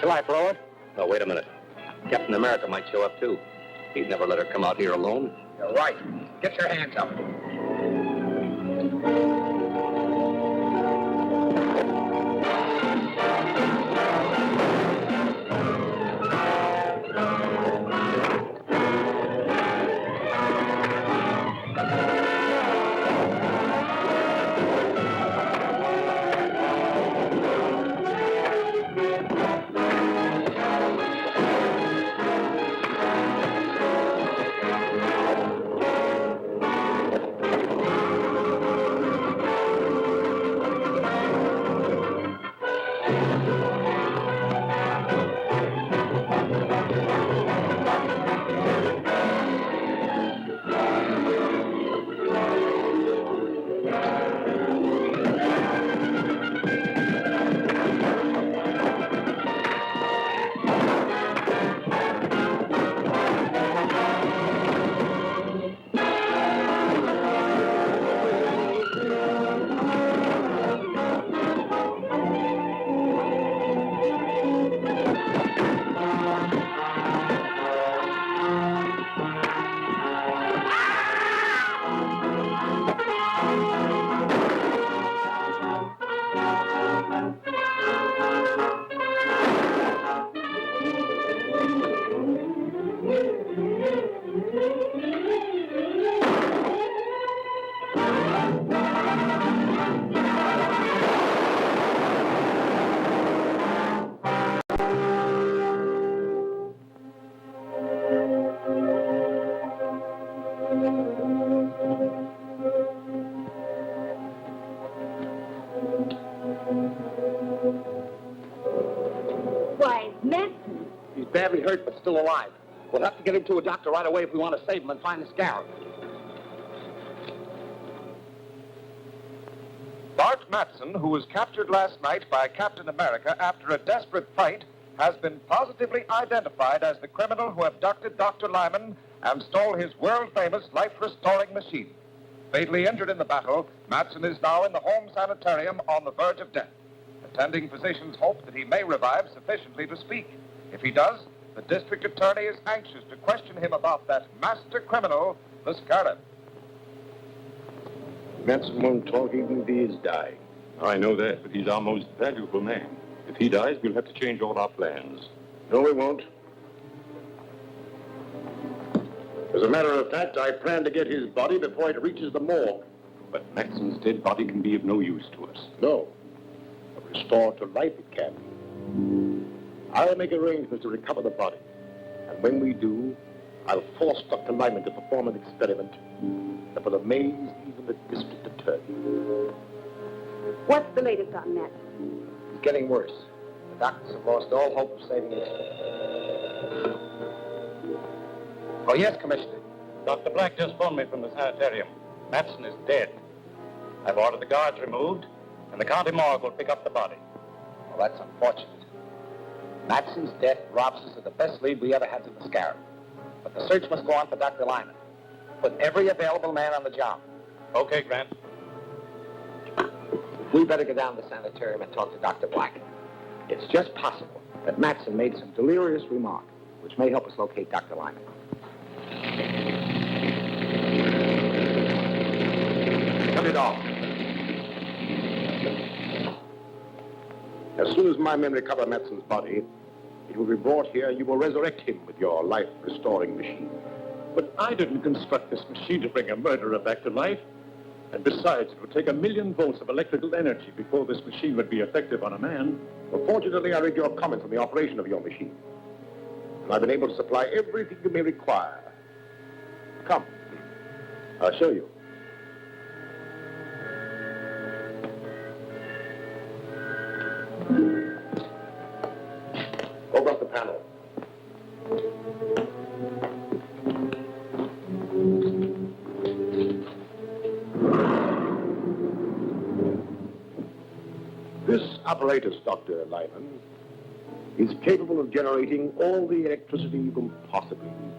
Shall I blow it? No, wait a minute. Captain America might show up, too. He'd never let her come out here alone. You're right. Get your hands up. Badly hurt, but still alive. We'll have to get him to a doctor right away if we want to save him and find the Scarab. Bart Matson, who was captured last night by Captain America after a desperate fight, has been positively identified as the criminal who abducted Dr. Lyman and stole his world-famous life-restoring machine. Fatally injured in the battle, Matson is now in the home sanitarium on the verge of death. Attending physicians hope that he may revive sufficiently to speak. If he does, the district attorney is anxious to question him about that master criminal, the Scarab. Matson won't talk even if he is dying. I know that, but he's our most valuable man. If he dies, we'll have to change all our plans. No, we won't. As a matter of fact, I plan to get his body before it reaches the morgue. But Matson's dead body can be of no use to us. No. But restored to life it can. I'll make arrangements to recover the body. And when we do, I'll force Dr. Lyman to perform an experiment that will amaze even the district attorney. What's the latest on Matson? It's getting worse. The doctors have lost all hope of saving him. Oh, yes, Commissioner. Dr. Black just phoned me from the sanitarium. Matson is dead. I've ordered the guards removed, and the county morgue will pick up the body. Well, that's unfortunate. Matson's death robs us of the best lead we ever had to the Scarab. But the search must go on for Dr. Lyman. Put every available man on the job. Okay, Grant. We better go down to the sanitarium and talk to Dr. Black. It's just possible that Matson made some delirious remark, which may help us locate Dr. Lyman. Cut it off. As soon as my men recover Matson's body, it will be brought here. You will resurrect him with your life-restoring machine. But I didn't construct this machine to bring a murderer back to life. And besides, it would take 1,000,000 volts of electrical energy before this machine would be effective on a man. Well, fortunately, I read your comments on the operation of your machine. And I've been able to supply everything you may require. Come, I'll show you. Open up the panel. This apparatus, Dr. Lyman, is capable of generating all the electricity you can possibly need.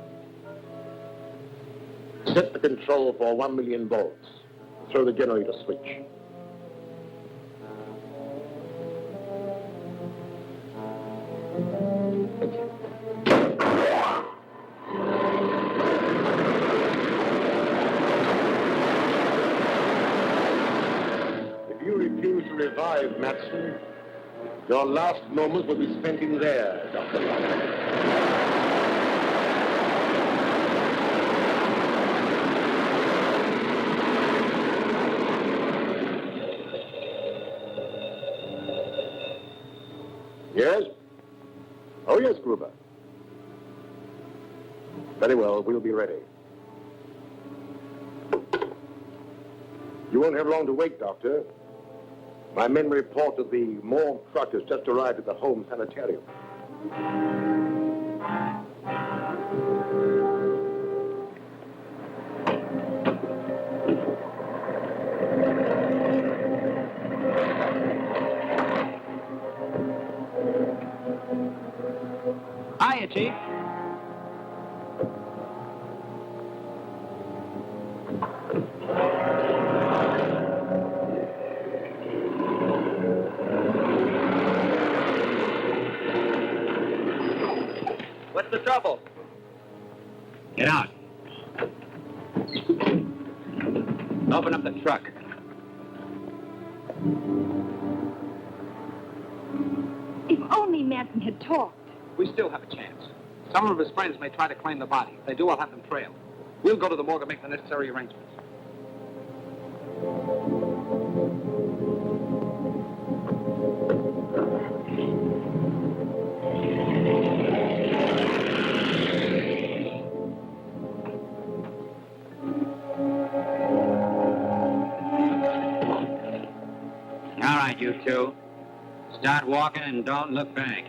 Set the control for 1,000,000 volts. Throw the generator switch. If you refuse to revive Matson, your last moments will be spent in there, Dr. Lyman. Yes? Oh, yes, Gruber. Very well, we'll be ready. You won't have long to wait, Doctor. My men report that the morgue truck has just arrived at the home sanitarium. Hiya, Chief. What's the trouble? Get out. Open up the truck. If only Matson had talked. We still have a chance. Some of his friends may try to claim the body. If they do, I'll have them trailed. We'll go to the morgue and make the necessary arrangements. All right, you two. Start walking and don't look back.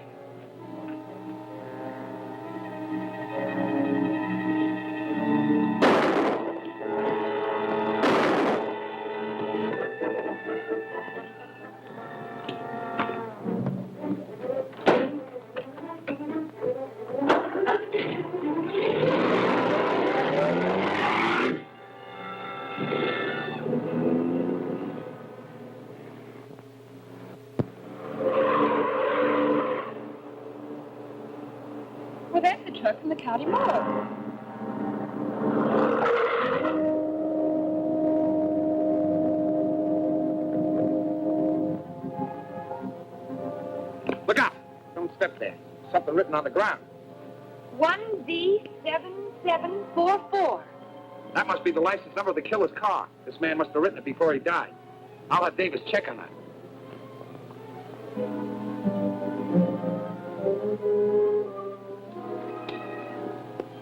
prevent the truck from the county morgue. Look out! Don't step there. Something written on the ground. 1D7744. That must be the license number of the killer's car. This man must have written it before he died. I'll have Davis check on that.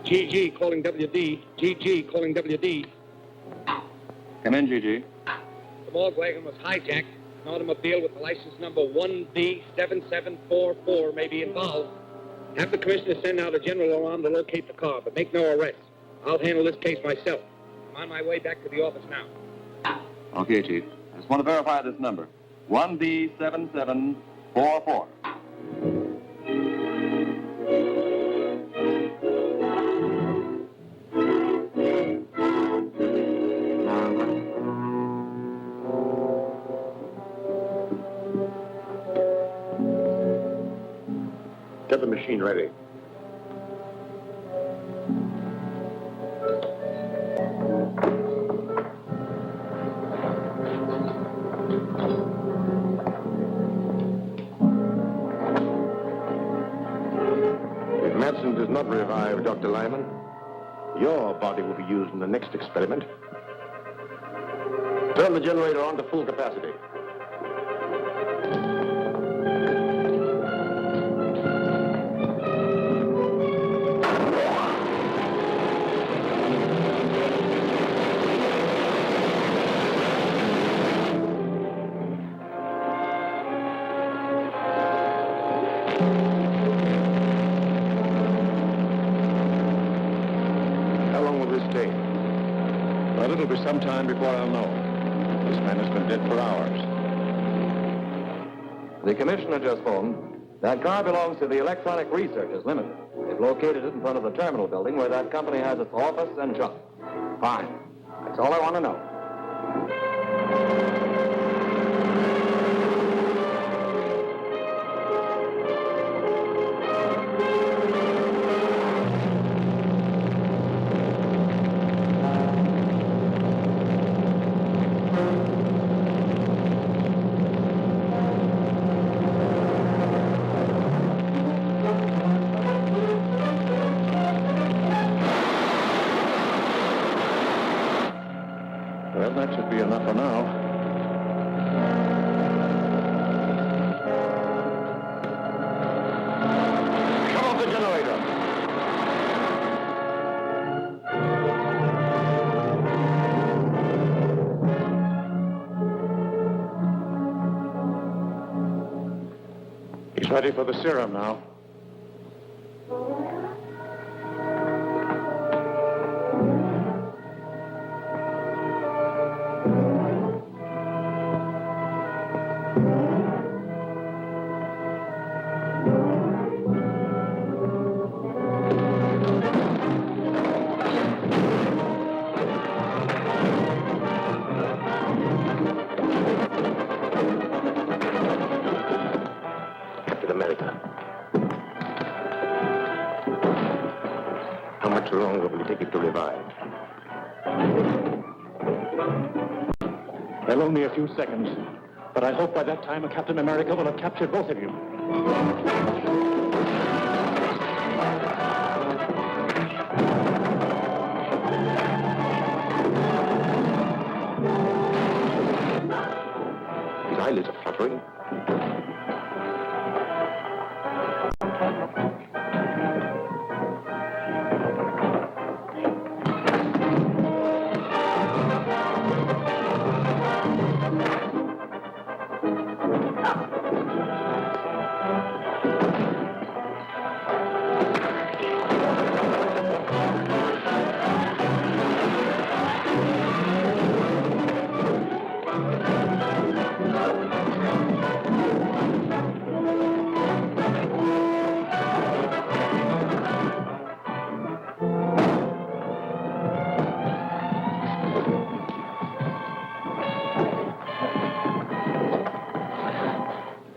GG calling WD. GG calling WD. Come in, GG. The morgue wagon was hijacked. An automobile with the license number 1D7744 may be involved. Have the commissioner send out a general alarm to locate the car, but make no arrests. I'll handle this case myself. I'm on my way back to the office now. Okay, Chief. I just want to verify this number. 1D7744. Get the machine ready. If Madsen does not revive Dr. Lyman, your body will be used in the next experiment. Turn the generator on to full capacity. How long will this take? Well, it'll be some time before I'll know. This man has been dead for hours. The commissioner just phoned. That car belongs to the Electronic Researchers Limited. They've located it in front of the terminal building where that company has its office and shop. Fine. That's all I want to know. Well, that should be enough for now. Shut off the generator. He's ready for the serum now. Captain America. How much longer will it take you to revive? Well, only a few seconds. But I hope by that time Captain America will have captured both of you. His eyelids are fluttering.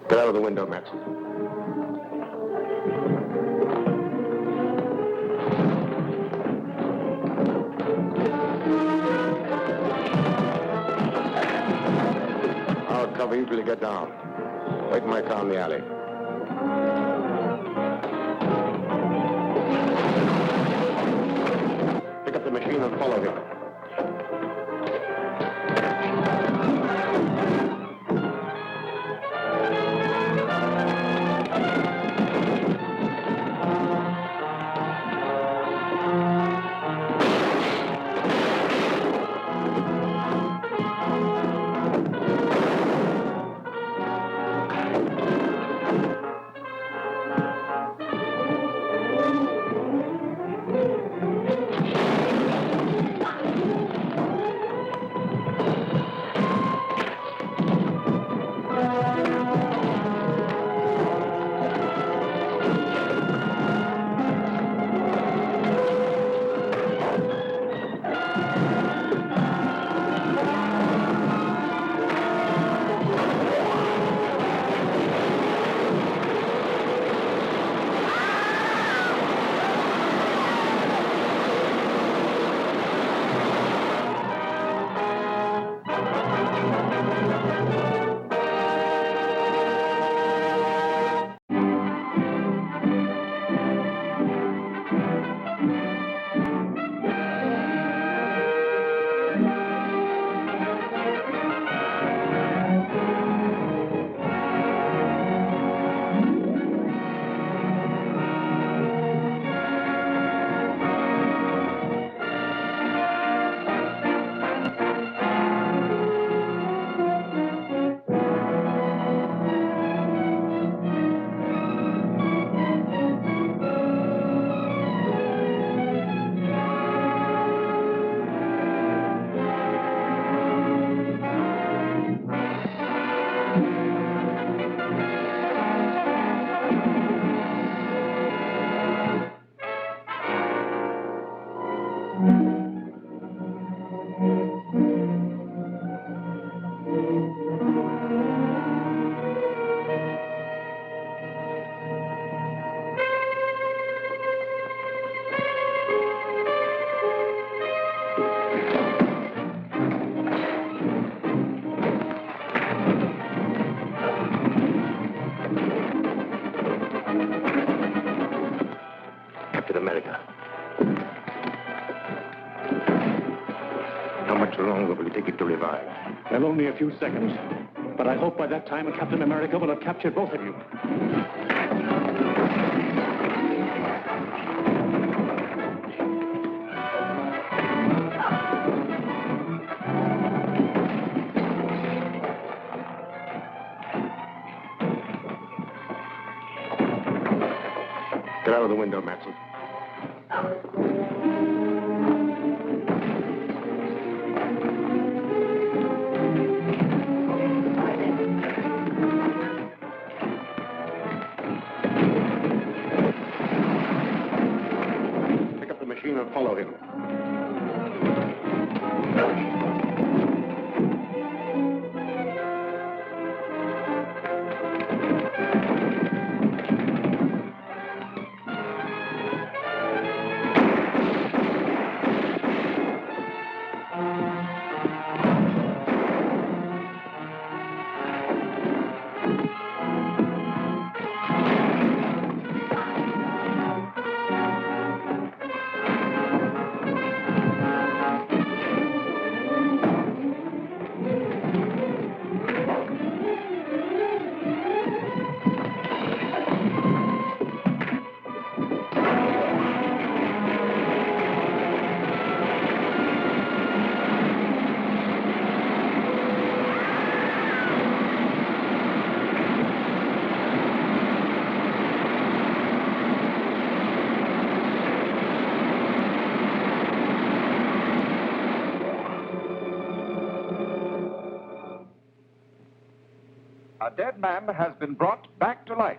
Get out of the window, Madsen. get down. Wait in my car in the alley. Pick up the machine and follow him. Captain America. How much longer will it take it to revive? Well, only a few seconds. But I hope by that time Captain America will have captured both of you. Get out of the window, Matson. Pick up the machine and follow him. A dead man has been brought back to life.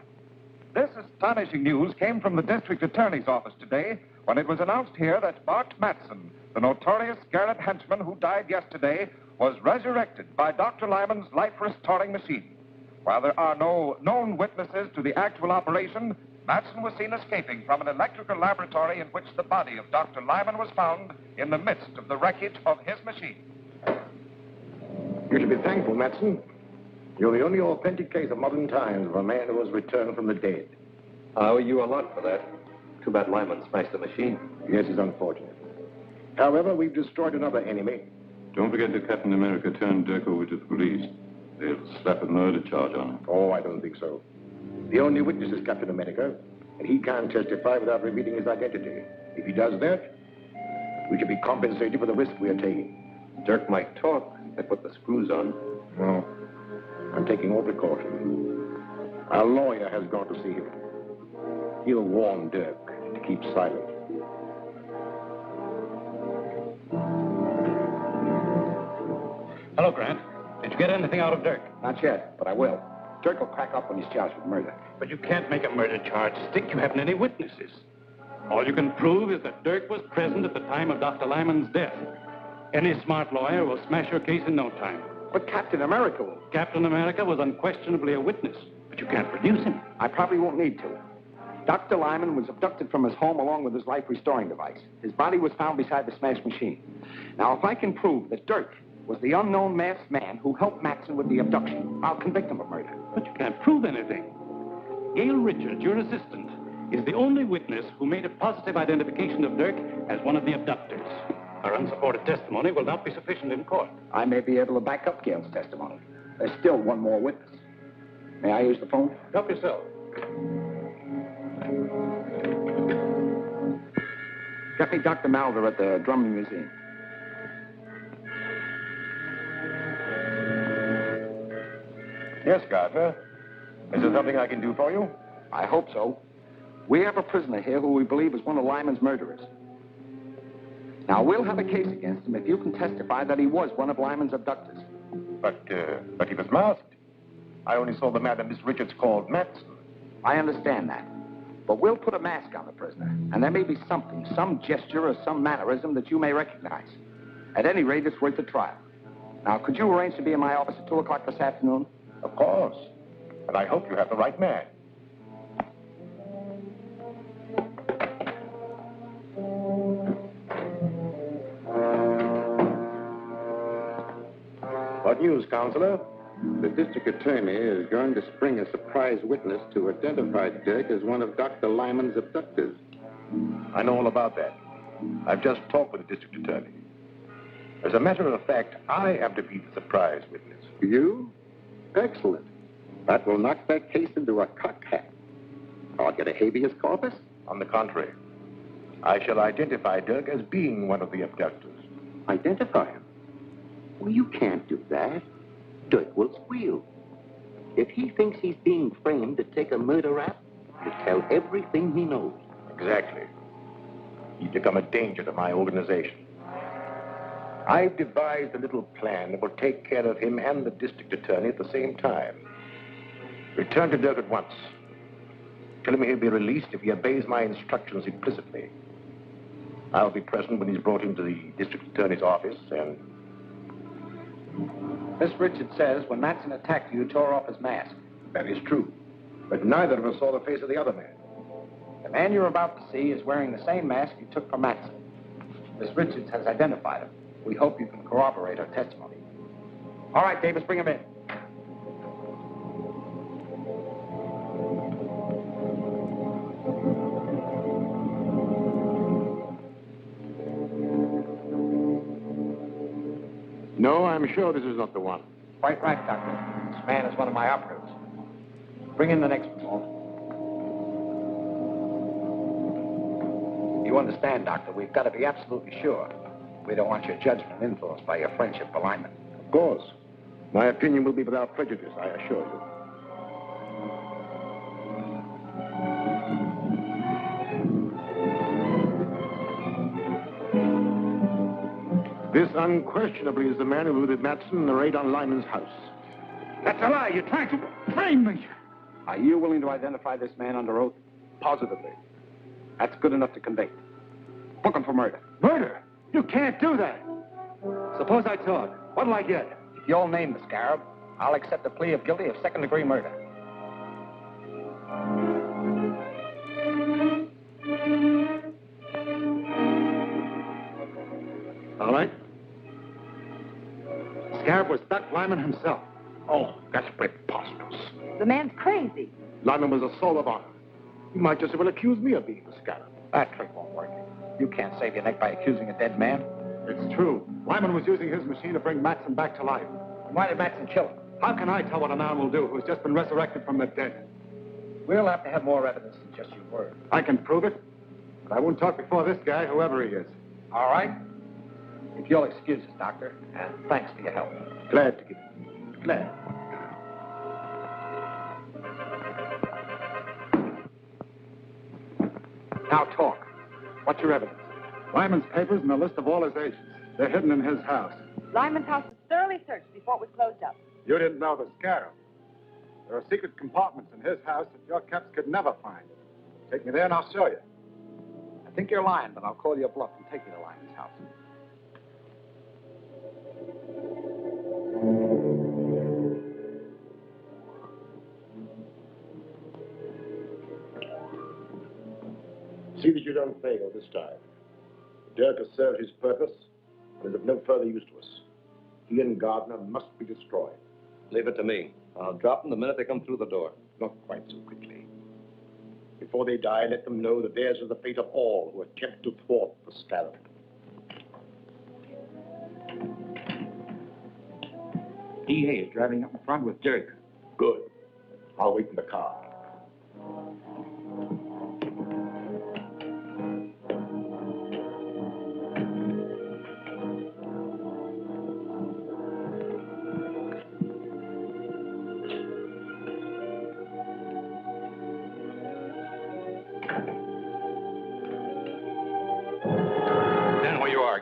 This astonishing news came from the district attorney's office today when it was announced here that Bart Matson, the notorious Scarab henchman who died yesterday, was resurrected by Dr. Lyman's life-restoring machine. While there are no known witnesses to the actual operation, Matson was seen escaping from an electrical laboratory in which the body of Dr. Lyman was found in the midst of the wreckage of his machine. You should be thankful, Matson. You're the only authentic case of modern times of a man who was returned from the dead. I owe you a lot for that. Too bad Lyman smashed the machine. Yes, it's unfortunate. However, we've destroyed another enemy. Don't forget that Captain America turned Dirk over to the police. They'll slap a murder charge on him. Oh, I don't think so. The only witness is Captain America, and he can't testify without revealing his identity. If he does that, we should be compensated for the risk we are taking. Dirk might talk. They put the screws on. No. I'm taking all precautions. Our lawyer has gone to see him. He'll warn Dirk to keep silent. Hello, Grant. Did you get anything out of Dirk? Not yet, but I will. Dirk will crack up when he's charged with murder. But you can't make a murder charge stick. You haven't any witnesses. All you can prove is that Dirk was present at the time of Dr. Lyman's death. Any smart lawyer will smash your case in no time. But Captain America will. Captain America was unquestionably a witness, but you can't produce him. I probably won't need to. Dr. Lyman was abducted from his home along with his life-restoring device. His body was found beside the smashed machine. Now, if I can prove that Dirk was the unknown masked man who helped Matson with the abduction, I'll convict him of murder. But you can't prove anything. Gail Richards, your assistant, is the only witness who made a positive identification of Dirk as one of the abductors. Our unsupported testimony will not be sufficient in court. I may be able to back up Gail's testimony. There's still one more witness. May I use the phone? Help yourself. Get me Dr. Malver at the Drummond Museum. Yes, Gardner. Is there something I can do for you? I hope so. We have a prisoner here who we believe is one of Lyman's murderers. Now, we'll have a case against him if you can testify that he was one of Lyman's abductors. But he was masked. I only saw the man that Miss Richards called Matson. I understand that. But we'll put a mask on the prisoner, and there may be something, some gesture or some mannerism that you may recognize. At any rate, it's worth a trial. Now, could you arrange to be in my office at 2 o'clock this afternoon? Of course. And I hope you have the right man. What news, Counselor? The district attorney is going to spring a surprise witness to identify Dirk as one of Dr. Lyman's abductors. I know all about that. I've just talked with the district attorney. As a matter of fact, I am to be the surprise witness. You? Excellent. That will knock that case into a cocked hat. I'll get a habeas corpus? On the contrary, I shall identify Dirk as being one of the abductors. Identify him? Well, you can't do that. Dirk will squeal. If he thinks he's being framed to take a murder rap, he'll tell everything he knows. Exactly. He's become a danger to my organization. I've devised a little plan that will take care of him and the district attorney at the same time. Return to Dirk at once. Tell him he'll be released if he obeys my instructions implicitly. I'll be present when he's brought into the district attorney's office, and... Miss Richards says when Matson attacked you, tore off his mask. That is true. But neither of us saw the face of the other man. The man you're about to see is wearing the same mask you took from Matson. Miss Richards has identified him. We hope you can corroborate her testimony. All right, Davis, bring him in. No, I'm sure this is not the one. Quite right, Doctor. This man is one of my operatives. Bring in the next one, Walt. You understand, Doctor, we've got to be absolutely sure. We don't want your judgment influenced by your friendship for Lyman. Of course. My opinion will be without prejudice, I assure you. This unquestionably is the man who looted Matson in the raid on Lyman's house. That's a lie. You're trying to frame me. Are you willing to identify this man under oath? Positively. That's good enough to convict. Book him for murder. Murder? You can't do that. Suppose I talk. What'll I get? If you'll name the Scarab, I'll accept a plea of guilty of second-degree murder. All right. Scarab was Doc Lyman himself. Oh, that's preposterous. The man's crazy. Lyman was a soul of honor. He might just as well accuse me of being the Scarab. That trick won't work. You can't save your neck by accusing a dead man. It's true. Lyman was using his machine to bring Matson back to life. Why did Matson kill him? How can I tell what a man will do who has just been resurrected from the dead? We'll have to have more evidence than just your word. I can prove it, but I won't talk before this guy, whoever he is. All right? If you'll excuse us, Doctor, and thanks for your help. Glad to give it. Glad. Now talk. What's your evidence? Lyman's papers and a list of all his agents. They're hidden in his house. Lyman's house was thoroughly searched before it was closed up. You didn't know the Scarab. There are secret compartments in his house that your caps could never find. Take me there and I'll show you. I think you're lying, but I'll call you a bluff and take you to Lyman's house. See that you don't fail this time. Dirk has served his purpose and is of no further use to us. He and Gardner must be destroyed. Leave it to me. I'll drop them the minute they come through the door. Not quite so quickly. Before they die, let them know that theirs is the fate of all who attempt to thwart the Scarab. DA is driving up in front with Dirk. Good. I'll wait in the car.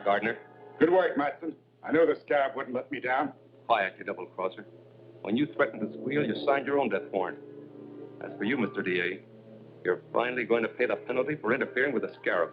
Gardner. Good work, Matson. I knew the Scarab wouldn't let me down. Quiet, you double-crosser. When you threatened to squeal, you signed your own death warrant. As for you, Mr. D.A., you're finally going to pay the penalty for interfering with the Scarab.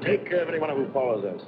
Take care of anyone who follows us.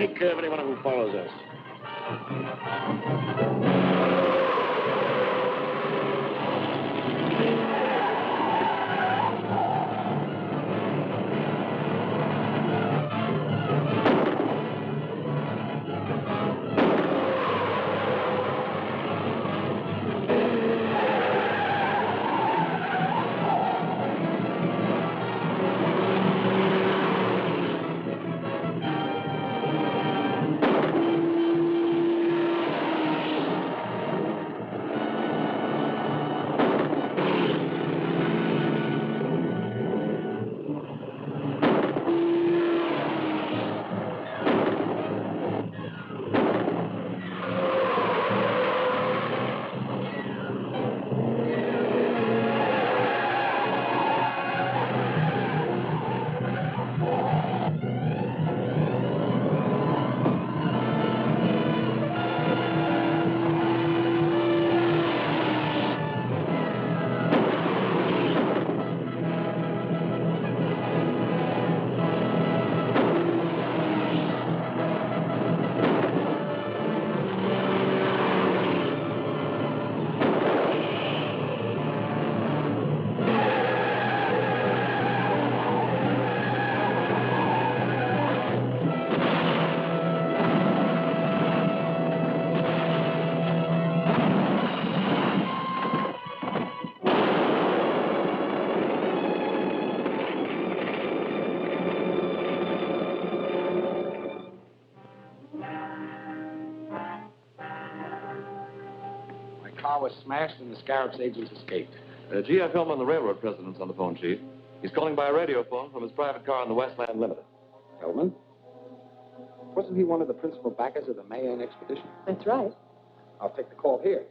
Take care of anyone who follows us. Was smashed and the Scarab's agents escaped. G.F. Hillman, the railroad president's on the phone, Chief. He's calling by a radio phone from his private car on the Westland Limited. Hillman? Wasn't he one of the principal backers of the Mayan expedition? That's right. I'll take the call here.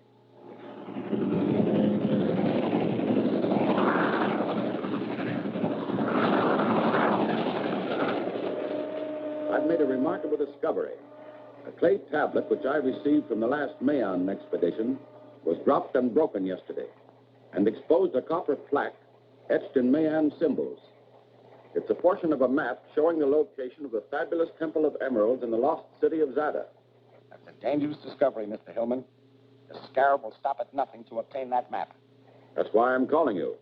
I've made a remarkable discovery. A clay tablet which I received from the last Mayan expedition was dropped and broken yesterday and exposed a copper plaque etched in Mayan symbols. It's a portion of a map showing the location of the fabulous Temple of Emeralds in the lost city of Zada. That's a dangerous discovery, Mr. Hillman. The Scarab will stop at nothing to obtain that map. That's why I'm calling you.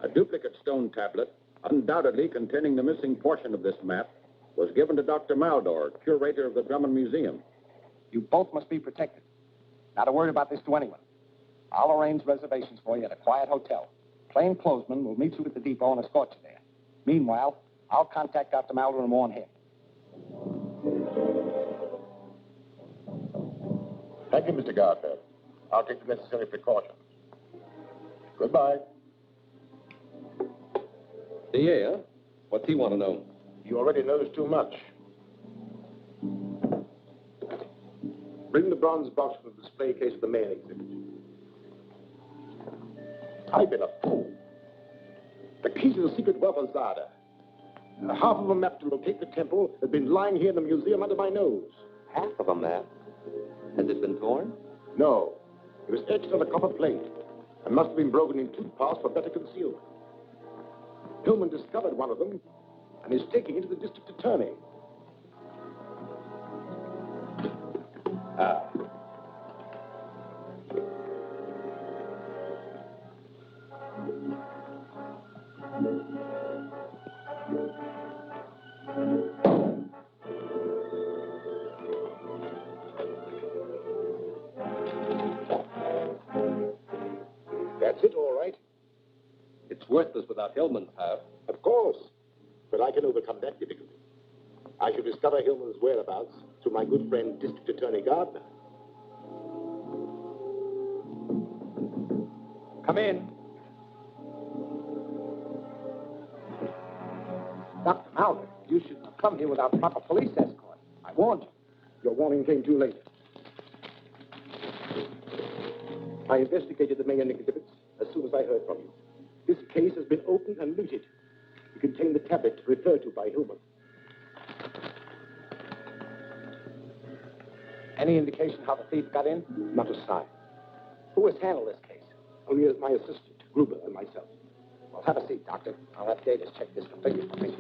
A duplicate stone tablet, undoubtedly containing the missing portion of this map, was given to Dr. Maldor, curator of the Drummond Museum. You both must be protected. Not a word about this to anyone. I'll arrange reservations for you at a quiet hotel. Plainclothesmen will meet you at the depot and escort you there. Meanwhile, I'll contact Dr. Maldor and warn him. Thank you, Mr. Gardner. I'll take the necessary precautions. Goodbye. DA, huh? What's he want to know? He already knows too much. Bring the bronze box from the display case of the main exhibit. I've been a fool. The keys to the secret wealth of Zada. Half of a map to locate the temple has been lying here in the museum under my nose. Half of a map? Has it been torn? No. It was etched on a copper plate and must have been broken in two parts for better concealment. Hillman discovered one of them and is taking it to the district attorney. That's it, all right. It's worthless without Hillman's half. Of course. But I can overcome that difficulty. I shall discover Hillman's whereabouts through my good friend, District Attorney Gardner. Come in. Dr. Maldor, you shouldn't have come here without proper police escort. I warned you. Your warning came too late. I investigated the Mayan exhibits as soon as I heard from you. This case has been opened and looted. It contained the tablet referred to by Hillman. Any indication how the thief got in? Not a sign. Who has handled this case? Only as my assistant, Gruber, and myself. Well, have a seat, Doctor. I'll have Davis check this completely for me.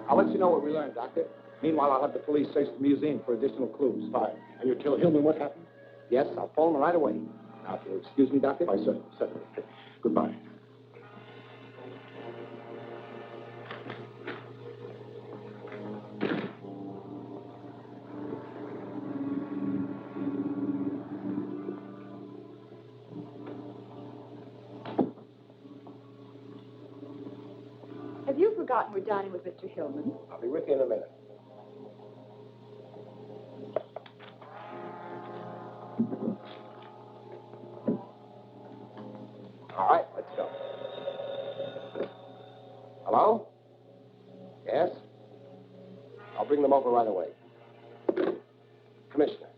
I'll let you know what we learned, Doctor. Meanwhile, I'll have the police search the museum for additional clues. Fine. And you tell Hillman what happened? Yes, I'll phone him right away. Now, if you'll excuse me, Doctor. Why, certainly, certainly. Goodbye. Have you forgotten we're dining with Mr. Hillman? I'll be with you in a minute. All right, let's go. Hello? Yes? I'll bring them over right away. Commissioner,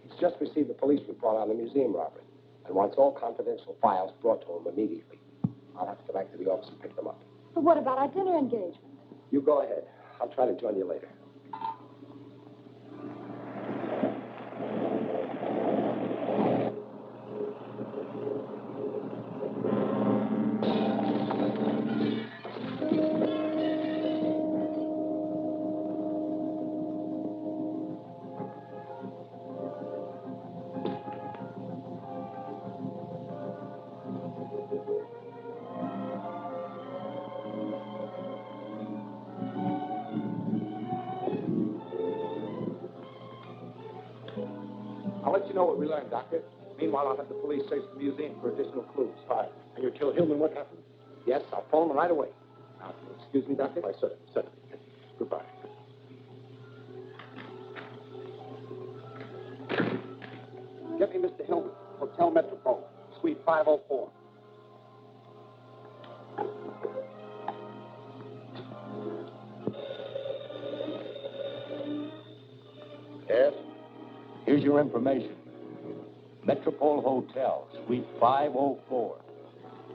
he's just received a police report on the museum robbery and wants all confidential files brought to him immediately. I'll have to go back to the office and pick them up. But what about our dinner engagement? You go ahead. I'll try to join you later. I'll let you know what we learned, Doctor. Meanwhile, I'll have the police search the museum for additional clues. Fine. And you tell Hillman what happened? Yes, I'll phone him right away. Now, if you'll excuse me, Doctor. Why, certainly, certainly. Goodbye. Get me Mr. Hillman, Hotel Metropole, Suite 504. Yes? Here's your information. Metropole Hotel, Suite 504.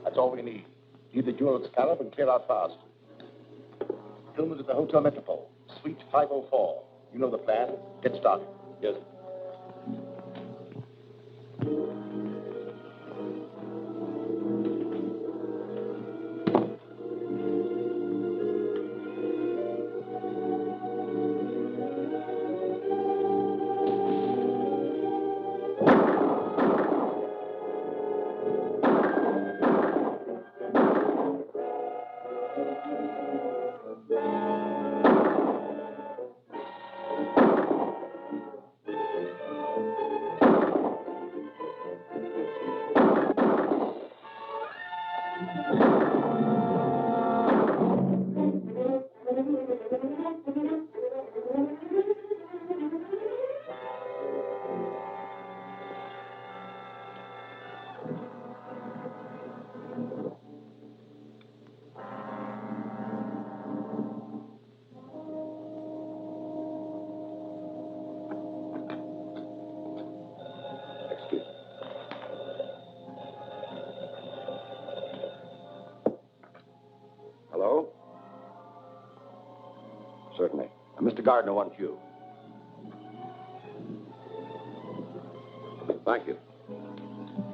That's all we need. Leave the jewel at Scarab and clear out fast. Hillman's at the Hotel Metropole, Suite 504. You know the plan. Get started. Yes. Hello? Certainly. Mr. Gardner wants you. Thank you.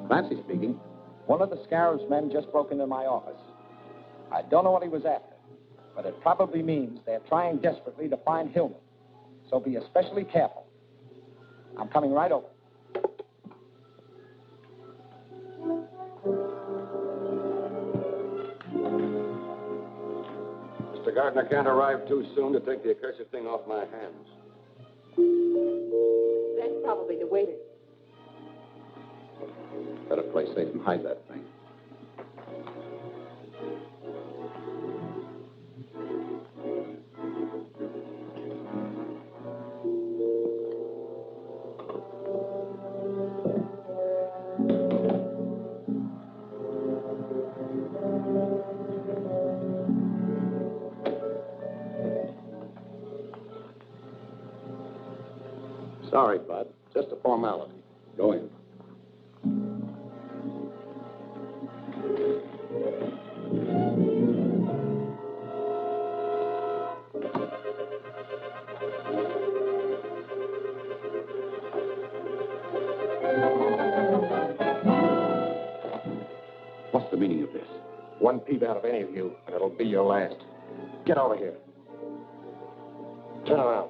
Clancy speaking. One of the Scarab's men just broke into my office. I don't know what he was after, but it probably means they're trying desperately to find Hillman. So be especially careful. I'm coming right over. Mr. Gardner can't arrive too soon to take the accursed thing off my hands. That's probably the waiter. Better play safe and hide that thing. Sorry, Bud. Just a formality. Go in. What's the meaning of this? One peep out of any of you, and it'll be your last. Get over here. Turn around.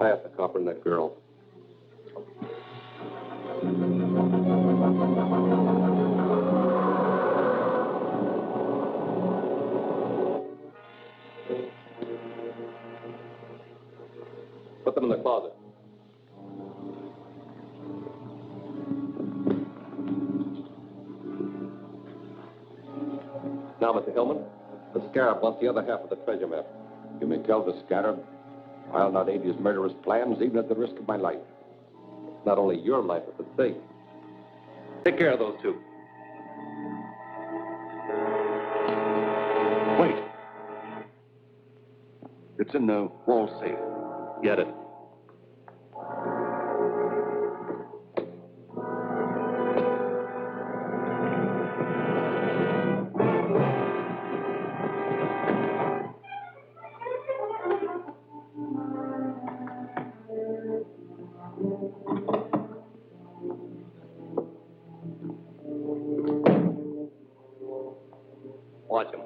Tie up the copper and that girl. Put them in the closet. Now, Mr. Hillman, the Scarab wants the other half of the treasure map. You may tell the Scarab I'll not aid his murderous plans, even at the risk of my life. Not only your life, but the safe. Take care of those two. Wait. It's in the wall safe. Get it. Watch him.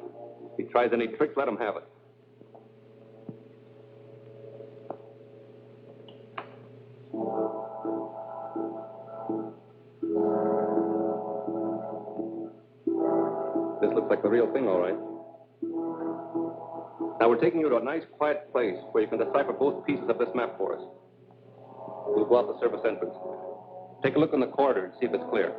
If he tries any tricks, let him have it. This looks like the real thing, all right. Now, we're taking you to a nice, quiet place where you can decipher both pieces of this map for us. We'll go out the service entrance. Take a look in the corridor and see if it's clear.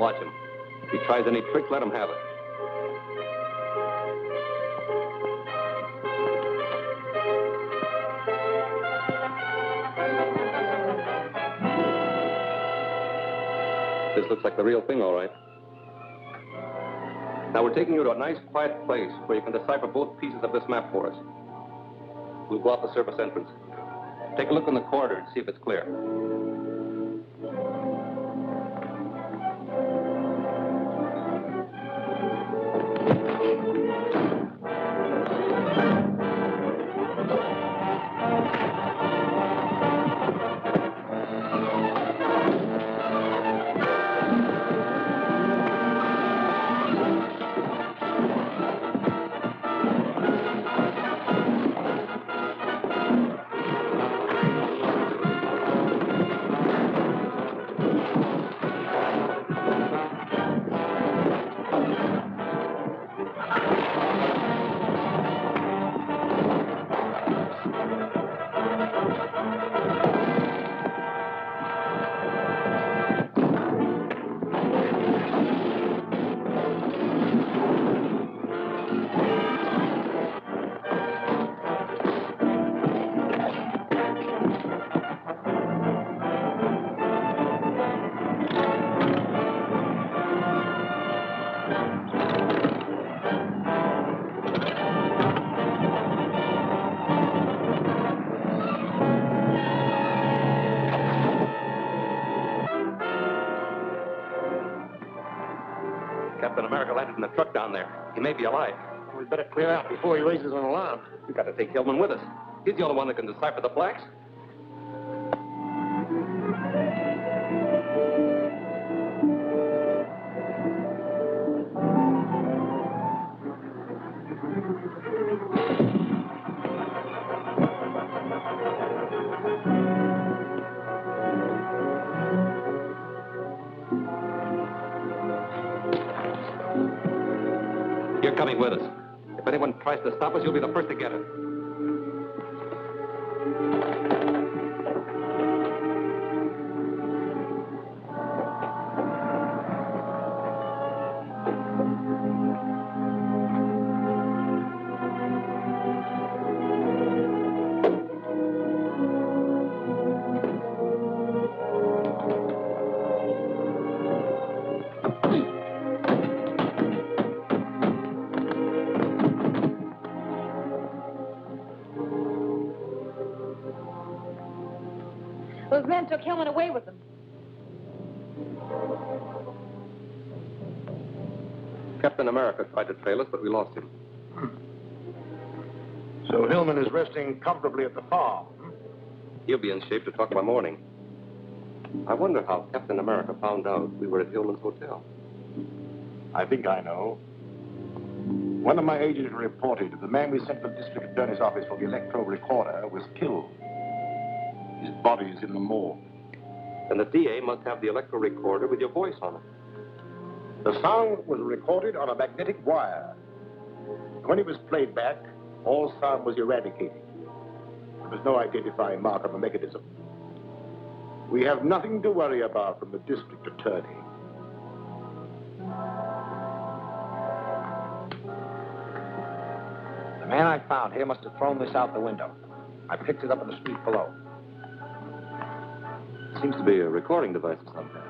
Watch him. If he tries any tricks, let him have it. This looks like the real thing, all right. Now, we're taking you to a nice, quiet place where you can decipher both pieces of this map for us. We'll go out the service entrance. Take a look in the corridor and see if it's clear. Captain America landed in the truck down there. He may be alive. We'd better clear out before he raises an alarm. We've got to take Hillman with us. He's the only one that can decipher the blacks. You're coming with us. If anyone tries to stop us, you'll be the first to get it. Those men took Hillman away with them. Captain America tried to trail us, but we lost him. So Hillman is resting comfortably at the farm. He'll be in shape to talk by morning. I wonder how Captain America found out we were at Hillman's hotel. I think I know. One of my agents reported that the man we sent to the district attorney's office for the electro recorder was killed. His body is in the morgue. Then the DA must have the electro recorder with your voice on it. The sound was recorded on a magnetic wire. When it was played back, all sound was eradicated. There was no identifying mark on the mechanism. We have nothing to worry about from the district attorney. The man I found here must have thrown this out the window. I picked it up in the street below. Seems to be a recording device of some kind.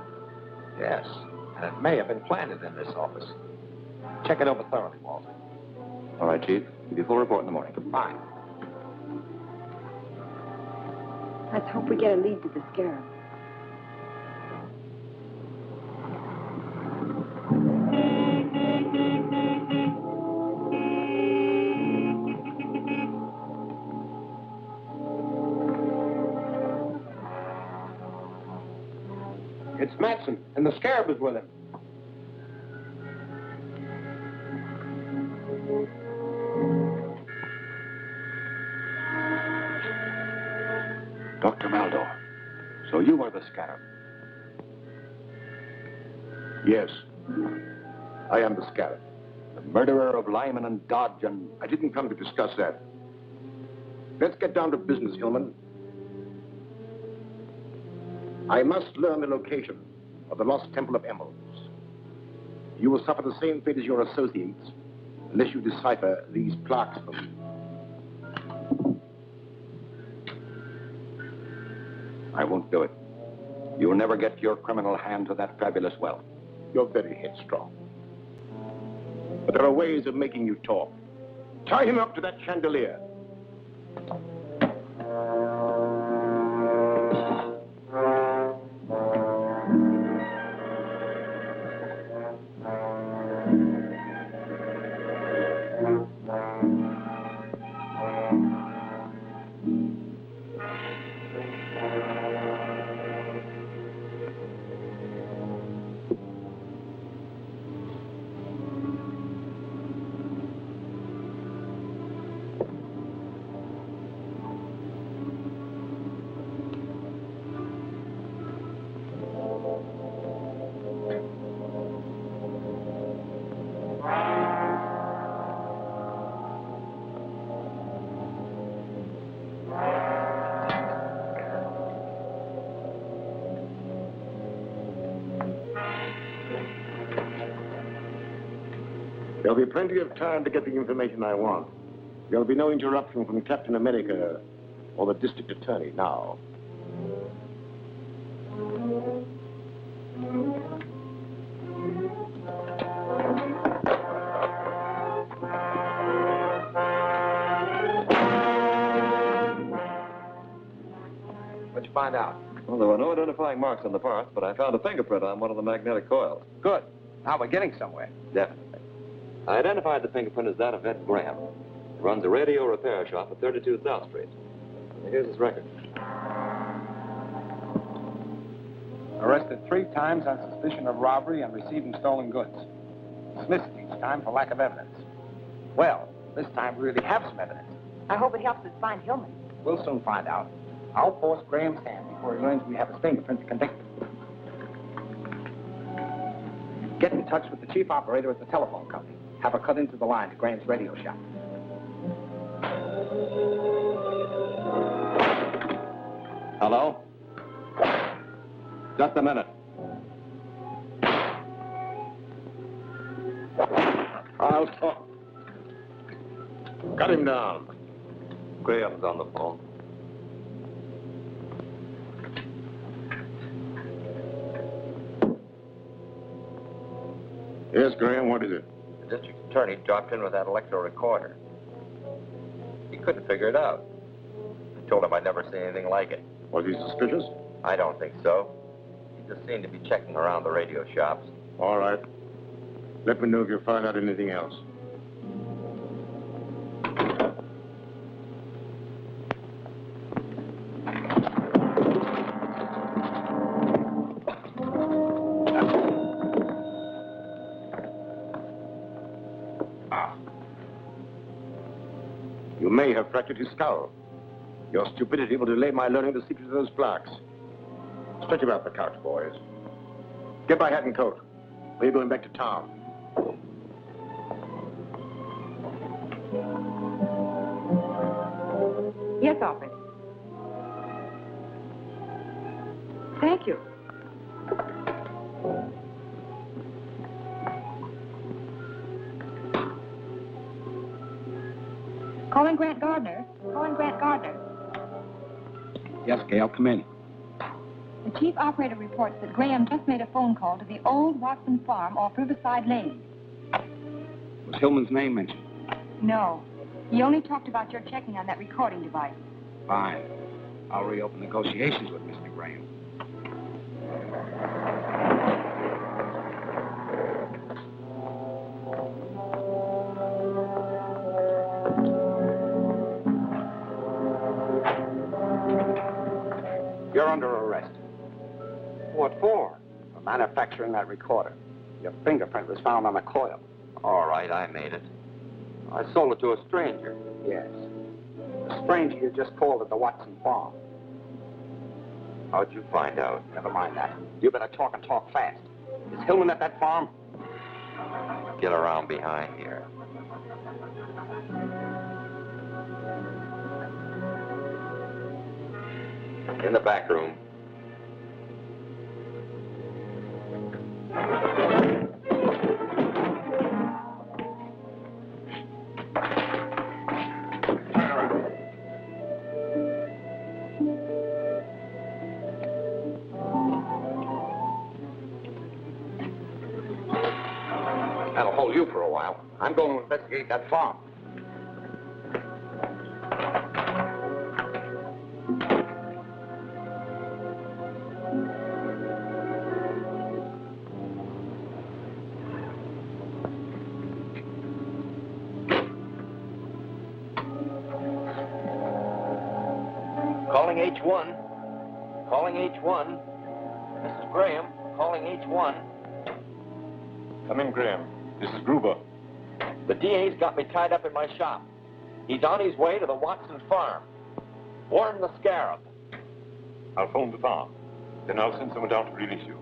Yes, and it may have been planted in this office. Check it over thoroughly, Walter. All right, Chief. Give you a full report in the morning. Fine. Let's hope we get a lead to the Scarab. It's Matson, and the Scarab is with him. Dr. Maldor, so you are the Scarab. Yes, I am the Scarab. The murderer of Lyman and Dodge and... I didn't come to discuss that. Let's get down to business, Hillman. I must learn the location of the lost Temple of Emeralds. You will suffer the same fate as your associates unless you decipher these plaques for me. I won't do it. You'll never get your criminal hand to that fabulous well. You're very headstrong. But there are ways of making you talk. Tie him up to that chandelier. There'll be plenty of time to get the information I want. There'll be no interruption from Captain America or the district attorney now. What'd you find out? Well, there were no identifying marks on the parts, but I found a fingerprint on one of the magnetic coils. Good. Now we're getting somewhere. Definitely. I identified the fingerprint as that of Ed Graham. He runs a radio repair shop at 32 South Street. Here's his record. Arrested 3 times on suspicion of robbery and receiving stolen goods. Dismissed each time for lack of evidence. Well, this time we really have some evidence. I hope it helps us find Hillman. We'll soon find out. I'll force Graham's hand before he learns we have his fingerprint to convict him. Get in touch with the chief operator at the telephone company. Have her cut into the line to Graham's radio shop. Hello? Just a minute. I'll talk. Cut him down. Graham's on the phone. Yes, Graham, what is it? The district attorney dropped in with that electro recorder. He couldn't figure it out. I told him I'd never seen anything like it. Was he suspicious? I don't think so. He just seemed to be checking around the radio shops. All right. Let me know if you find out anything else. You may have fractured his skull. Your stupidity will delay my learning the secret of those plaques. Stretch him out the couch, boys. Get my hat and coat. We're going back to town. Yes, operator. Thank you. Calling Grant Gardner. Calling Grant Gardner. Yes, Gail, come in. The chief operator reports that Graham just made a phone call to the old Watson farm off Riverside Lane. Was Hillman's name mentioned? No. He only talked about your checking on that recording device. Fine. I'll reopen negotiations with Mr. Graham. You're under arrest. What for? For manufacturing that recorder. Your fingerprint was found on the coil. All right, I made it. I sold it to a stranger. Yes. The stranger you just called at the Watson farm. How'd you find out? Never mind that. You better talk and talk fast. Is Hillman at that farm? Get around behind here. In the back room. That'll hold you for a while. I'm going to investigate that farm. Calling H1. Calling H1. Mrs. Graham, calling H1. Come in, Graham. This is Gruber. The DA's got me tied up in my shop. He's on his way to the Watson farm. Warn the Scarab. I'll phone the farm. Then I'll send someone down to release you.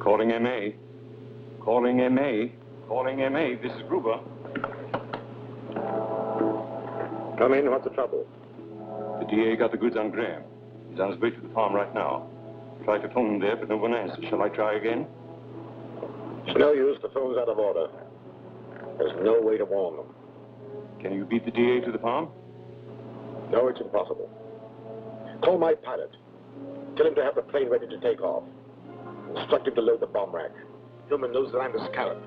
Calling MA. Calling MA. Calling MA. This is Gruber. Come in. What's the trouble? The DA got the goods on Graham. He's on his way to the farm right now. Tried to phone him there, but no one answered. Shall I try again? It's no use. The phone's out of order. There's no way to warn them. Can you beat the DA to the palm? No, it's impossible. Call my pilot. Tell him to have the plane ready to take off. Instruct him to load the bomb rack. Hillman knows that I'm the Scarab.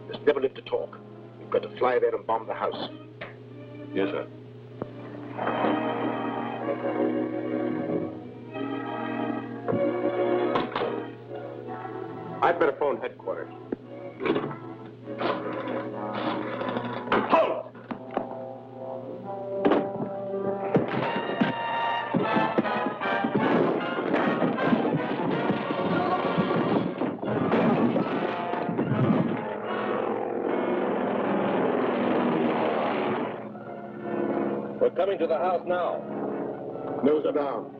There's never lived to talk. We've got to fly there and bomb the house. Yes, sir. I'd better phone headquarters. Halt! We're coming to the house now. Nose are down.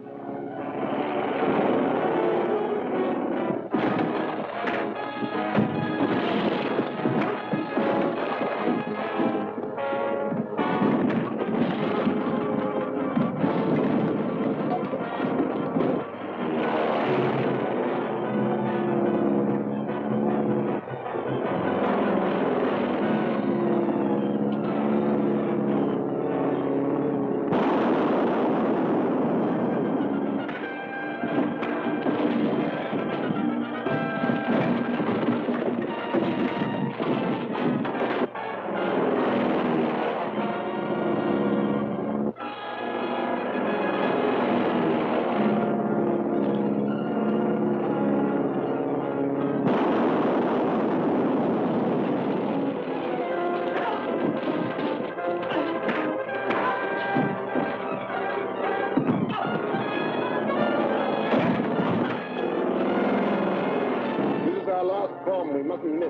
Our last bomb, we mustn't miss.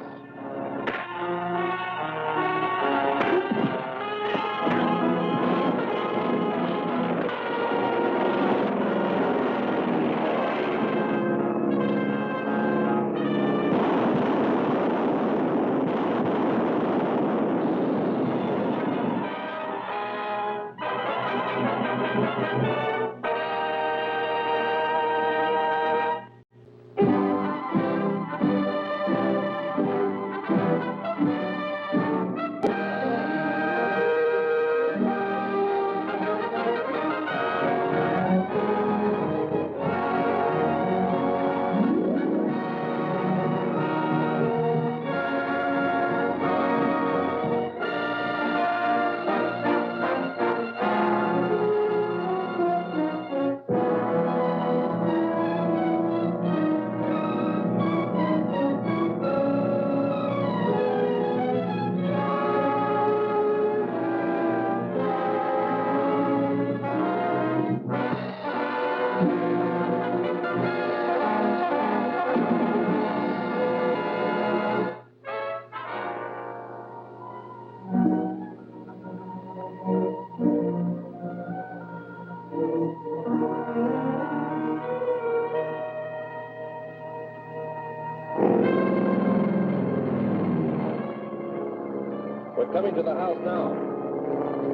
We're coming to the house now.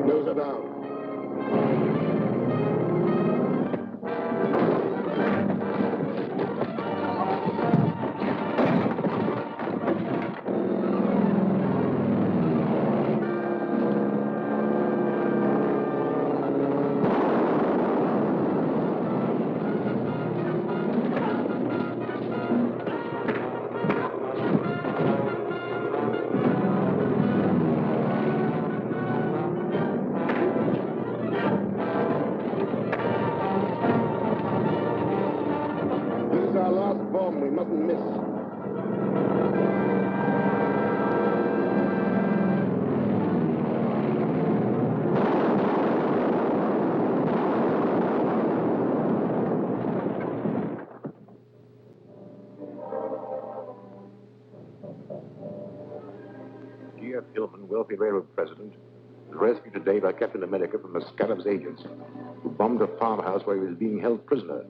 Nose are down. This is our last bomb, we mustn't miss. G.F. Hillman, wealthy railroad president, was rescued today by Captain America from the Scarab's agents, who bombed a farmhouse where he was being held prisoner.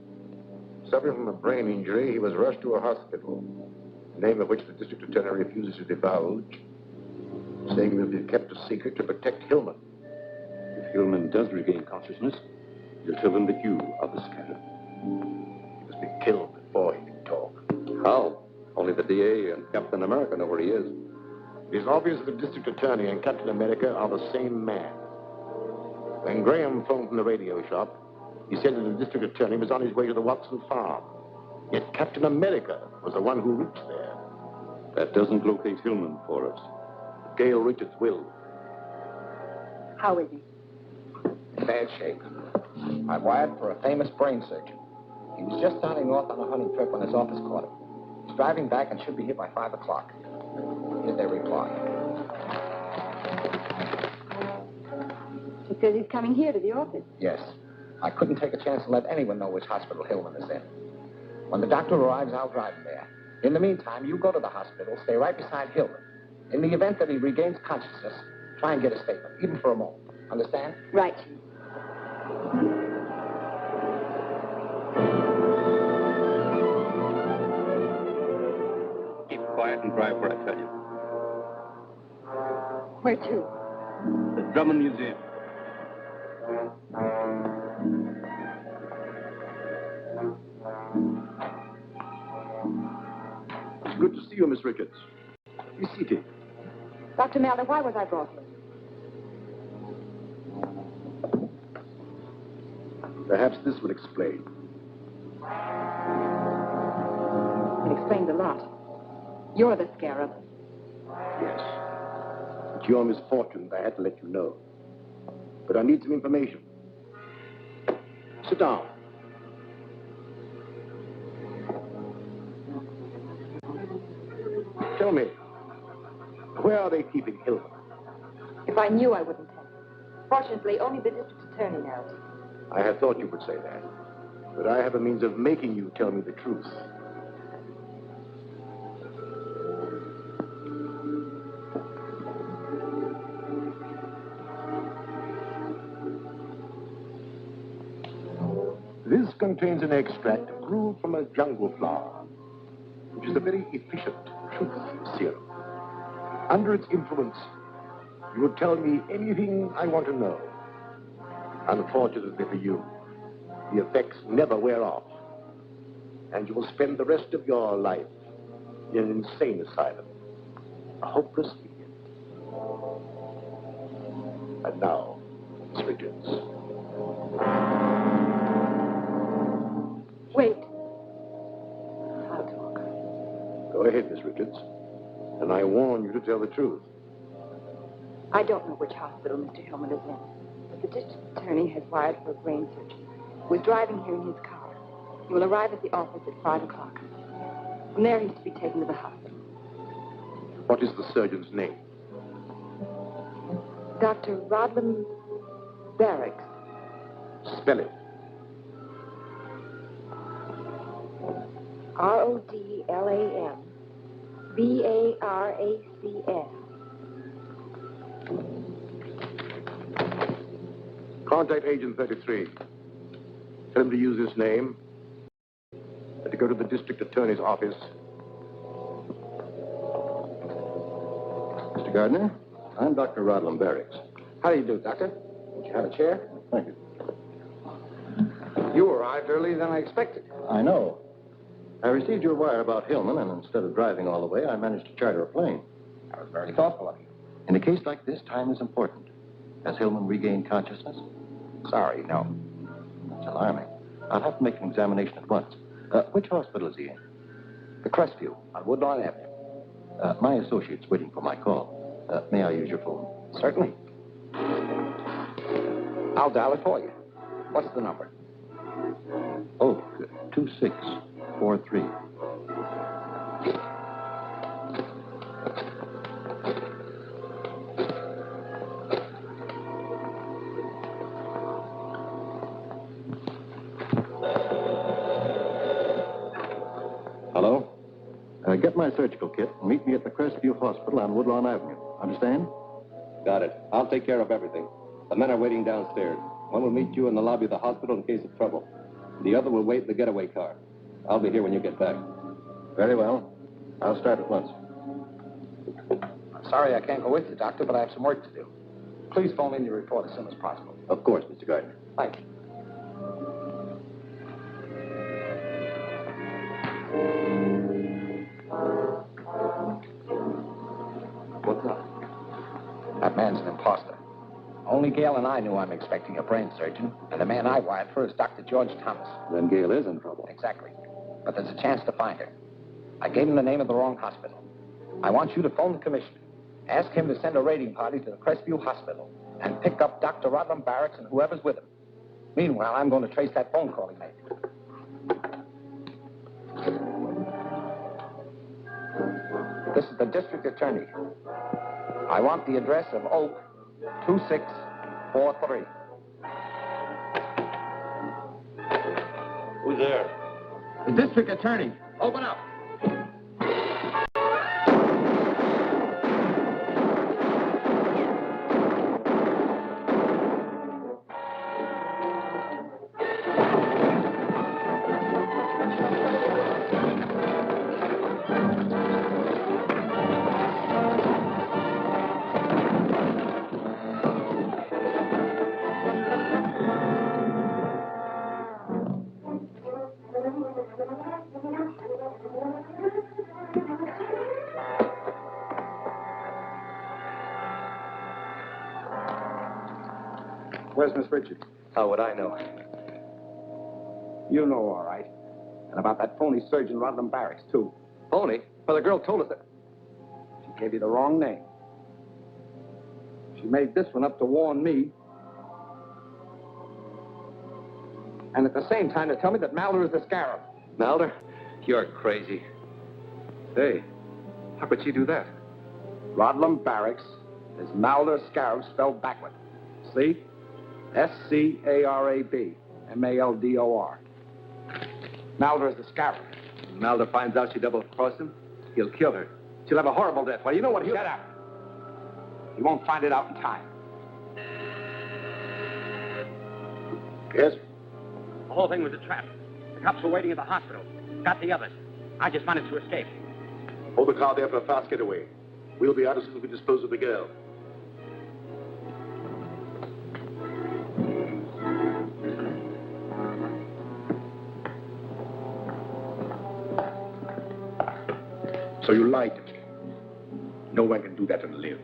Suffering from a brain injury, he was rushed to a hospital, the name of which the district attorney refuses to divulge, saying it will be kept a secret to protect Hillman. If Hillman does regain consciousness, you'll tell them that you are the Scarab. He must be killed before he can talk. How? Only the DA and Captain America know where he is. It is obvious that the district attorney and Captain America are the same man. When Graham phoned from the radio shop, he said that the district attorney was on his way to the Watson farm. Yet Captain America was the one who reached there. That doesn't locate Hillman for us. Gail Richards will. How is he? In bad shape. I wired for a famous brain surgeon. He was just starting off on a hunting trip when his office caught him. He's driving back and should be here by 5 o'clock. Here's their reply. He says he's coming here to the office. Yes. I couldn't take a chance to let anyone know which hospital Hillman is in. When the doctor arrives, I'll drive him there. In the meantime, you go to the hospital, stay right beside Hillman. In the event that he regains consciousness, try and get a statement, even for a moment. Understand? Right. Keep quiet and drive where I tell you. Where to? The Drummond Museum. It's good to see you, Miss Richards. Be seated. Dr. Malder, why was I brought here? Perhaps this will explain. It explains a lot. You're the Scarab. Yes. It's your misfortune that I had to let you know. But I need some information. Sit down. Tell me, where are they keeping Hillman? If I knew, I wouldn't tell you. Fortunately, only the district attorney knows. I had thought you would say that. But I have a means of making you tell me the truth. This contains an extract brewed from a jungle flower, which is a very efficient truth serum. Under its influence, you will tell me anything I want to know. Unfortunately for you, the effects never wear off, and you will spend the rest of your life in an insane asylum, a hopeless idiot. And now, Miss Richards. Wait. Go ahead, Miss Richards. And I warn you to tell the truth. I don't know which hospital Mr. Hillman is in, but the district attorney has wired for a brain surgeon who is driving here in his car. He will arrive at the office at 5 o'clock. From there, he's to be taken to the hospital. What is the surgeon's name? Dr. Rodlam Barracks. Spell it. Rodlam-Baracks. Contact Agent 33. Tell him to use this name and to go to the district attorney's office. Mr. Gardner, I'm Dr. Rodlam Barracks. How do you do, Doctor? Would you have a chair? Thank you. You arrived earlier than I expected. I know. I received your wire about Hillman, and instead of driving all the way, I managed to charter a plane. That was very thoughtful of you. In a case like this, time is important. Has Hillman regained consciousness? Sorry, no. That's alarming. I'll have to make an examination at once. Which hospital is he in? The Crestview on Woodlawn Avenue. My associate's waiting for my call. May I use your phone? Certainly. I'll dial it for you. What's the number? Oh, 2643. Hello? Get my surgical kit and meet me at the Crestview Hospital on Woodlawn Avenue. Understand? Got it. I'll take care of everything. The men are waiting downstairs. One will meet you in the lobby of the hospital in case of trouble. The other will wait in the getaway car. I'll be here when you get back. Very well. I'll start at once. I'm sorry I can't go with you, Doctor, but I have some work to do. Please phone in your report as soon as possible. Of course, Mr. Gardner. Thank you. What Man's an imposter. Only Gail and I knew I'm expecting a brain surgeon, and the man I wired for is Dr. George Thomas. Then Gail is in trouble. Exactly. But there's a chance to find her. I gave him the name of the wrong hospital. I want you to phone the commissioner. Ask him to send a raiding party to the Crestview Hospital and pick up Dr. Rodlam Barracks and whoever's with him. Meanwhile, I'm going to trace that phone call he made. This is the district attorney. I want the address of Oak 2643. Who's there? The district attorney. Open up. Where's Miss Richards? How would I know? You know, all right. And about that phony surgeon, Rodlam Barracks, too. Phony? Well, the girl told us that. She gave you the wrong name. She made this one up to warn me. And at the same time to tell me that Malder is the Scarab. Malder? You're crazy. Say, how could she do that? Rodlam Barracks is Malder Scarab spelled backward. See? S-C-A-R-A-B. M-A-L-D-O-R. Malder is the Scarab. When Malder finds out she double-crossed him, he'll kill her. She'll have a horrible death. Well, you know what he'll... Shut up. He won't find it out in time. Yes? The whole thing was a trap. The cops were waiting at the hospital. Got the others. I just managed to escape. Hold the car there for a fast getaway. We'll be out as soon as we dispose of the girl. So you lied to me. No one can do that and live.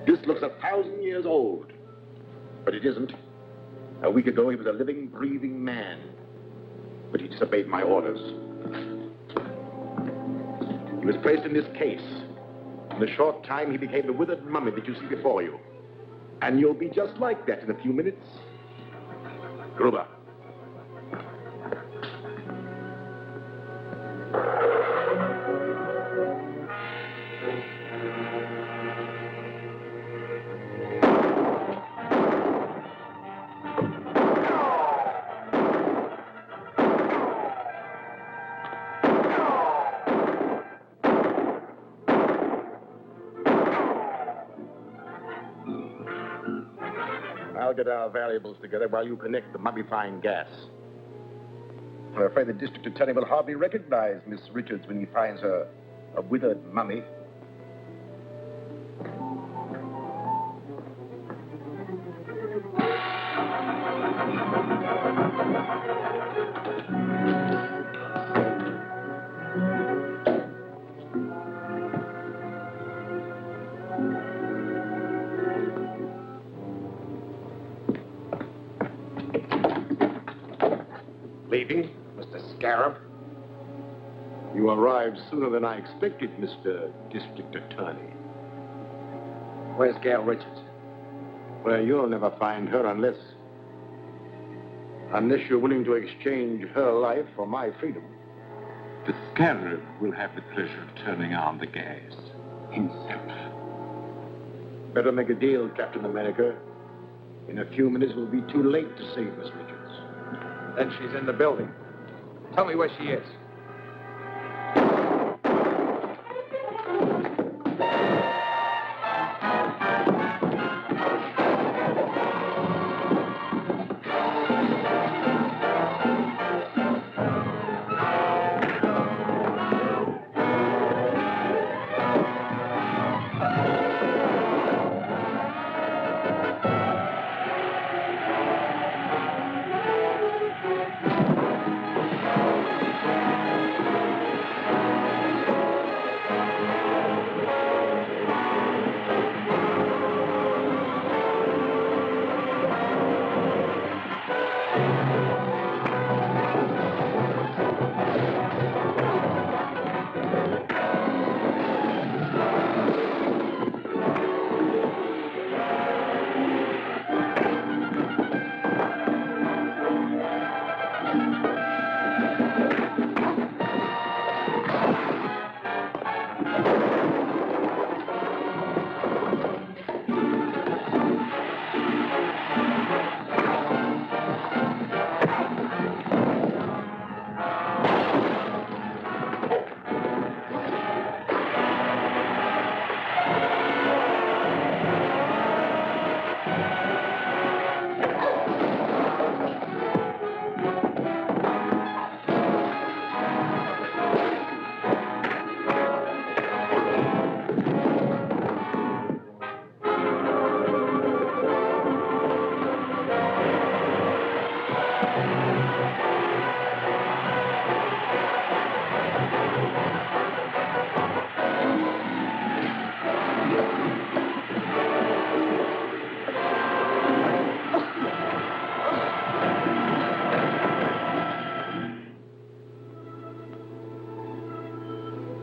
This looks 1,000 years old, but it isn't. A week ago, he was a living, breathing man, but he disobeyed my orders. He was placed in this case. In a short time, he became the withered mummy that you see before you. And you'll be just like that in a few minutes. Gruber. I'll get our valuables together while you connect the mummifying gas. I'm afraid the district attorney will hardly recognize Miss Richards when he finds her a withered mummy. Leaving, Mr. Scarab? You arrived sooner than I expected, Mr. District Attorney. Where's Gail Richards? Well, you'll never find her unless you're willing to exchange her life for my freedom. The Scarab will have the pleasure of turning on the gas himself. Better make a deal, Captain America. In a few minutes, it will be too late to save Miss Richards. Then she's in the building. Tell me where she is.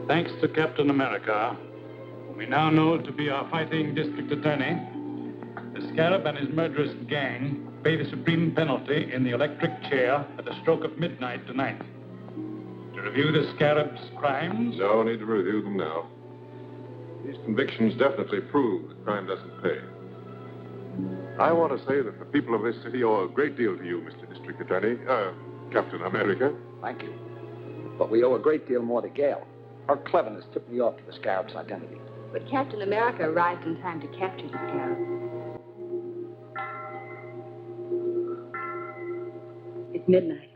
Thanks to Captain America, whom we now know to be our fighting district attorney, the Scarab and his murderous gang pay the supreme penalty in the electric chair at the stroke of midnight tonight. To review the Scarab's crimes? No need to review them now. These convictions definitely prove that crime doesn't pay. I want to say that the people of this city owe a great deal to you, Mr. District Attorney, Captain America. Thank you. But we owe a great deal more to Gail. Her cleverness tipped me off to the Scarab's identity. But Captain America arrived in time to capture the Scarab. It's midnight.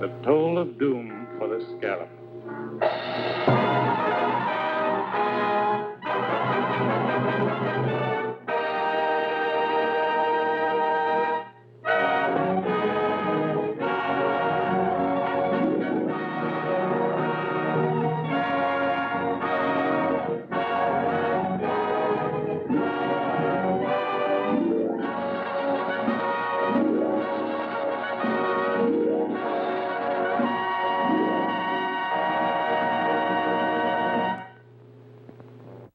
The toll of doom for the Scarab.